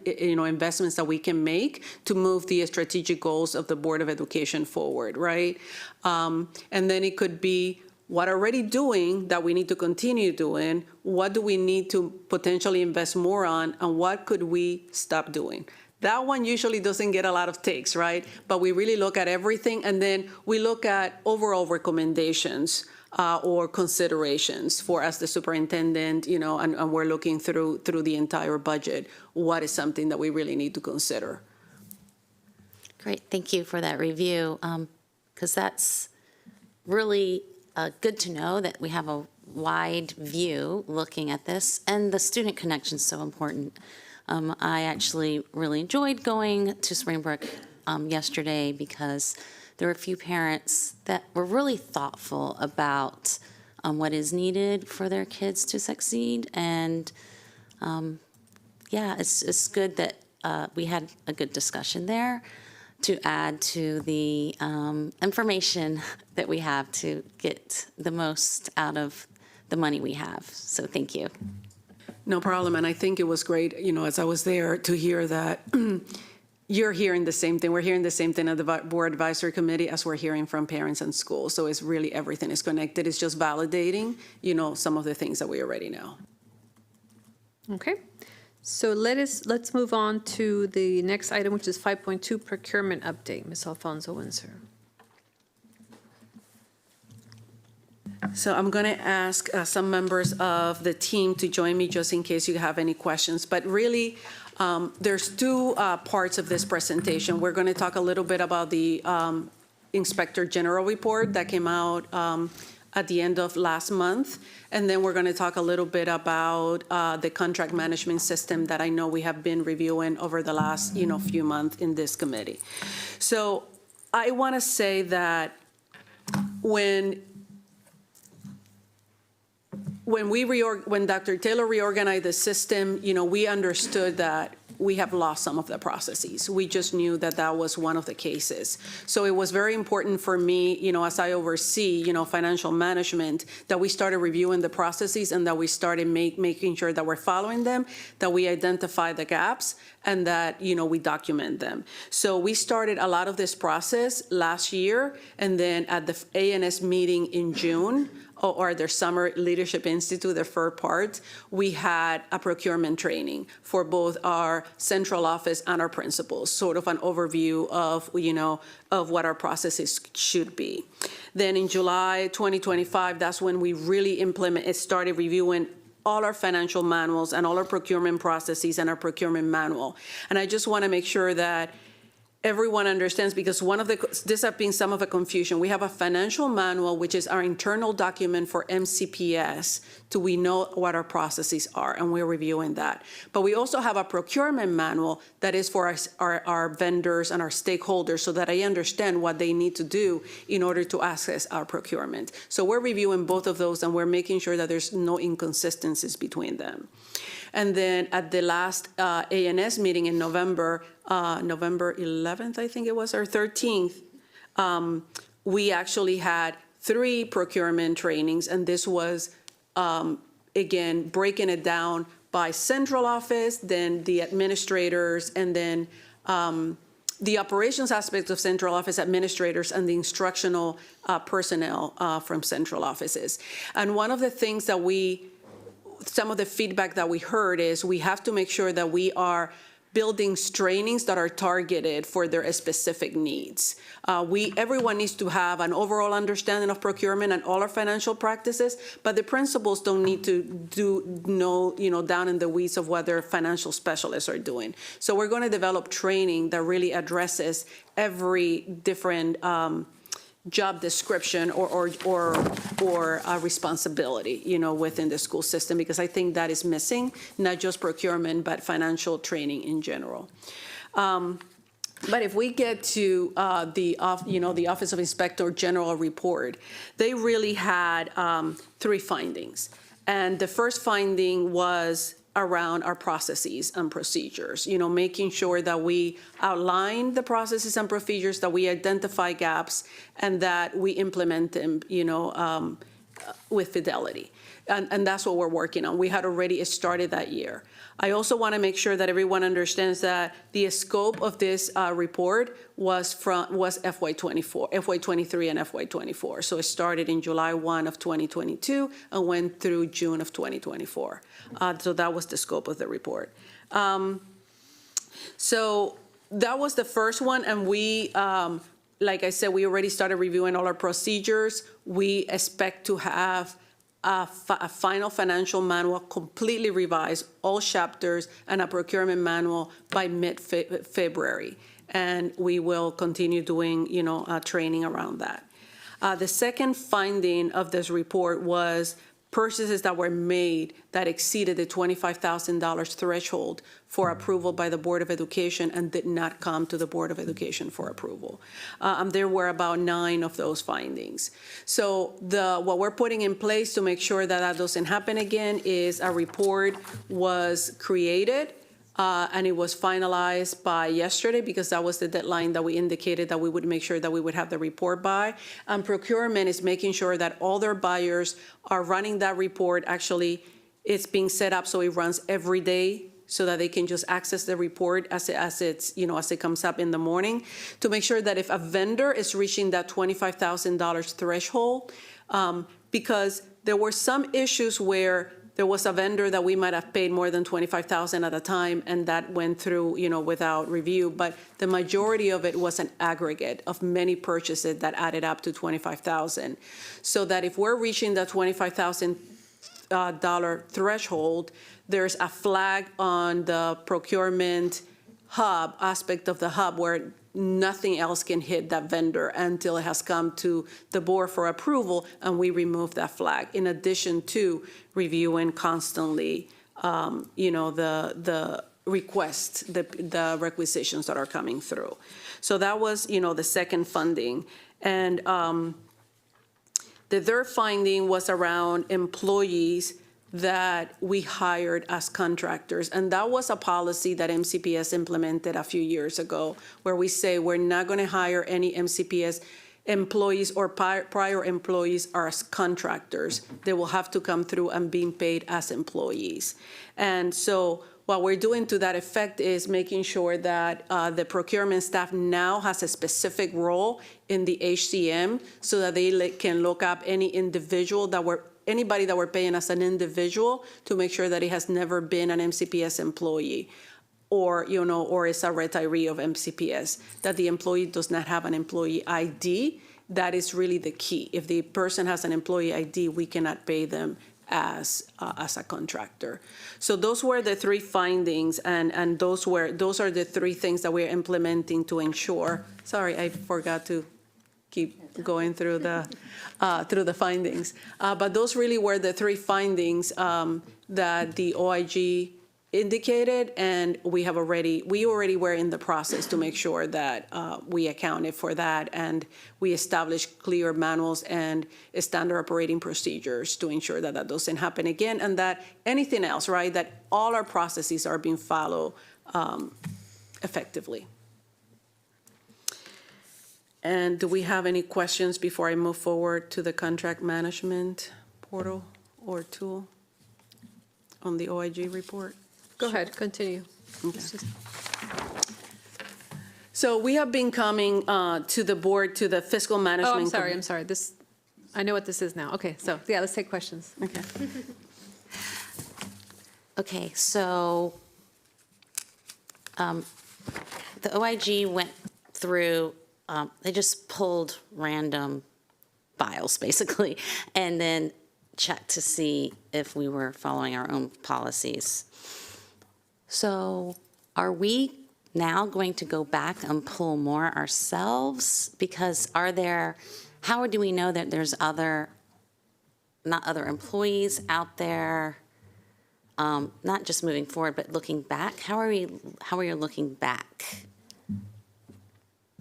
investments that we can make to move the strategic goals of the Board of Education forward, right? And then it could be what already doing that we need to continue doing, what do we need to potentially invest more on, and what could we stop doing? That one usually doesn't get a lot of takes, right? But we really look at everything, and then we look at overall recommendations or considerations for, as the superintendent, and we're looking through the entire budget. What is something that we really need to consider? Great, thank you for that review, because that's really good to know that we have a wide view looking at this, and the student connection is so important. I actually really enjoyed going to Springbrook yesterday because there were a few parents that were really thoughtful about what is needed for their kids to succeed. And yeah, it's good that we had a good discussion there to add to the information that we have to get the most out of the money we have. So thank you. No problem, and I think it was great, as I was there, to hear that you're hearing the same thing. We're hearing the same thing at the Board Advisory Committee as we're hearing from parents and schools. So it's really everything is connected. It's just validating, some of the things that we already know. Okay. So let's move on to the next item, which is 5.2 procurement update. Ms. Alfonso Windsor. So I'm going to ask some members of the team to join me just in case you have any questions. But really, there's 2 parts of this presentation. We're going to talk a little bit about the Inspector General report that came out at the end of last month. And then we're going to talk a little bit about the contract management system that I know we have been reviewing over the last few months in this committee. So I want to say that when Dr. Taylor reorganized the system, we understood that we have lost some of the processes. We just knew that that was one of the cases. So it was very important for me, as I oversee, financial management, that we started reviewing the processes and that we started making sure that we're following them, that we identify the gaps, and that, we document them. So we started a lot of this process last year, and then at the ANS meeting in June, or their Summer Leadership Institute, their third part, we had a procurement training for both our central office and our principals, sort of an overview of, of what our processes should be. Then in July 2025, that's when we really started reviewing all our financial manuals and all our procurement processes and our procurement manual. And I just want to make sure that everyone understands, because this has been some of the confusion. We have a financial manual, which is our internal document for MCPS, so we know what our processes are, and we're reviewing that. But we also have a procurement manual that is for our vendors and our stakeholders, so that I understand what they need to do in order to access our procurement. So we're reviewing both of those, and we're making sure that there's no inconsistencies between them. And then at the last ANS meeting in November 11th, I think it was, or 13th, we actually had 3 procurement trainings, and this was, again, breaking it down by central office, then the administrators, and then the operations aspects of central office administrators and the instructional personnel from central offices. And one of the things that some of the feedback that we heard is we have to make sure that we are buildings trainings that are targeted for their specific needs. Everyone needs to have an overall understanding of procurement and all our financial practices, but the principals don't need to know down in the weeds of what their financial specialists are doing. So we're going to develop training that really addresses every different job description or responsibility, within the school system, because I think that is missing, not just procurement, but financial training in general. But if we get to the Office of Inspector General report, they really had 3 findings. And the first finding was around our processes and procedures, making sure that we outline the processes and procedures, that we identify gaps, and that we implement them, with fidelity. And that's what we're working on. We had already started that year. I also want to make sure that everyone understands that the scope of this report was FY24, FY23 and FY24. So it started in July 1 of 2022 and went through June of 2024. So that was the scope of the report. So that was the first one, and we, like I said, we already started reviewing all our procedures. We expect to have a final financial manual completely revised, all chapters, and a procurement manual by mid-February. And we will continue doing, training around that. The second finding of this report was purchases that were made that exceeded the $25,000 threshold for approval by the Board of Education and did not come to the Board of Education for approval. There were about 9 of those findings. So what we're putting in place to make sure that that doesn't happen again is a report was created, and it was finalized by yesterday, because that was the deadline that we indicated that we would make sure that we would have the report by. And procurement is making sure that all their buyers are running that report. Actually, it's being set up so it runs every day, so that they can just access the report as it comes up in the morning, to make sure that if a vendor is reaching that $25,000 threshold, because there were some issues where there was a vendor that we might have paid more than $25,000 at a time, and that went through, without review. But the majority of it was an aggregate of many purchases that added up to $25,000. So that if we're reaching that $25,000 threshold, there's a flag on the procurement hub, aspect of the hub, where nothing else can hit that vendor until it has come to the board for approval, and we remove that flag, in addition to reviewing constantly, the requests, the requisitions that are coming through. So that was, the second funding. And the third finding was around employees that we hired as contractors. And that was a policy that MCPS implemented a few years ago, where we say we're not going to hire any MCPS employees or prior employees as contractors. They will have to come through and being paid as employees. And so what we're doing to that effect is making sure that the procurement staff now has a specific role in the HCM, so that they can look up anybody that we're paying as an individual, to make sure that it has never been an MCPS employee, or is a retiree of MCPS, that the employee does not have an employee ID. That is really the key. If the person has an employee ID, we cannot pay them as a contractor. So those were the 3 findings, and those are the 3 things that we're implementing to ensure. Sorry, I forgot to keep going through the findings. But those really were the 3 findings that the OIG indicated, and we already were in the process to make sure that we accounted for that, and we established clear manuals and standard operating procedures to ensure that that doesn't happen again, and that anything else, right, that all our processes are being followed effectively. And do we have any questions before I move forward to the contract management portal or tool on the OIG report? Go ahead, continue. Okay. So we have been coming to the board, to the fiscal management. Oh, I'm sorry. I know what this is now. Okay, so yeah, let's take questions. Okay. Okay, so the OIG went through, they just pulled random files, basically, and then checked to see if we were following our own policies. So are we now going to go back and pull more ourselves? Because how do we know that there's not other employees out there, not just moving forward, but looking back? How are you looking back?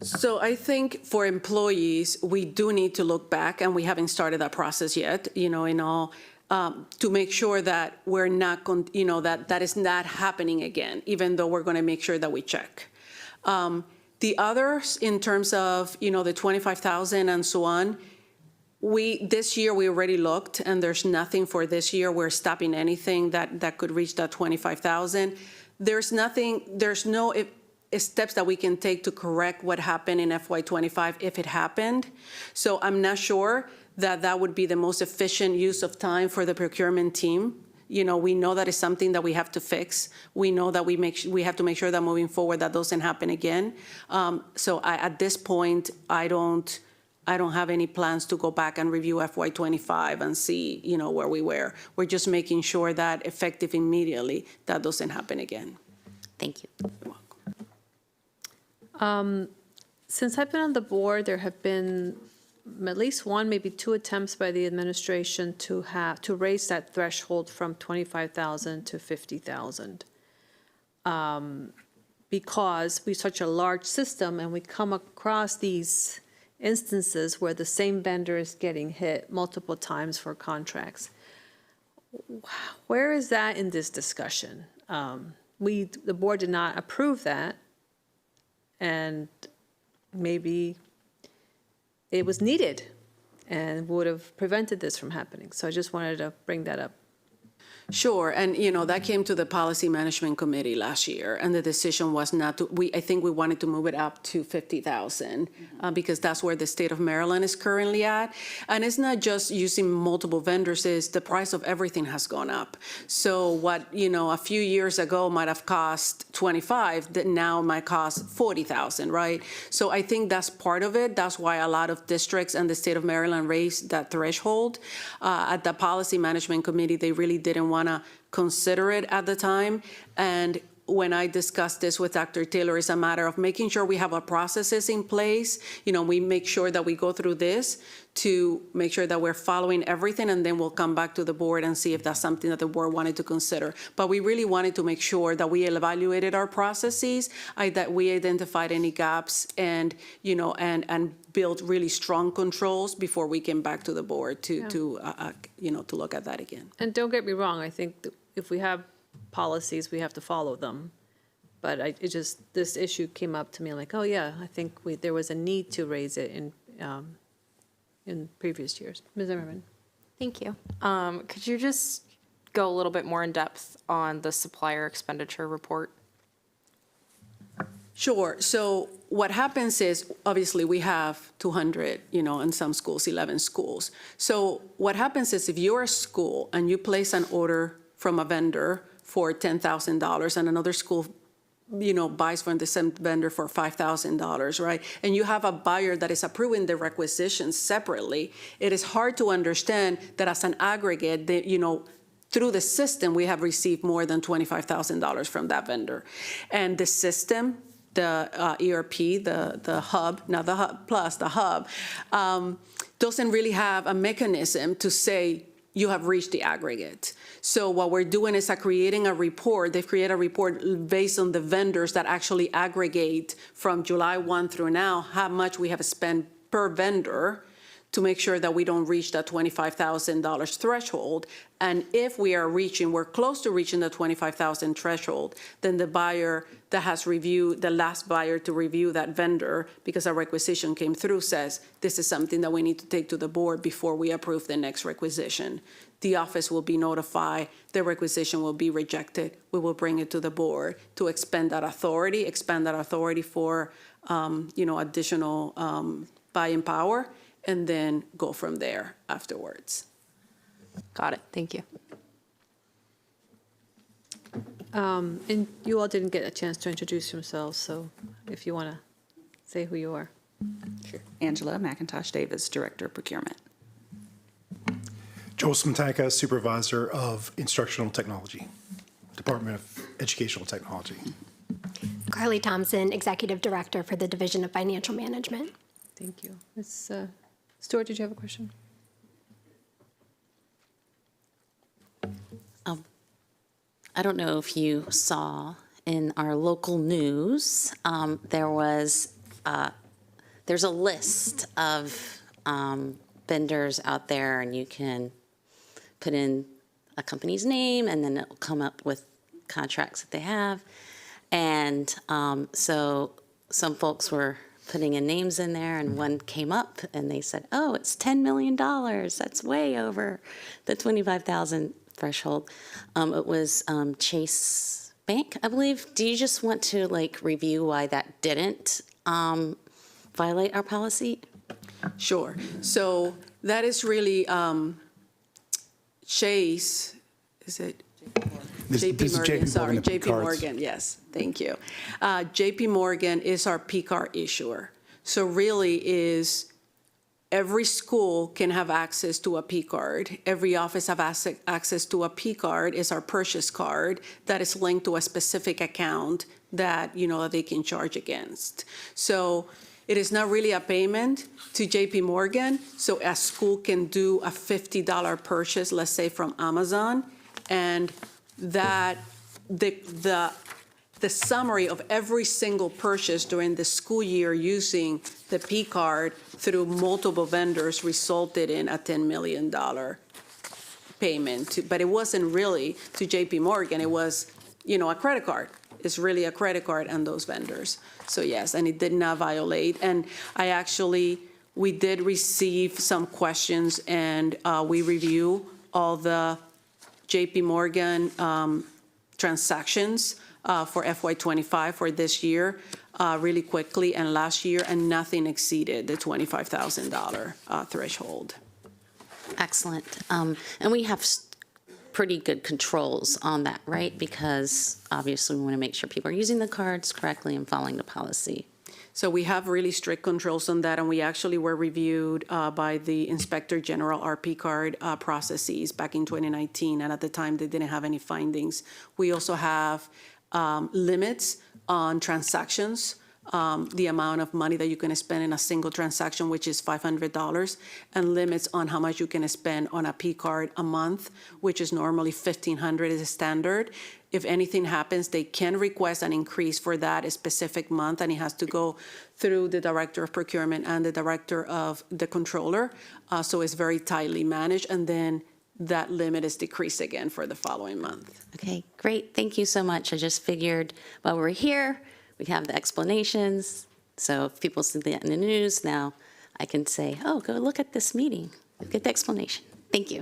So I think for employees, we do need to look back, and we haven't started that process yet, to make sure that we're not, that is not happening again, even though we're going to make sure that we check. The others, in terms of, the 25,000 and so on, this year we already looked, and there's nothing for this year. We're stopping anything that could reach that 25,000. There's no steps that we can take to correct what happened in FY25 if it happened. So I'm not sure that would be the most efficient use of time for the procurement team. We know that is something that we have to fix. We know that we have to make sure that moving forward that doesn't happen again. So at this point, I don't have any plans to go back and review FY25 and see, where we were. We're just making sure that effective immediately, that doesn't happen again. Thank you. You're welcome. Since I've been on the board, there have been at least one, maybe two attempts by the administration to raise that threshold from 25,000 to 50,000. Because we're such a large system and we come across these instances where the same vendor is getting hit multiple times for contracts. Where is that in this discussion? The board did not approve that, and maybe it was needed and would have prevented this from happening. So I just wanted to bring that up. Sure, and that came to the Policy Management Committee last year, and the decision was not to. I think we wanted to move it up to 50,000 because that's where the state of Maryland is currently at, and it's not just using multiple vendors; is the price of everything has gone up. So what a few years ago might have cost 25, that now might cost 40,000, right? So I think that's part of it. That's why a lot of districts and the state of Maryland raised that threshold. At the Policy Management Committee, they really didn't want to consider it at the time. And when I discussed this with Dr. Taylor, it's a matter of making sure we have our processes in place. We make sure that we go through this to make sure that we're following everything, and then we'll come back to the board and see if that's something that the board wanted to consider. But we really wanted to make sure that we evaluated our processes, that we identified any gaps, and and built really strong controls before we came back to the board to look at that again. And don't get me wrong, I think that if we have policies, we have to follow them. But this issue came up to me like, oh yeah, I think there was a need to raise it in previous years. Ms. Zimmerman. Thank you. Could you just go a little bit more in depth on the supplier expenditure report? Sure. So what happens is, obviously, we have 200, in some schools, 11 schools. So what happens is if you're a school and you place an order from a vendor for $10,000 and another school buys from the same vendor for $5,000, right? And you have a buyer that is approving the requisitions separately, it is hard to understand that as an aggregate, through the system, we have received more than $25,000 from that vendor. And the system, the ERP, the hub, not the hub plus, the hub, doesn't really have a mechanism to say, you have reached the aggregate. So what we're doing is creating a report. They've created a report based on the vendors that actually aggregate from July 1 through now, how much we have spent per vendor to make sure that we don't reach that $25,000 threshold. And if we're close to reaching the $25,000 threshold, then the buyer that has reviewed, the last buyer to review that vendor, because a requisition came through, says, this is something that we need to take to the board before we approve the next requisition. The office will be notified, the requisition will be rejected. We will bring it to the board to expand that authority for, additional buying power, and then go from there afterwards. Got it. Thank you. And you all didn't get a chance to introduce yourselves, so if you want to say who you are. Sure. Angela McIntosh Davis, Director of Procurement. Joel Smetanka, Supervisor of Instructional Technology, Department of Educational Technology. Carly Thompson, Executive Director for the Division of Financial Management. Thank you. Ms. Stewart, did you have a question? I don't know if you saw in our local news, there's a list of vendors out there, and you can put in a company's name, and then it'll come up with contracts that they have. And so some folks were putting in names in there, and one came up, and they said, "Oh, it's $10 million. That's way over the 25,000 threshold." It was Chase Bank, I believe. Do you just want to review why that didn't violate our policy? Sure. So that is really Chase, is it? JP Morgan, sorry, JP Morgan, yes, thank you. JP Morgan is our P-card issuer. So really is every school can have access to a P-card. Every office have access to a P-card. Is our purchase card that is linked to a specific account that, that they can charge against. So it is not really a payment to JP Morgan. So a school can do a $50 purchase, let's say from Amazon, and that the summary of every single purchase during the school year using the P-card through multiple vendors resulted in a $10 million payment. But it wasn't really to JP Morgan. It was, a credit card. It's really a credit card and those vendors. So yes, and it did not violate. And we did receive some questions, and we review all the JP Morgan transactions for FY25 for this year really quickly and last year, and nothing exceeded the $25,000 threshold. Excellent. And we have pretty good controls on that, right? Because obviously we want to make sure people are using the cards correctly and following the policy. So we have really strict controls on that, and we actually were reviewed by the Inspector General, our P-card processes back in 2019, and at the time they didn't have any findings. We also have limits on transactions, the amount of money that you can spend in a single transaction, which is $500, and limits on how much you can spend on a P-card a month, which is normally $1,500 is standard. If anything happens, they can request an increase for that specific month, and it has to go through the Director of Procurement and the Director of the Controller. So it's very tightly managed, and then that limit is decreased again for the following month. Okay, great. Thank you so much. I just figured while we're here, we'd have the explanations. So if people see that in the news now, I can say, oh, go look at this meeting. Get the explanation. Thank you.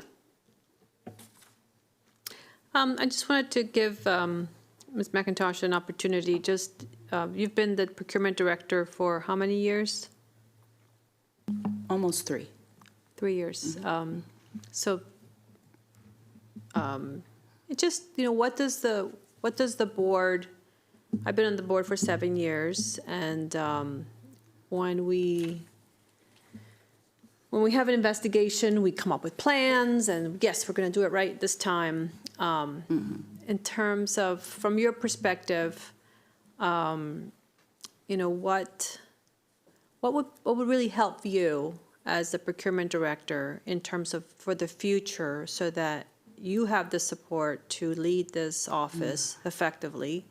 I just wanted to give Ms. McIntosh an opportunity. You've been the procurement director for how many years? Almost 3. 3 years. Mm-hmm. It just, what does the board? I've been on the board for 7 years, and when we have an investigation, we come up with plans, and yes, we're going to do it right this time. In terms of, from your perspective, what would really help you as the procurement director in terms of for the future, so that you have the support to lead this office effectively?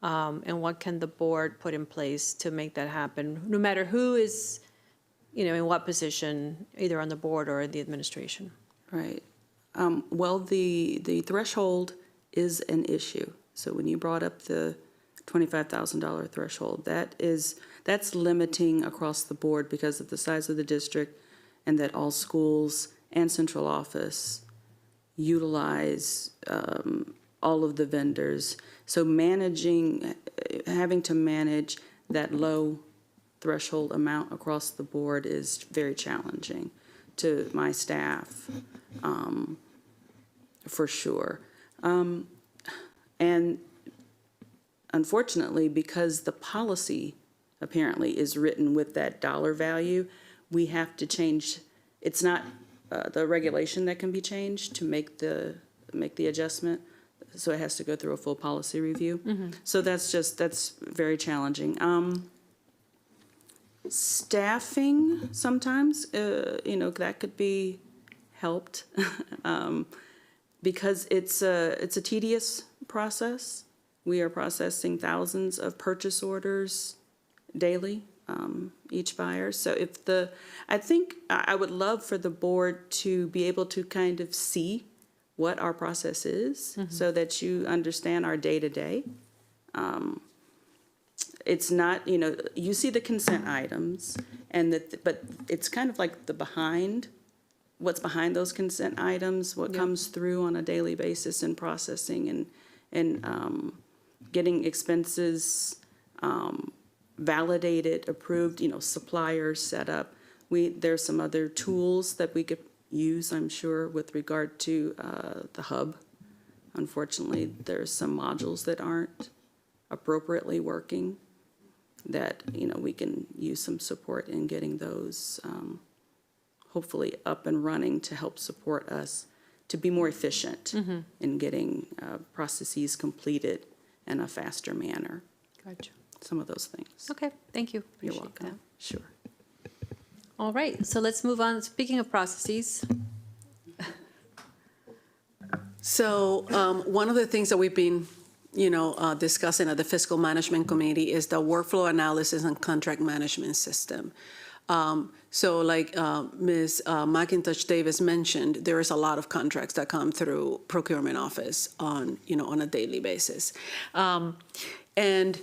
And what can the board put in place to make that happen, no matter who is, in what position, either on the board or in the administration? Right. Well, the threshold is an issue. So when you brought up the $25,000 threshold, that's limiting across the board because of the size of the district, and that all schools and central office utilize all of the vendors. So having to manage that low threshold amount across the board is very challenging to my staff, for sure. And unfortunately, because the policy apparently is written with that dollar value, we have to change, it's not the regulation that can be changed to make the adjustment. So it has to go through a full policy review. So that's very challenging. Staffing sometimes, that could be helped because it's a tedious process. We are processing thousands of purchase orders daily, each buyer. So I think I would love for the board to be able to kind of see what our process is so that you understand our day-to-day. It's not, you see the consent items but it's kind of like what's behind those consent items, what comes through on a daily basis in processing and getting expenses validated, approved, suppliers set up. There's some other tools that we could use, I'm sure, with regard to the hub. Unfortunately, there's some modules that aren't appropriately working that, we can use some support in getting those hopefully up and running to help support us to be more efficient in getting processes completed in a faster manner. Gotcha. Some of those things. Okay, thank you. You're Appreciate welcome. that. Sure. All right, so let's move on. Speaking of processes, So one of the things that we've been, discussing at the Fiscal Management Committee is the workflow analysis and contract management system. So like Ms. McIntosh Davis mentioned, there is a lot of contracts that come through procurement office on a daily basis. And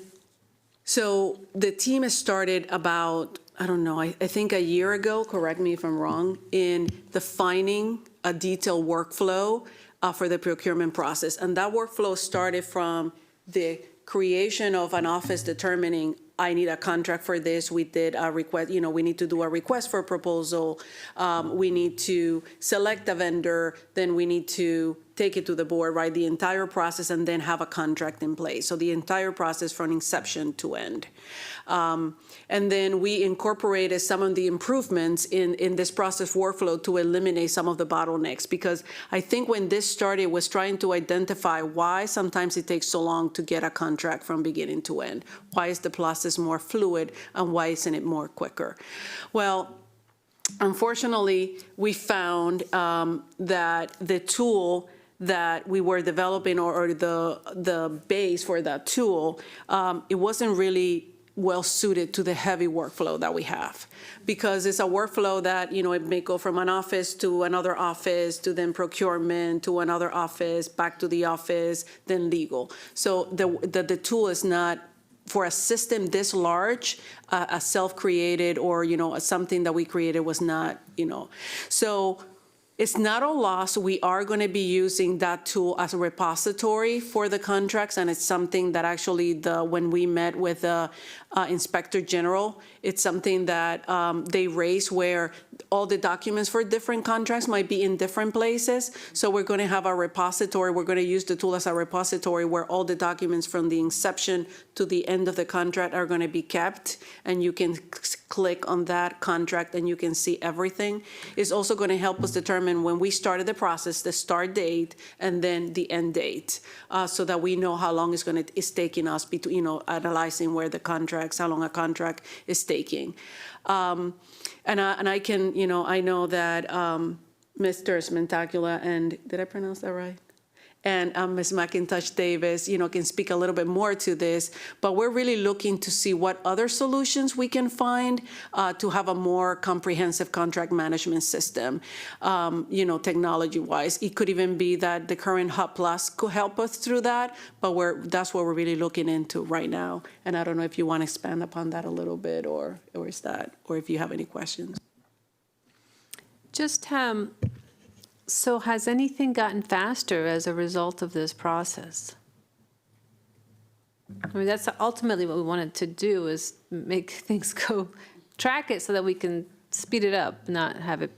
so the team has started about, I think a year ago, correct me if I'm wrong, in defining a detailed workflow for the procurement process. And that workflow started from the creation of an office determining, I need a contract for this. We did a request, we need to do a request for a proposal. We need to select a vendor. Then we need to take it to the board, right? The entire process, and then have a contract in place. So the entire process from inception to end. And then we incorporated some of the improvements in this process workflow to eliminate some of the bottlenecks. Because I think when this started, it was trying to identify why sometimes it takes so long to get a contract from beginning to end. Why is the process more fluid, and why isn't it more quicker? Well, unfortunately, we found that the tool that we were developing, or the base for that tool, it wasn't really well suited to the heavy workflow that we have, because it's a workflow that, it may go from an office to another office, to then procurement, to another office, back to the office, then legal. So the tool is not, for a system this large, a self-created or, something that we created was not, So it's not a loss. We are going to be using that tool as a repository for the contracts, and it's something that actually when we met with the Inspector General, it's something that they raised, where all the documents for different contracts might be in different places. So we're going to have a repository. We're going to use the tool as a repository where all the documents from the inception to the end of the contract are going to be kept, and you can click on that contract and you can see everything. It's also going to help us determine when we started the process, the start date, and then the end date, so that we know how long it's taking us between, analyzing where the contracts, how long a contract is taking. And I can, I know that Mr. Spectacular and, did I pronounce that right? And Ms. McIntosh Davis, can speak a little bit more to this, but we're really looking to see what other solutions we can find to have a more comprehensive contract management system, technology-wise. It could even be that the current Hub Plus could help us through that, but that's what we're really looking into right now. And I don't know if you want to expand upon that a little bit, or if you have any questions. just, so has anything gotten faster as a result of this process? I mean, that's ultimately what we wanted to do, is make things track it so that we can speed it up, not have it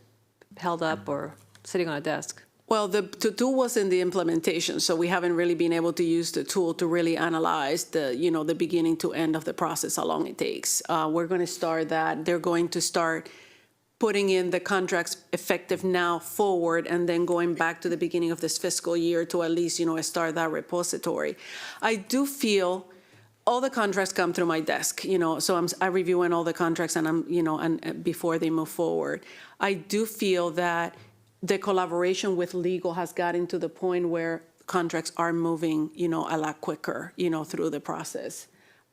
held up or sitting on a desk. Well, the tool was in the implementation, so we haven't really been able to use the tool to really analyze the beginning to end of the process, how long it takes. We're going to start that. They're going to start putting in the contracts effective now forward, and then going back to the beginning of this fiscal year to at least, start that repository. I do feel all the contracts come through my desk, so I'm reviewing all the contracts and and before they move forward. I do feel that the collaboration with legal has gotten to the point where contracts are moving, a lot quicker, through the process.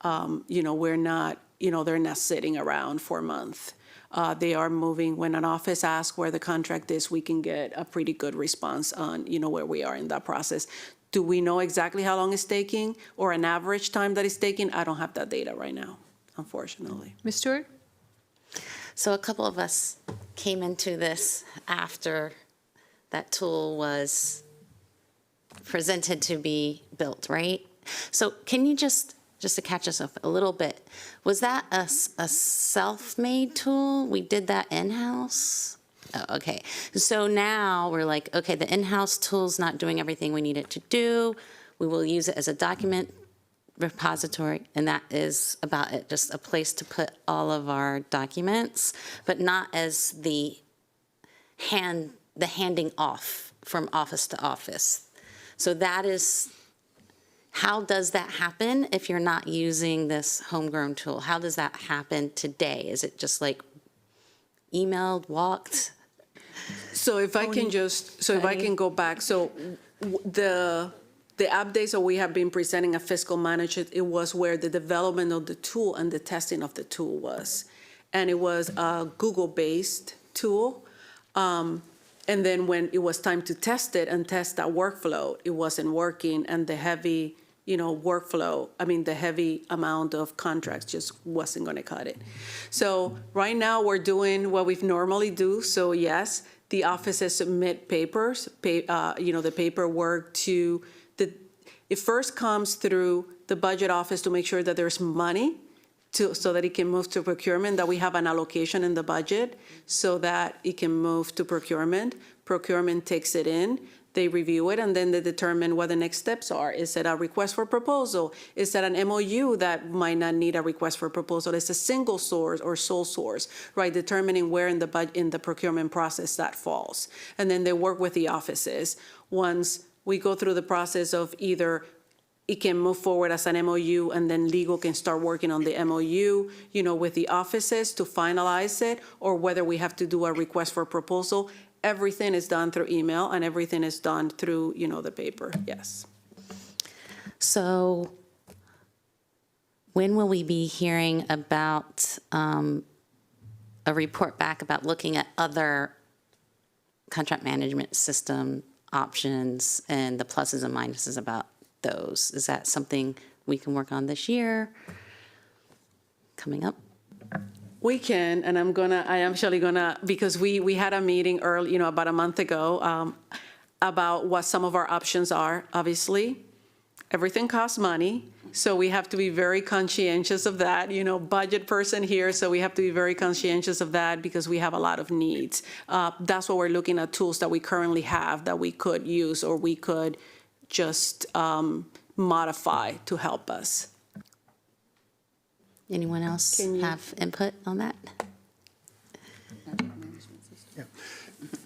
We're not, they're not sitting around for a month. They are moving. When an office asks where the contract is, we can get a pretty good response on, where we are in that process. Do we know exactly how long it's taking or an average time that it's taking? I don't have that data right now, unfortunately. Ms. Stewart? So a couple of us came into this after that tool was presented to be built, right? So can you just to catch us up a little bit, was that a self-made tool? We did that in-house? Oh, okay. So now we're like, okay, the in-house tool's not doing everything we need it to do. We will use it as a document repository, and that is about it, just a place to put all of our documents, but not as the handing off from office to office. So that is, how does that happen if you're not using this homegrown tool? How does that happen today? Is it just like emailed, walked? So if I can go back, so the updates that we have been presenting at Fiscal Management, it was where the development of the tool and the testing of the tool was. And it was a Google-based tool. And then when it was time to test it and test that workflow, it wasn't working, and the heavy, the heavy amount of contracts just wasn't going to cut it. So right now we're doing what we normally do. So yes, the offices submit the paperwork to it first comes through the budget office to make sure that there's money so that it can move to procurement, that we have an allocation in the budget so that it can move to procurement. Procurement takes it in, they review it, and then they determine what the next steps are. Is it a request for proposal? Is it an MOU that might not need a request for proposal? It's a single source or sole source, right? Determining where in the procurement process that falls. And then they work with the offices. Once we go through the process of either it can move forward as an MOU, and then legal can start working on the MOU, with the offices to finalize it, or whether we have to do a request for proposal. Everything is done through email, and everything is done through, the paper, yes. So when will we be hearing about a report back about looking at other contract management system options and the pluses and minuses about those? Is that something we can work on this year, coming up? We can, and I am actually gonna, because we had a meeting early, about a month ago, about what some of our options are. Obviously, everything costs money, so we have to be very conscientious of that. Budget person here, so we have to be very conscientious of that because we have a lot of needs. That's what we're looking at, tools that we currently have that we could use or we could just modify to help us. Anyone else have input on that?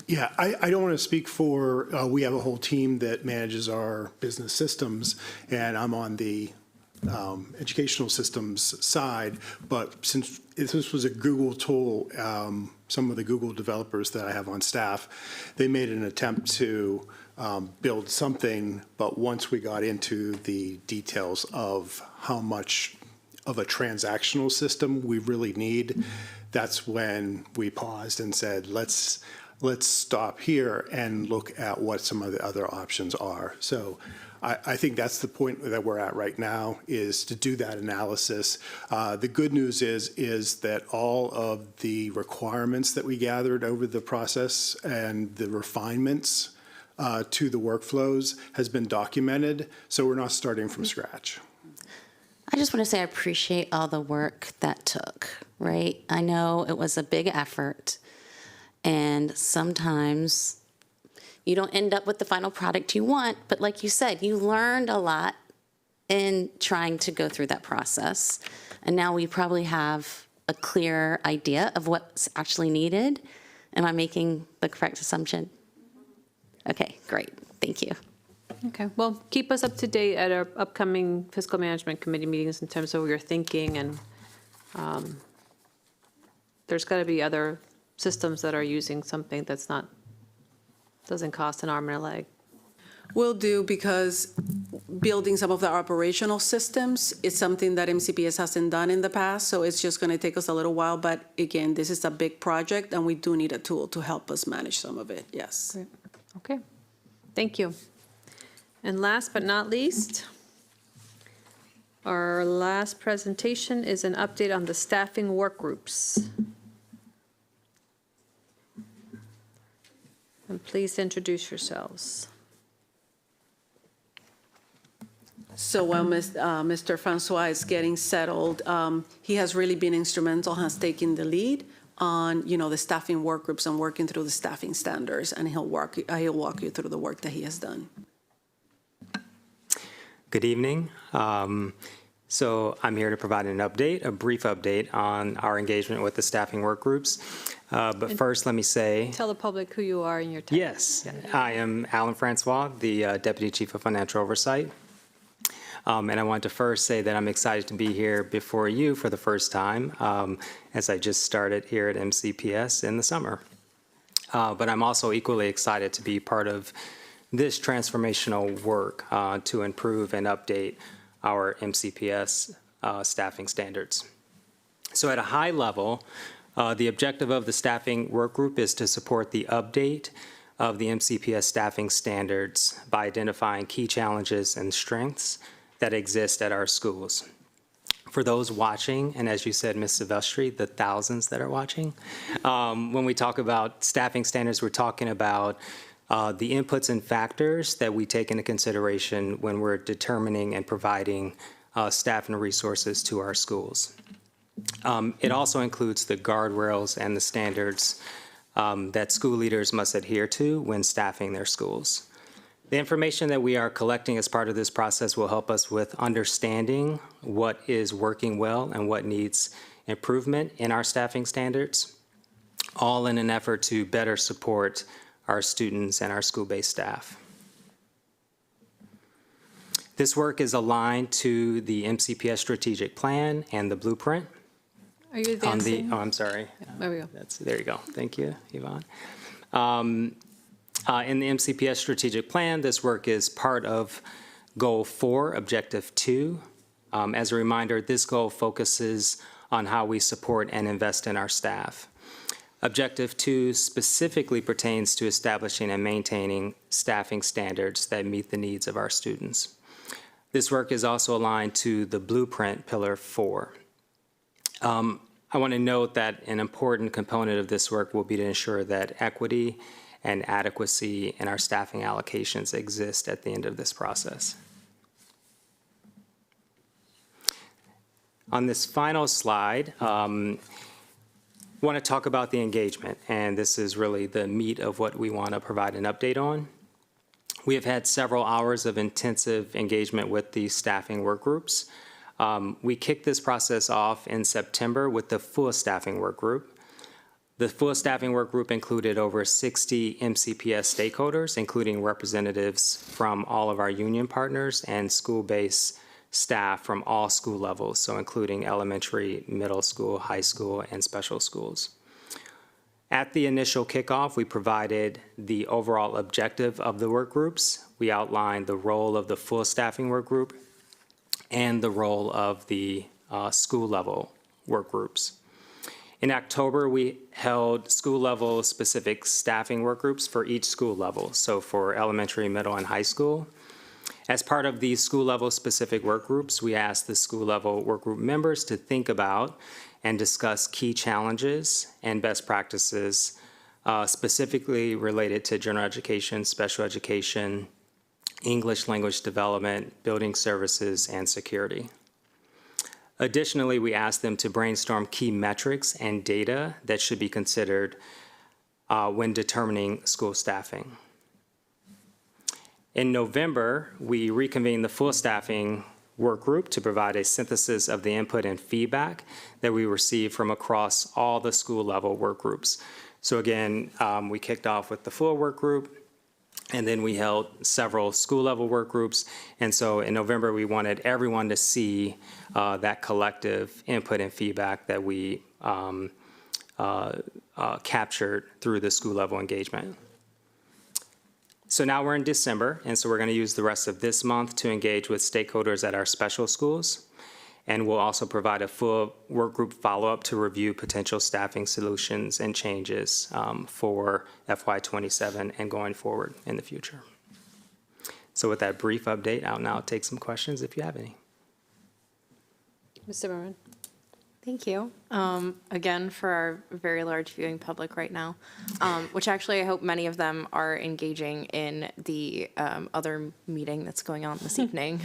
Yeah, I don't want to speak for, we have a whole team that manages our business systems, and I'm on the educational systems side, but since this was a Google tool, some of the Google developers that I have on staff, they made an attempt to build something, but once we got into the details of how much of a transactional system we really need, that's when we paused and said, let's stop here and look at what some of the other options are. So I think that's the point that we're at right now, is to do that analysis. The good news is that all of the requirements that we gathered over the process and the refinements to the workflows has been documented, so we're not starting from scratch. I just want to say I appreciate all the work that took, right? I know it was a big effort, and sometimes You don't end up with the final product you want, but like you said, you learned a lot in trying to go through that process. And now we probably have a clear idea of what's actually needed. Am I making the correct assumption? Okay, great. Thank you. Okay, well, keep us up to date at our upcoming Fiscal Management Committee meetings in terms of what you're thinking, and there's got to be other systems that are using something that's not, doesn't cost an arm and a leg. Will do, because building some of the operational systems is something that MCPS hasn't done in the past, so it's just going to take us a little while. But again, this is a big project, and we do need a tool to help us manage some of it, yes. Okay, thank you. And last but not least, our last presentation is an update on the staffing work groups. And please introduce yourselves. So while Mr. Francois is getting settled, he has really been instrumental, has taken the lead on, the staffing work groups and working through the staffing standards, and he'll walk you through the work that he has done. Good evening. So I'm here to provide an update, a brief update on our engagement with the staffing work groups. But first, let me say. Tell the public who you are and your title. Yes, I am Alan Francois, the Deputy Chief of Financial Oversight. And I want to first say that I'm excited to be here before you for the first time, as I just started here at MCPS in the summer. But I'm also equally excited to be part of this transformational work to improve and update our MCPS staffing standards. So at a high level, the objective of the staffing work group is to support the update of the MCPS staffing standards by identifying key challenges and strengths that exist at our schools. For those watching, and as you said, Ms. Silvestri, the thousands that are watching, when we talk about staffing standards, we're talking about the inputs and factors that we take into consideration when we're determining and providing staff and resources to our schools. It also includes the guardrails and the standards that school leaders must adhere to when staffing their schools. The information that we are collecting as part of this process will help us with understanding what is working well and what needs improvement in our staffing standards, all in an effort to better support our students and our school-based staff. This work is aligned to the MCPS strategic plan and the blueprint. Are you advancing? I'm sorry. There we go. There you go. Thank you, Yvonne. In the MCPS strategic plan, this work is part of Goal 4, Objective 2. As a reminder, this goal focuses on how we support and invest in our staff. Objective 2 specifically pertains to establishing and maintaining staffing standards that meet the needs of our students. This work is also aligned to the Blueprint Pillar 4. I want to note that an important component of this work will be to ensure that equity and adequacy in our staffing allocations exist at the end of this process. On this final slide, I want to talk about the engagement, and this is really the meat of what we want to provide an update on. We have had several hours of intensive engagement with the staffing work groups. We kicked this process off in September with the full staffing work group. The full staffing work group included over 60 MCPS stakeholders, including representatives from all of our union partners and school-based staff from all school levels, so including elementary, middle school, high school, and special schools. At the initial kickoff, we provided the overall objective of the work groups. We outlined the role of the full staffing work group and the role of the school-level work groups. In October, we held school-level specific staffing work groups for each school level, so for elementary, middle, and high school. As part of these school-level specific work groups, we asked the school-level work group members to think about and discuss key challenges and best practices specifically related to general education, special education, English language development, building services, and security. Additionally, we asked them to brainstorm key metrics and data that should be considered when determining school staffing. In November, we reconvened the full staffing work group to provide a synthesis of the input and feedback that we received from across all the school level work groups. So again, we kicked off with the full work group, and then we held several school level work groups. And so in November, we wanted everyone to see that collective input and feedback that we captured through the school level engagement. So now we're in December, and so we're going to use the rest of this month to engage with stakeholders at our special schools. And we'll also provide a full work group follow-up to review potential staffing solutions and changes for FY27 and going forward in the future. So with that brief update, I'll now take some questions if you have any. Mr. Marin? Thank you. Again, for our very large viewing public right now, which actually I hope many of them are engaging in the other meeting that's going on this evening.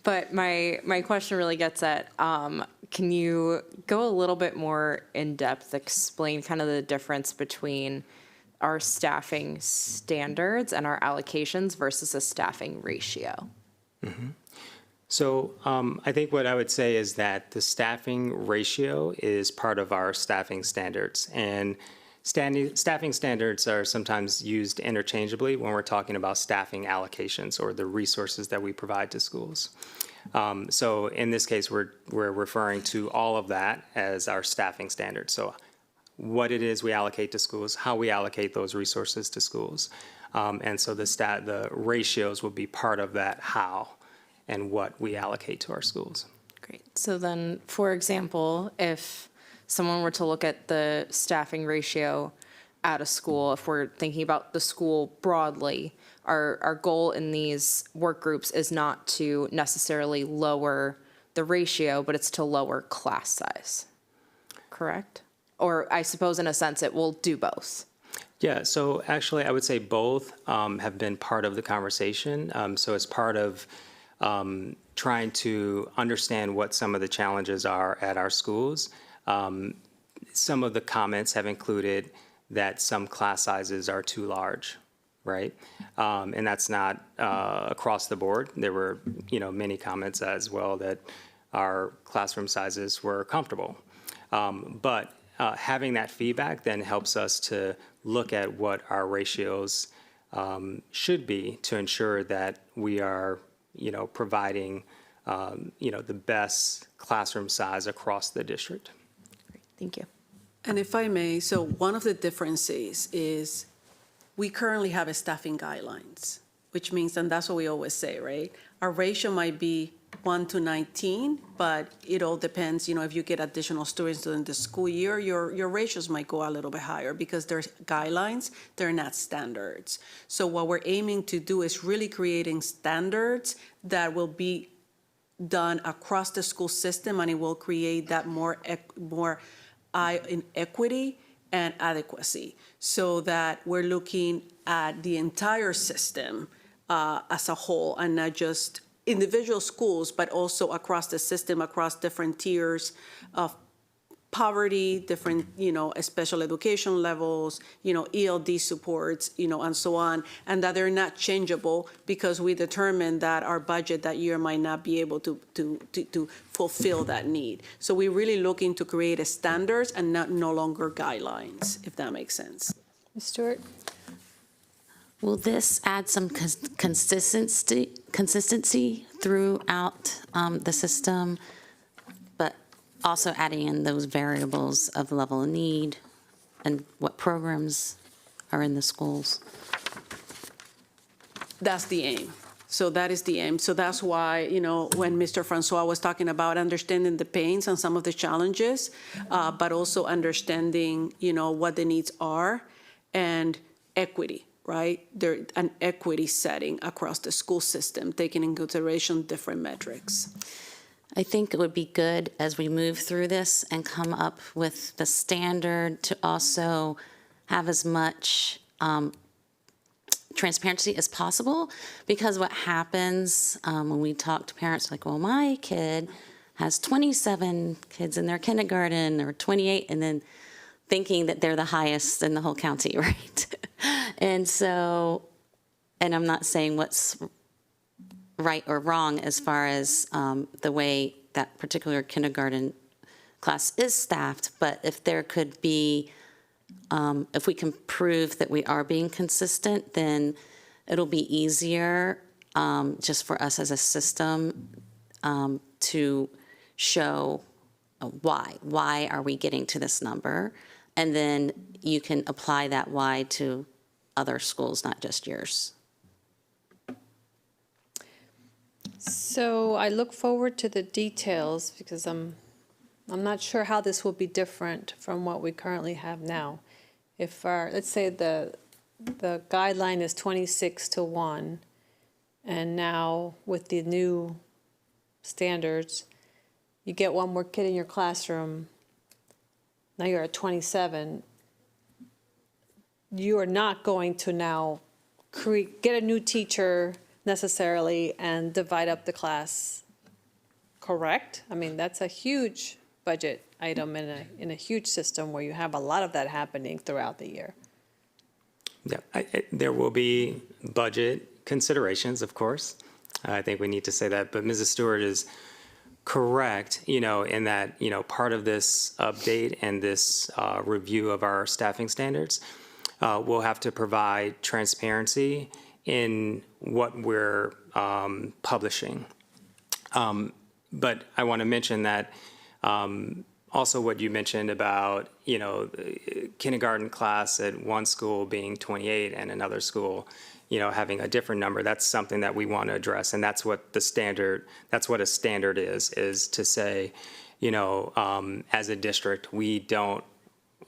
But my question really gets at, can you go a little bit more in depth, explain kind of the difference between our staffing standards and our allocations versus a staffing ratio? Mm-hmm. So I think what I would say is that the staffing ratio is part of our staffing standards. And staffing standards are sometimes used interchangeably when we're talking about staffing allocations or the resources that we provide to schools. So in this case, we're referring to all of that as our staffing standards. So what it is we allocate to schools, how we allocate those resources to schools. And so the ratios will be part of that how and what we allocate to our schools. Great. So then, for example, if someone were to look at the staffing ratio at a school, if we're thinking about the school broadly, our goal in these work groups is not to necessarily lower the ratio, but it's to lower class size, correct? Or I suppose in a sense it will do both. Yeah, so actually I would say both have been part of the conversation. So as part of trying to understand what some of the challenges are at our schools. Some of the comments have included that some class sizes are too large, right? And that's not across the board. There were, many comments as well that our classroom sizes were comfortable. But having that feedback then helps us to look at what our ratios should be to ensure that we are providing, the best classroom size across the district. Great, thank you. And if I may, so one of the differences is we currently have a staffing guidelines, which means, and that's what we always say, right? Our ratio might be 1 to 19, but it all depends, if you get additional students during the school year, your ratios might go a little bit higher because there's guidelines, they're not standards. So what we're aiming to do is really creating standards that will be done across the school system, and it will create that more eye in equity and adequacy, so that we're looking at the entire system as a whole and not just individual schools, but also across the system, across different tiers of poverty, different, special education levels, ELD supports, and so on, and that they're not changeable because we determined that our budget that year might not be able to fulfill that need. So we're really looking to create a standards and no longer guidelines, if that makes sense. Ms. Stewart? Will this add some consistency throughout the system, but also adding in those variables of level of need and what programs are in the schools? That's the aim. So that is the aim. So that's why, when Mr. Francois was talking about understanding the pains and some of the challenges, but also understanding, what the needs are and equity. Right? There's an equity setting across the school system, taking into consideration different metrics. I think it would be good as we move through this and come up with the standard to also have as much transparency as possible, because what happens when we talk to parents like, well, my kid has 27 kids in their kindergarten or 28, and then thinking that they're the highest in the whole county, right? And so and I'm not saying what's right or wrong as far as the way that particular kindergarten class is staffed, but if there could be, if we can prove that we are being consistent, then it'll be easier just for us as a system to show why. Why are we getting to this number? And then you can apply that why to other schools, not just yours. So I look forward to the details because I'm not sure how this will be different from what we currently have now. If let's say the guideline is 26-1, and now with the new standards, you get one more kid in your classroom, now you're at 27, you are not going to now get a new teacher necessarily and divide up the class, correct? I mean, that's a huge budget item in a huge system where you have a lot of that happening throughout the year. Yeah, there will be budget considerations, of course. I think we need to say that, but Mrs. Stewart is correct, in that, part of this update and this review of our staffing standards, we'll have to provide transparency in what we're publishing. But I want to mention that also what you mentioned about, kindergarten class at one school being 28 and another school, having a different number, that's something that we want to address. And that's what a standard is to say, as a district, we don't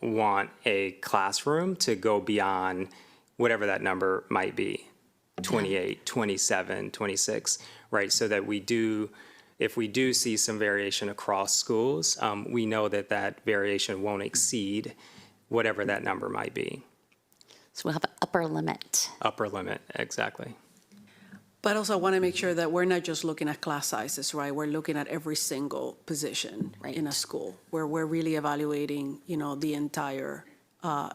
want a classroom to go beyond whatever that number might be, 28, 27, 26, right? So that if we do see some variation across schools, we know that variation won't exceed whatever that number might be. So we'll have an upper limit. Upper limit, exactly. But also I want to make sure that we're not just looking at class sizes, right? We're looking at every single position in a school where we're really evaluating, the entire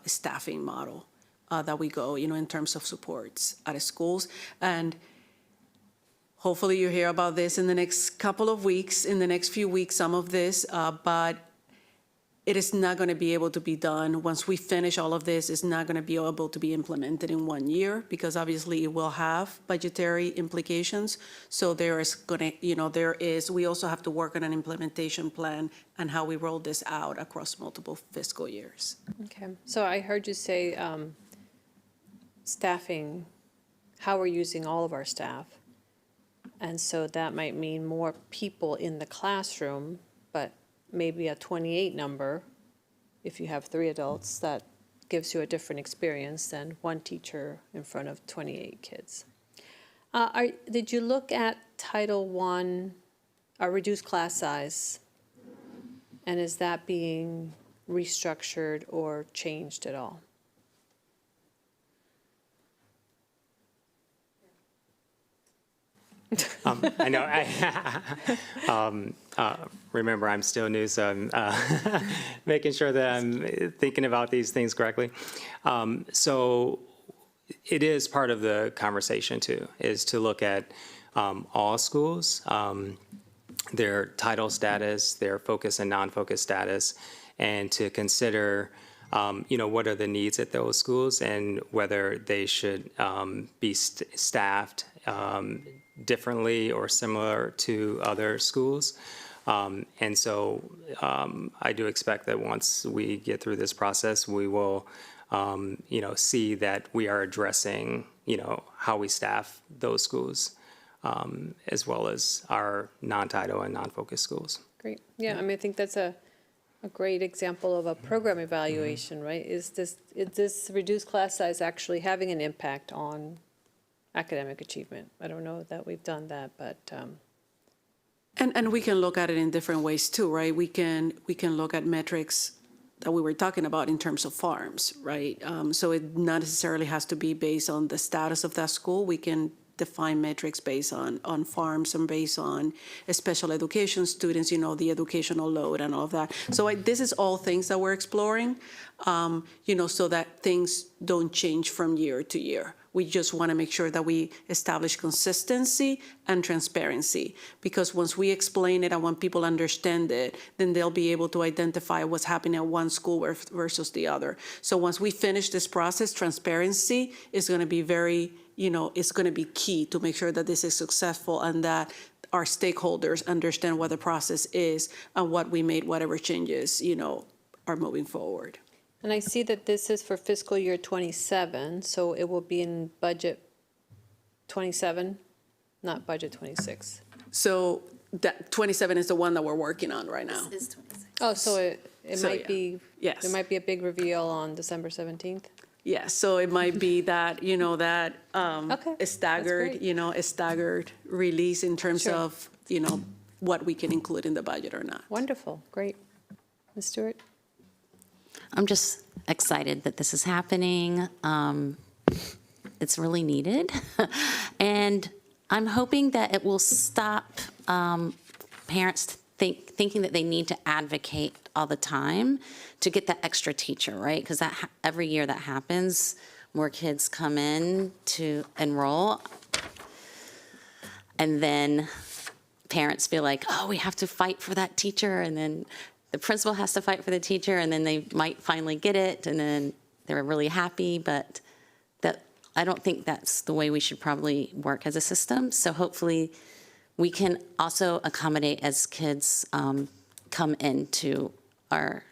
staffing model that we go, in terms of supports at schools. And hopefully you hear about this in the next couple of weeks, in the next few weeks, some of this, but it is not going to be able to be done. Once we finish all of this, it's not going to be able to be implemented in 1 year because obviously it will have budgetary implications. So there is going to, we also have to work on an implementation plan and how we roll this out across multiple fiscal years. Okay, so I heard you say staffing, how we're using all of our staff. And so that might mean more people in the classroom, but maybe a 28 number, if you have 3 adults, that gives you a different experience than one teacher in front of 28 kids. Did you look at Title I, reduced class size? And is that being restructured or changed at all? I know. Remember, I'm still new, so I'm making sure that I'm thinking about these things correctly. So it is part of the conversation, too, is to look at all schools, their title status, their focus and non-focus status, and to consider what are the needs at those schools and whether they should be staffed differently or similar to other schools. And so I do expect that once we get through this process, we will, see that we are addressing, how we staff those schools, as well as our non-title and non-focus schools. Great. Yeah, I mean, I think that's a great example of a program evaluation, right? Is this reduced class size actually having an impact on academic achievement? I don't know that we've done that, but. And we can look at it in different ways too, right? We can look at metrics that we were talking about in terms of farms, right? So it not necessarily has to be based on the status of that school. We can define metrics based on farms and based on special education students, the educational load and all of that. So this is all things that we're exploring, so that things don't change from year to year. We just want to make sure that we establish consistency and transparency, because once we explain it and when people understand it, then they'll be able to identify what's happening at one school versus the other. So once we finish this process, transparency is going to be very, it's going to be key to make sure that this is successful and that our stakeholders understand what the process is and what we made, whatever changes, are moving forward. And I see that this is for fiscal year '27, so it will be in budget '27, not budget '26. So that 27 is the one that we're working on right now. This is 26. Oh, so it So, might yeah. be, Yes. there might be a big reveal on December 17th? Yeah, so it might be that, Okay, a that's staggered, great. a staggered release in terms Sure. of, what we can include in the budget or not. Wonderful, great. Ms. Stewart? I'm just excited that this is happening. It's really needed. And I'm hoping that it will stop parents thinking that they need to advocate all the time to get that extra teacher, right? Because every year that happens, more kids come in to enroll. And then parents feel like, oh, we have to fight for that teacher. And then the principal has to fight for the teacher, and then they might finally get it, and then they're really happy. But I don't think that's the way we should probably work as a system. So hopefully we can also accommodate as kids come into our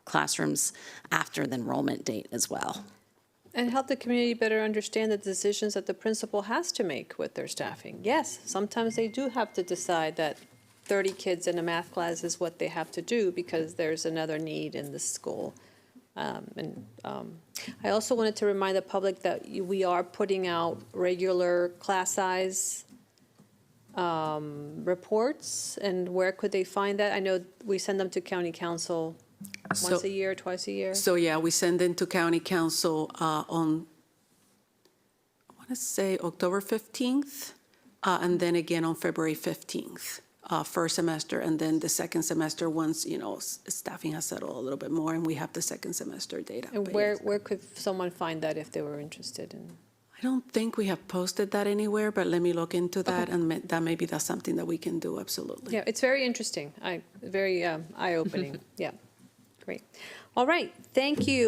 classrooms after the enrollment date as well. And help the community better understand the decisions that the principal has to make with their staffing. Yes, sometimes they do have to decide that 30 kids in a math class is what they have to do because there's another need in the school. I also wanted to remind the public that we are putting out regular class size reports, and where could they find that? I know we send them to county council once a year, twice a year. So, yeah, we send them to county council on, I want to say October 15th, and then again on February 15th, first semester, and then the second semester once, staffing has settled a little bit more and we have the second semester data. And But where yes. could someone find that if they were interested in? I don't think we have posted that anywhere, but let me look into that, and that maybe that's something that we can do, absolutely. Yeah, it's very interesting, very eye-opening, yeah, great. All right, thank you.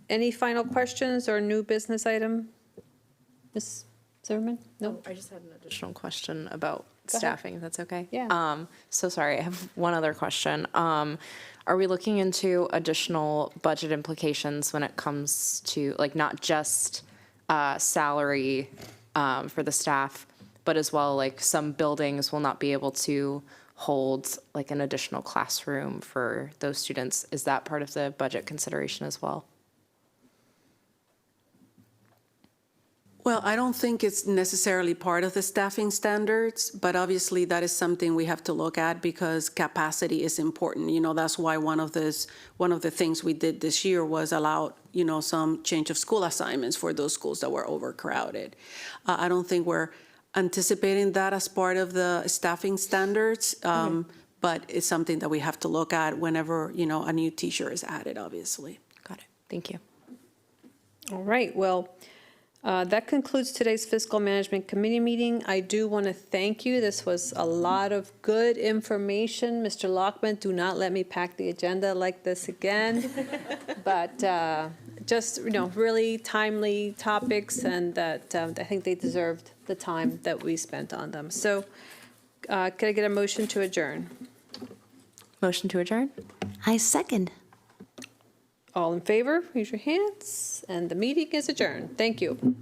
Any final questions or new business item? Ms. Zimmerman? No? I just had an additional question about Go ahead. staffing, if that's okay? Yeah. So sorry, I have one other question. Are we looking into additional budget implications when it comes to, like, not just salary for the staff, but as well, like, some buildings will not be able to hold, like, an additional classroom for those students? Is that part of the budget consideration as well? Well, I don't think it's necessarily part of the staffing standards, but obviously that is something we have to look at because capacity is important. That's why one of the things we did this year was allow, some change of school assignments for those schools that were overcrowded. I don't think we're anticipating that as part of the staffing standards, but it's something that we have to look at whenever, a new teacher is added, obviously. Got it. Thank you. All right, well, that concludes today's Fiscal Management Committee meeting. I do want to thank you. This was a lot of good information. Mr. Lockman, do not let me pack the agenda like this again. But just, really timely topics, and that I think they deserved the time that we spent on them. So could I get a motion to adjourn? Motion to adjourn? I second. All in favor, raise your hands, and the meeting is adjourned. Thank you.